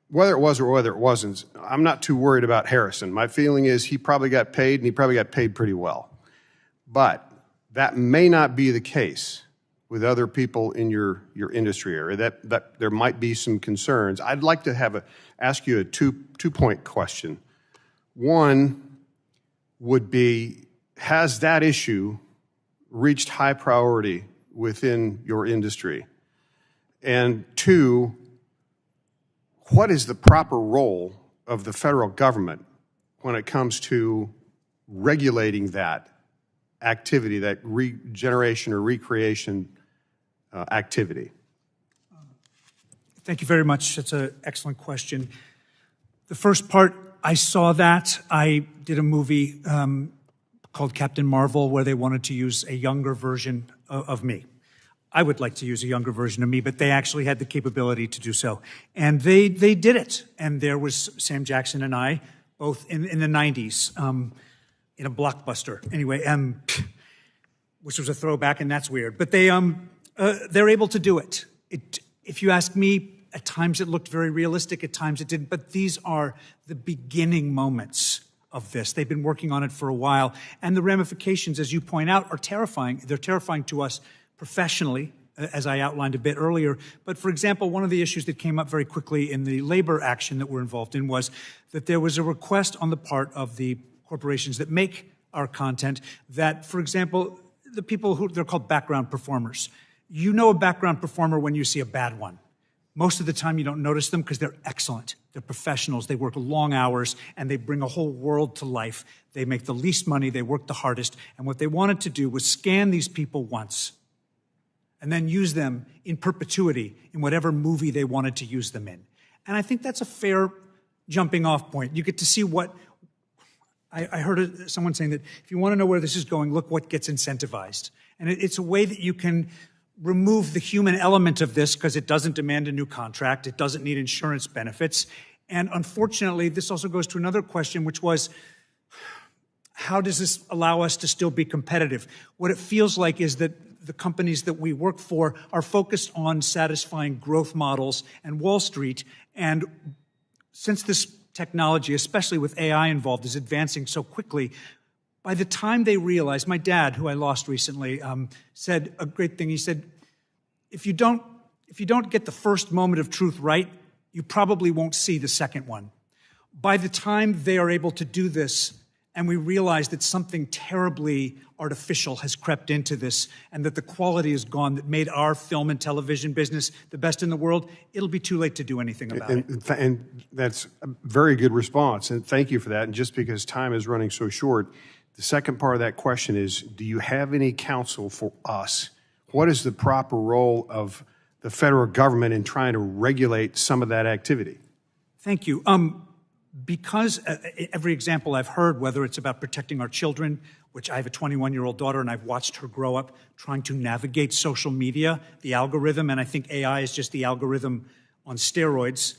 Whether it was or whether it wasn't, I'm not too worried about Harrison. My feeling is he probably got paid, and he probably got paid pretty well. But that may not be the case with other people in your industry area. That there might be some concerns. I'd like to ask you a two-point question. One would be, has that issue reached high priority within your industry? And two, what is the proper role of the federal government when it comes to regulating that activity, that regeneration or recreation activity? Thank you very much. That's an excellent question. The first part, I saw that. I did a movie called Captain Marvel where they wanted to use a younger version of me. I would like to use a younger version of me, but they actually had the capability to do so. And they did it. And there was Sam Jackson and I, both in the 90s, in a blockbuster. Anyway, which was a throwback, and that's weird. But they're able to do it. If you ask me, at times it looked very realistic, at times it didn't. But these are the beginning moments of this. They've been working on it for a while. And the ramifications, as you point out, are terrifying. They're terrifying to us professionally, as I outlined a bit earlier. But for example, one of the issues that came up very quickly in the labor action that we're involved in was that there was a request on the part of the corporations that make our content that, for example, the people who, they're called background performers. You know a background performer when you see a bad one. Most of the time you don't notice them because they're excellent. They're professionals. They work long hours, and they bring a whole world to life. They make the least money. They work the hardest. And what they wanted to do was scan these people once and then use them in perpetuity in whatever movie they wanted to use them in. And I think that's a fair jumping off point. You get to see what, I heard someone saying that if you want to know where this is going, look what gets incentivized. And it's a way that you can remove the human element of this because it doesn't demand a new contract. It doesn't need insurance benefits. And unfortunately, this also goes to another question, which was, how does this allow us to still be competitive? What it feels like is that the companies that we work for are focused on satisfying growth models and Wall Street. And since this technology, especially with AI involved, is advancing so quickly, by the time they realize, my dad, who I lost recently, said a great thing. He said, if you don't get the first moment of truth right, you probably won't see the second one. By the time they are able to do this, and we realize that something terribly artificial has crept into this and that the quality is gone that made our film and television business the best in the world, it'll be too late to do anything about it. And that's a very good response, and thank you for that. And just because time is running so short, the second part of that question is, do you have any counsel for us? What is the proper role of the federal government in trying to regulate some of that activity? Thank you. Because every example I've heard, whether it's about protecting our children, which I have a 21-year-old daughter and I've watched her grow up trying to navigate social media, the algorithm, and I think AI is just the algorithm on steroids.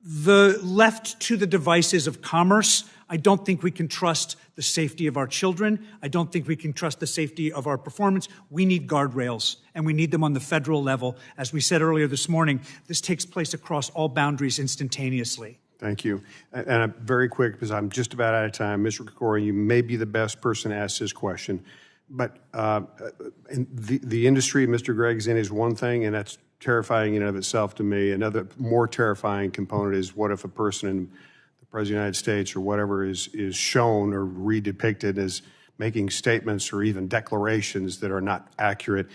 The left to the devices of commerce, I don't think we can trust the safety of our children. I don't think we can trust the safety of our performance. We need guardrails, and we need them on the federal level. As we said earlier this morning, this takes place across all boundaries instantaneously. Thank you. And I'm very quick because I'm just about out of time. Mr. Krikorian, you may be the best person to ask this question, but the industry Mr. Gregg's in is one thing, and that's terrifying in and of itself to me. Another more terrifying component is what if a person in the President of the United States or whatever is shown or redepicted as making statements or even declarations that are not accurate.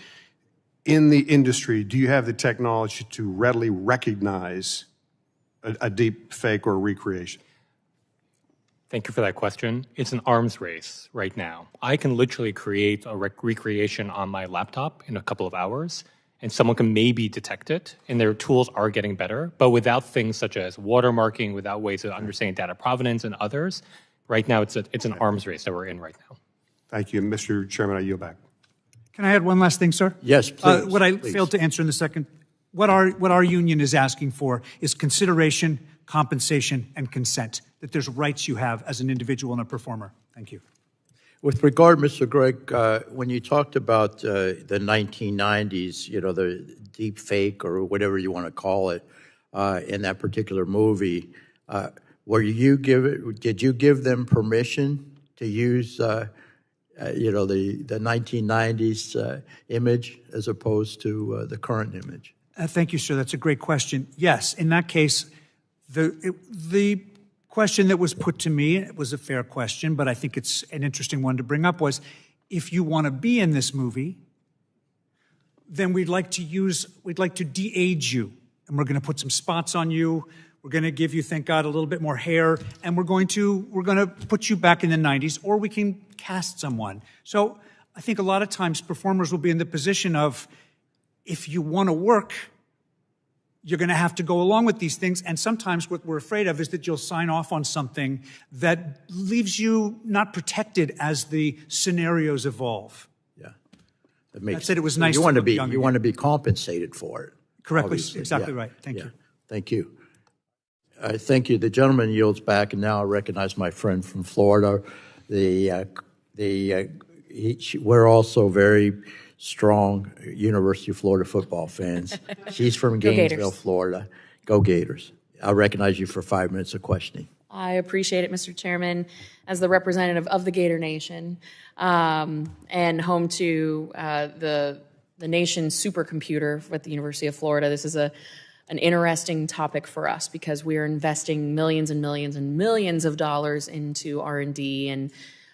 In the industry, do you have the technology to readily recognize a deep fake or recreation? Thank you for that question. It's an arms race right now. I can literally create a recreation on my laptop in a couple of hours, and someone can maybe detect it, and their tools are getting better. But without things such as watermarking, without ways of understanding data provenance and others, right now it's an arms race that we're in right now. Thank you. Mr. Chairman, I yield back. Can I add one last thing, sir? Yes, please. What I failed to answer in the second, what our union is asking for is consideration, compensation, and consent, that there's rights you have as an individual and a performer. Thank you. With regard, Mr. Gregg, when you talked about the 1990s, the deep fake or whatever you want to call it, in that particular movie, did you give them permission to use, the 1990s image as opposed to the current image? Thank you, sir. That's a great question. Yes, in that case, the question that was put to me, it was a fair question, but I think it's an interesting one to bring up, was if you want to be in this movie, then we'd like to de-age you, and we're going to put some spots on you. We're going to give you, thank God, a little bit more hair, and we're going to put you back in the 90s, or we can cast someone. So I think a lot of times performers will be in the position of, if you want to work, you're going to have to go along with these things. And sometimes what we're afraid of is that you'll sign off on something that leaves you not protected as the scenarios evolve. Yeah. That said, it was nice you to want to look be young You want to again. be compensated for it. Correctly, obviously. exactly Yeah. right. Thank Yeah. you. Thank you. Thank you. The gentleman yields back, and now I recognize my friend from Florida. We're also very strong University of Florida football fans. She's from Go Gainesville, Gators. Florida. Go Gators. I'll recognize you for 5 minutes of questioning. I appreciate it, Mr. Chairman, as the representative of the Gator Nation and home to the nation's supercomputer at the University of Florida. This is an interesting topic for us because we are investing millions and millions and millions of dollars into R&D, and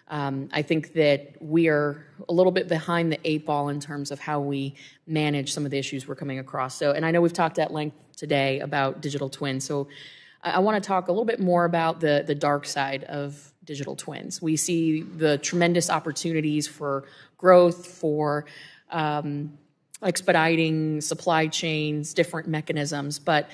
I think that we are a little bit behind the 8 ball in terms of how we manage some of the issues we're coming across. So, and I know we've talked at length today about digital twins. So I want to talk a little bit more about the dark side of digital twins. We see the tremendous opportunities for growth, for expediting supply chains, different mechanisms, but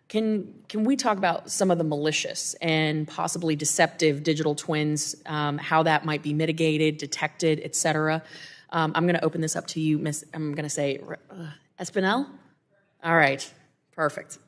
can we talk about some of the malicious and possibly deceptive digital twins, how that might be mitigated, detected, et cetera? I'm going to open this up to you, Miss. I'm going to say Espinel. All right, perfect.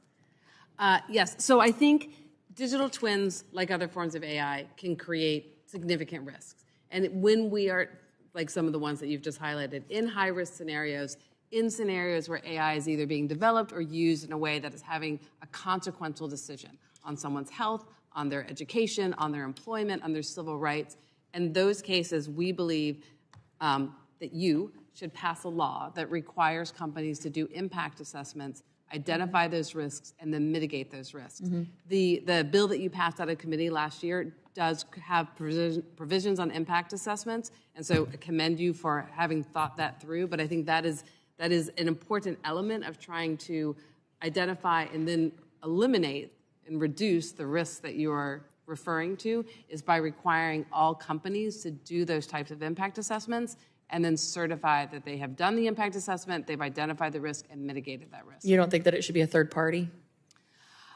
Yes, so I think digital twins, like other forms of AI, can create significant risks. And when we are, like some of the ones that you've just highlighted, in high-risk scenarios, in scenarios where AI is either being developed or used in a way that is having a consequential decision on someone's health, on their education, on their employment, on their civil rights. In those cases, we believe that you should pass a law that requires companies to do impact assessments, identify those risks, and then mitigate those risks. Mm-hmm. The bill that you passed out of committee last year does have provisions on impact assessments, and so I commend you for having thought that through, but I think that is an important element of trying to identify and then eliminate and reduce the risks that you are referring to, is by requiring all companies to do those types of impact assessments and then certify that they have done the impact assessment, they've identified the risk, and mitigated that risk. You don't think that it should be a third party?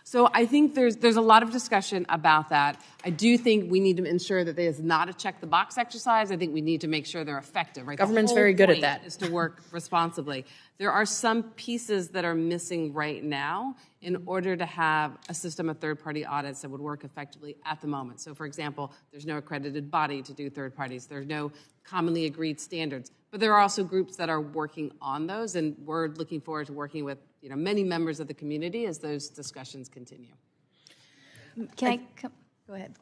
So I think there's a lot of discussion about that. I do think we need to ensure that it is not a check-the-box exercise. I think we need to make sure they're effective. Right? Government's The whole very good at point that. is to work responsibly. There are some pieces that are missing right now in order to have a system of third-party audits that would work effectively at the moment. So, for example, there's no accredited body to do third parties. There's no commonly agreed standards. But there are also groups that are working on those, and we're looking forward to working with many members of the community as those discussions continue. Can I go ahead?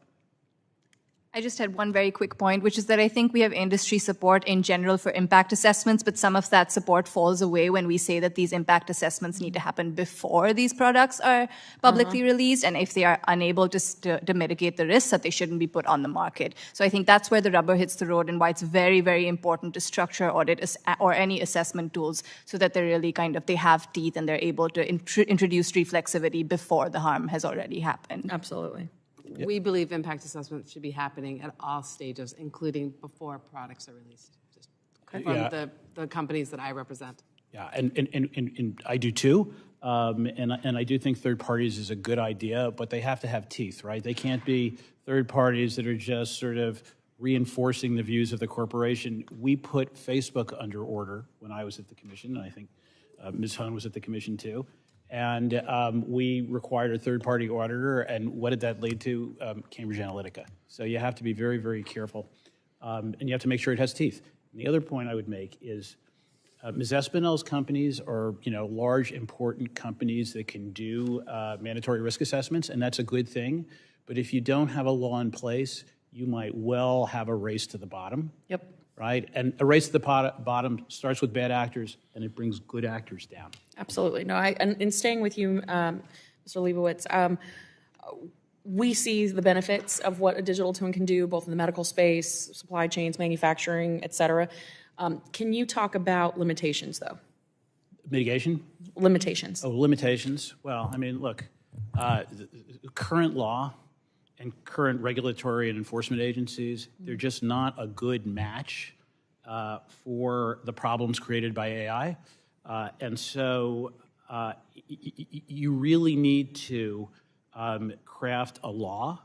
I just had one very quick point, which is that I think we have industry support in general for impact assessments, but some of that support falls away when we say that these impact assessments need to happen before these products are publicly released, and if they are unable to mitigate the risks, that they shouldn't be put on the market. So I think that's where the rubber hits the road and why it's very, very important to structure audit or any assessment tools so that they're really they have teeth and they're able to introduce reflexivity before the harm has already happened. Absolutely. We believe impact assessments should be happening at all stages, including before products are released, just from the companies that I represent. Yeah, and I do too. And I do think third parties is a good idea, but they have to have teeth, right? They can't be third parties that are just sort of reinforcing the views of the corporation. We put Facebook under order when I was at the commission, and I think Ms. Hone was at the commission too. And we required a third-party auditor, and what did that lead to? Cambridge Analytica. So you have to be very, very careful, and you have to make sure it has teeth. And the other point I would make is Ms. Espinel's companies are, large, important companies that can do mandatory risk assessments, and that's a good thing. But if you don't have a law in place, you might well have a race to the bottom. Yep. Right? And a race to the bottom starts with bad actors, and it brings good actors down. Absolutely. No, and staying with you, Mr. Leibowitz, we see the benefits of what a digital twin can do, both in the medical space, supply chains, manufacturing, et cetera. Can you talk about limitations, though? Mitigation? Limitations. Oh, limitations. Well, look, the current law and current regulatory and enforcement agencies, they're just not a good match for the problems created by AI. And so you really need to craft a law.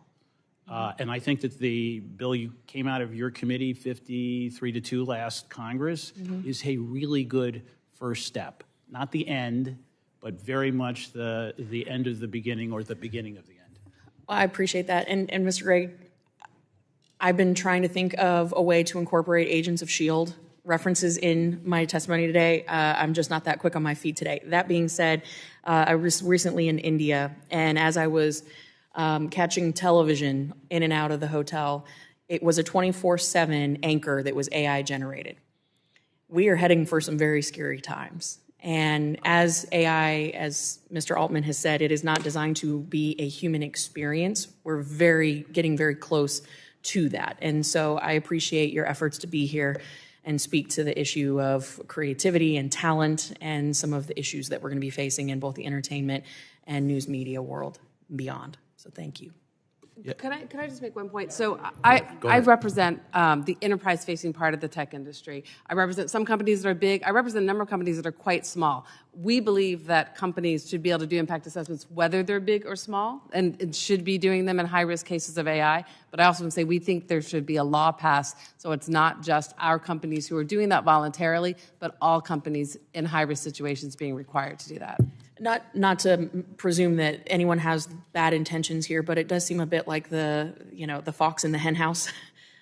And I think that the bill you came out of your committee, 53-2 last Congress, is a really good first step. Not the end, but very much the end of the beginning or the beginning of the end. I appreciate that. And Mr. Gregg, I've been trying to think of a way to incorporate Agents of S.H.I.E.L.D. references in my testimony today. I'm just not that quick on my feet today. That being said, I was recently in India, and as I was catching television in and out of the hotel, it was a 24/7 anchor that was AI generated. We are heading for some very scary times. And as AI, as Mr. Altman has said, it is not designed to be a human experience. We're getting very close to that. And so I appreciate your efforts to be here and speak to the issue of creativity and talent and some of the issues that we're going to be facing in both the entertainment and news media world and beyond. So thank you. Yeah. Could I just make one point? So I represent the enterprise-facing part of the tech industry. I represent some companies that are big. I represent a number of companies that are quite small. We believe that companies should be able to do impact assessments whether they're big or small, and should be doing them in high-risk cases of AI. But I also want to say we think there should be a law passed so it's not just our companies who are doing that voluntarily, but all companies in high-risk situations being required to do that. Not to presume that anyone has bad intentions here, but it does seem a bit like the fox in the hen house.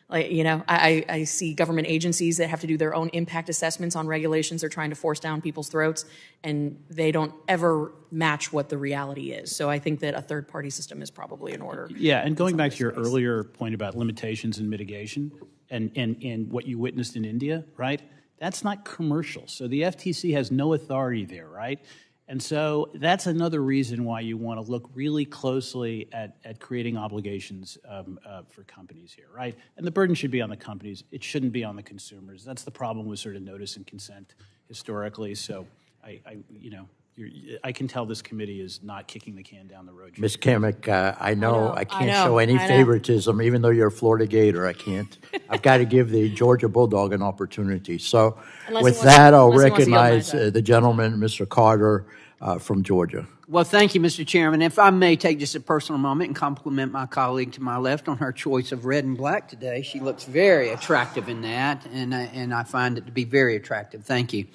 I see government agencies that have to do their own impact assessments on regulations they're trying to force down people's throats, and they don't ever match what the reality is. So I think that a third-party system is probably in order. Yeah, and going back to your earlier point about limitations and mitigation and what you witnessed in India, right? That's not commercial. So the FTC has no authority there, right? And so that's another reason why you want to look really closely at creating obligations for companies here, right? And the burden should be on the companies. It shouldn't be on the consumers. That's the problem with sort of notice and consent historically. So I can tell this committee is not kicking the can down the road. Ms. Kamek, I can't show any favoritism, even though you're a Florida Gator. I can't. I've got to give the Georgia Bulldog an opportunity. So with that, I'll recognize the gentleman, Mr. Carter, from Georgia. Well, thank you, Mr. Chairman. If I may take just a personal moment and compliment my colleague to my left on her choice of red and black today. She looks very attractive in that, and I find it to be very attractive. Thank you.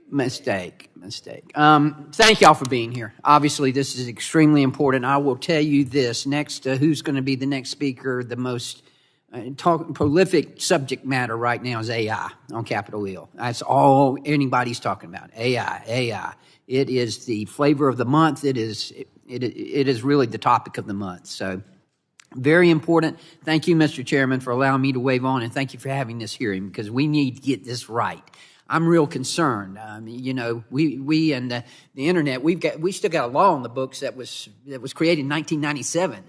Mistake. Thank y'all for being here. Obviously, this is extremely important. I will tell you this, next to who's going to be the next speaker, the most prolific subject matter right now is AI on Capitol Hill. That's all anybody's talking about, AI. It is the flavor of the month. It is really the topic of the month. So Very important. Thank you, Mr. Chairman, for allowing me to wave on, and thank you for having this hearing, because we need to get this right. I'm real concerned. We and the internet, we still got a law on the books that was created in 1997.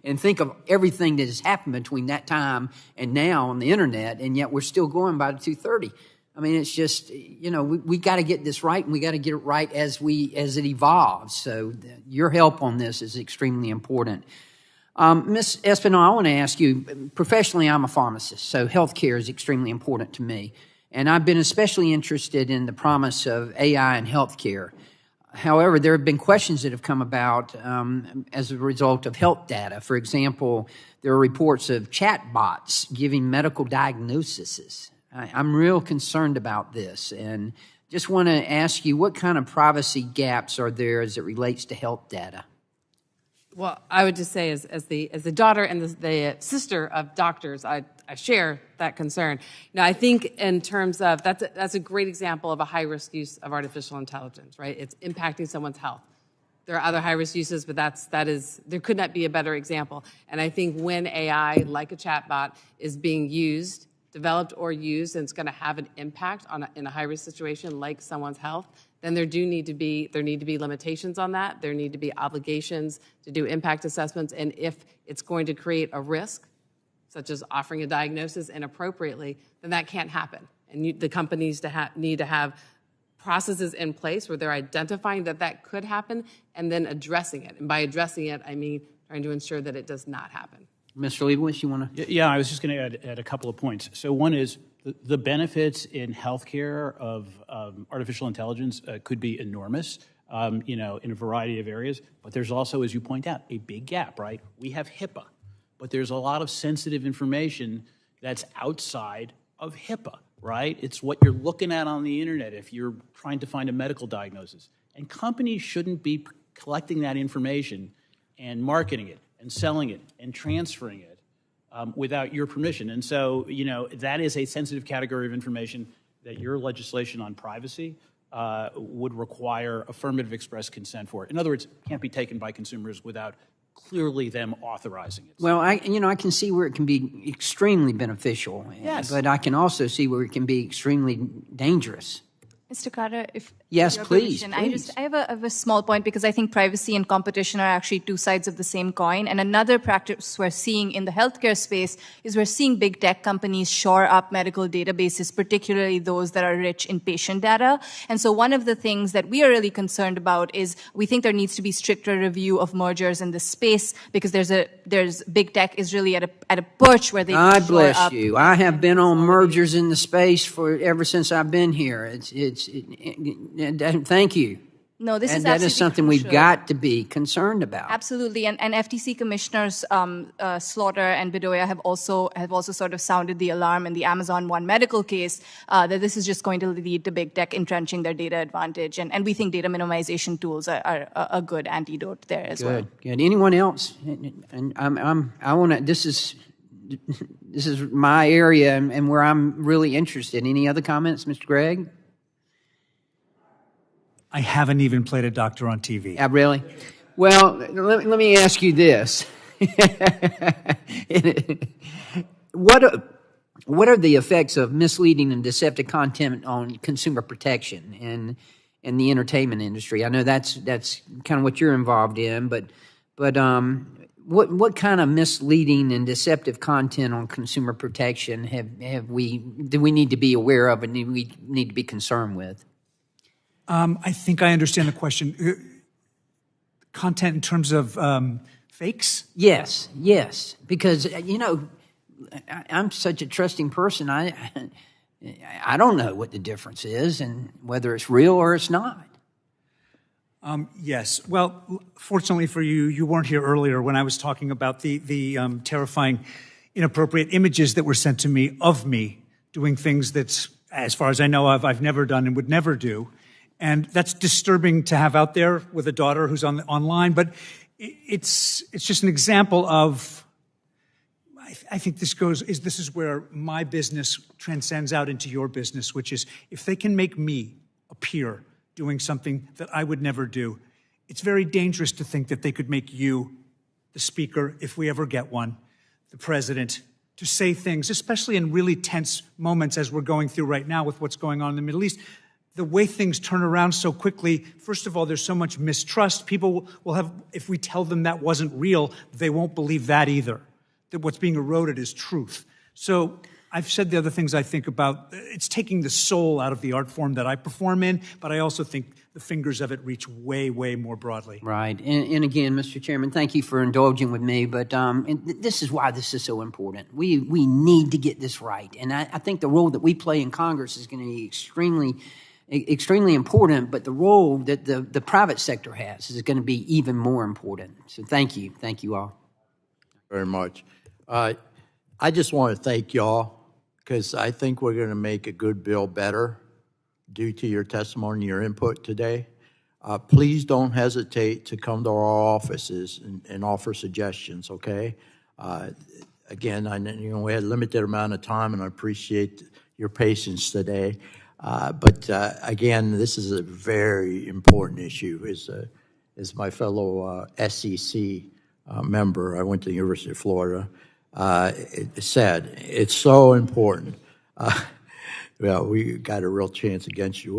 And think of everything that has happened between that time and now on the internet, and yet we're still going by the 230. I mean, it's just, we got to get this right, and we got to get it right as it evolves. So your help on this is extremely important. Ms. Espinel, I want to ask you, professionally, I'm a pharmacist, so healthcare is extremely important to me. And I've been especially interested in the promise of AI in healthcare. However, there have been questions that have come about as a result of health data. For example, there are reports of chatbots giving medical diagnoses. I'm real concerned about this, and just want to ask you, what kind of privacy gaps are there as it relates to health data? Well, I would just say, as the daughter and the sister of doctors, I share that concern. Now, I think in terms of that's a great example of a high risk use of artificial intelligence, right? It's impacting someone's health. There are other high risk uses, but there could not be a better example. And I think when AI, like a chatbot, is being used, developed or used, and it's going to have an impact in a high risk situation like someone's health, then there need to be limitations on that. There need to be obligations to do impact assessments. And if it's going to create a risk, such as offering a diagnosis inappropriately, then that can't happen. And the companies need to have processes in place where they're identifying that could happen and then addressing it. And by addressing it, I mean trying to ensure that it does not happen. Mr. Leibowitz, you want to? Yeah, I was just going to add a couple of points. So one is the benefits in healthcare of artificial intelligence could be enormous, in a variety of areas. But there's also, as you point out, a big gap, right? We have HIPAA, but there's a lot of sensitive information that's outside of HIPAA, right? It's what you're looking at on the internet if you're trying to find a medical diagnosis. And companies shouldn't be collecting that information and marketing it and selling it and transferring it without your permission. And so, that is a sensitive category of information that your legislation on privacy would require affirmative express consent for. In other words, it can't be taken by consumers without clearly them authorizing it. Well, I can see where it can be extremely beneficial, yes, but I can also see where it can be extremely dangerous. Mr. Carter, if yes, please. I have a small point, because I think privacy and competition are actually two sides of the same coin. And another practice we're seeing in the healthcare space is we're seeing big tech companies shore up medical databases, particularly those that are rich in patient data. And so one of the things that we are really concerned about is we think there needs to be stricter review of mergers in this space, because there's big tech is really at a perch where they God bless you. I have been on mergers in the space ever since I've been here. Thank you. No, this is that is something crucial. we've got to be concerned about. Absolutely, and FTC commissioners Slaughter and Bedoya have also sort of sounded the alarm in the Amazon One medical case that this is just going to lead to big tech entrenching their data advantage, and we think data minimization tools are a good antidote there as well. Good. Anyone else? And I want to. This is my area and where I'm really interested. Any other comments, Mr. Gregg? I haven't even played a doctor on TV. Really? Well, let me ask you this. What are the effects of misleading and deceptive content on consumer protection and the entertainment industry? I know that's kind of what you're involved in, but what kind of misleading and deceptive content on consumer protection do we need to be aware of and do we need to be concerned with? I think I understand the question. Content in terms of fakes? Yes, because I'm such a trusting person. I don't know what the difference is and whether it's real or it's not. Yes. Well, fortunately for you, you weren't here earlier when I was talking about the terrifying, inappropriate images that were sent to me of me doing things that, as far as I know of, I've never done and would never do. And that's disturbing to have out there with a daughter who's online. But it's just an example of, I think this is where my business transcends out into your business, which is if they can make me appear doing something that I would never do, it's very dangerous to think that they could make you the Speaker, if we ever get one, the President, to say things, especially in really tense moments as we're going through right now with what's going on in the Middle East. The way things turn around so quickly, first of all, there's so much mistrust. People will have, if we tell them that wasn't real, they won't believe that either, that what's being eroded is truth. So I've said the other things I think about. It's taking the soul out of the art form that I perform in, but I also think the fingers of it reach way, way more broadly. Right. And again, Mr. Chairman, thank you for indulging with me, but this is why this is so important. We need to get this right. And I think the role that we play in Congress is going to be extremely important, but the role that the private sector has is going to be even more important. So thank you. Thank you all. Very much. I just want to thank y'all because I think we're going to make a good bill better due to your testimony and your input today. Please don't hesitate to come to our offices and offer suggestions, okay? Again, we had a limited amount of time, and I appreciate your patience today. But again, this is a very important issue. As my fellow SEC member, I went to the University of Florida, said, it's so important. Well, we got a real chance against you.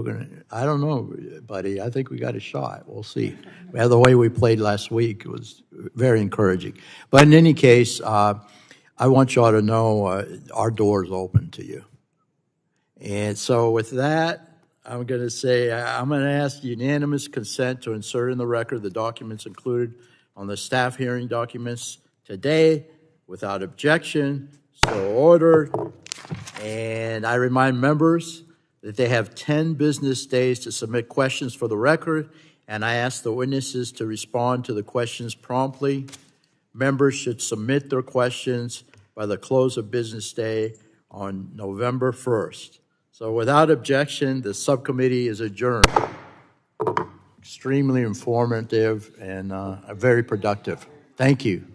I don't know, buddy. I think we got a shot. We'll see. Well, the way we played last week was very encouraging. But in any case, I want y'all to know our door's open to you. And so with that, I'm going to say I'm going to ask unanimous consent to insert in the record the documents included on the staff hearing documents today without objection. So ordered. And I remind members that they have 10 business days to submit questions for the record, and I ask the witnesses to respond to the questions promptly. Members should submit their questions by the close of business day on November 1st. So without objection, the subcommittee is adjourned. Extremely informative and very productive. Thank you.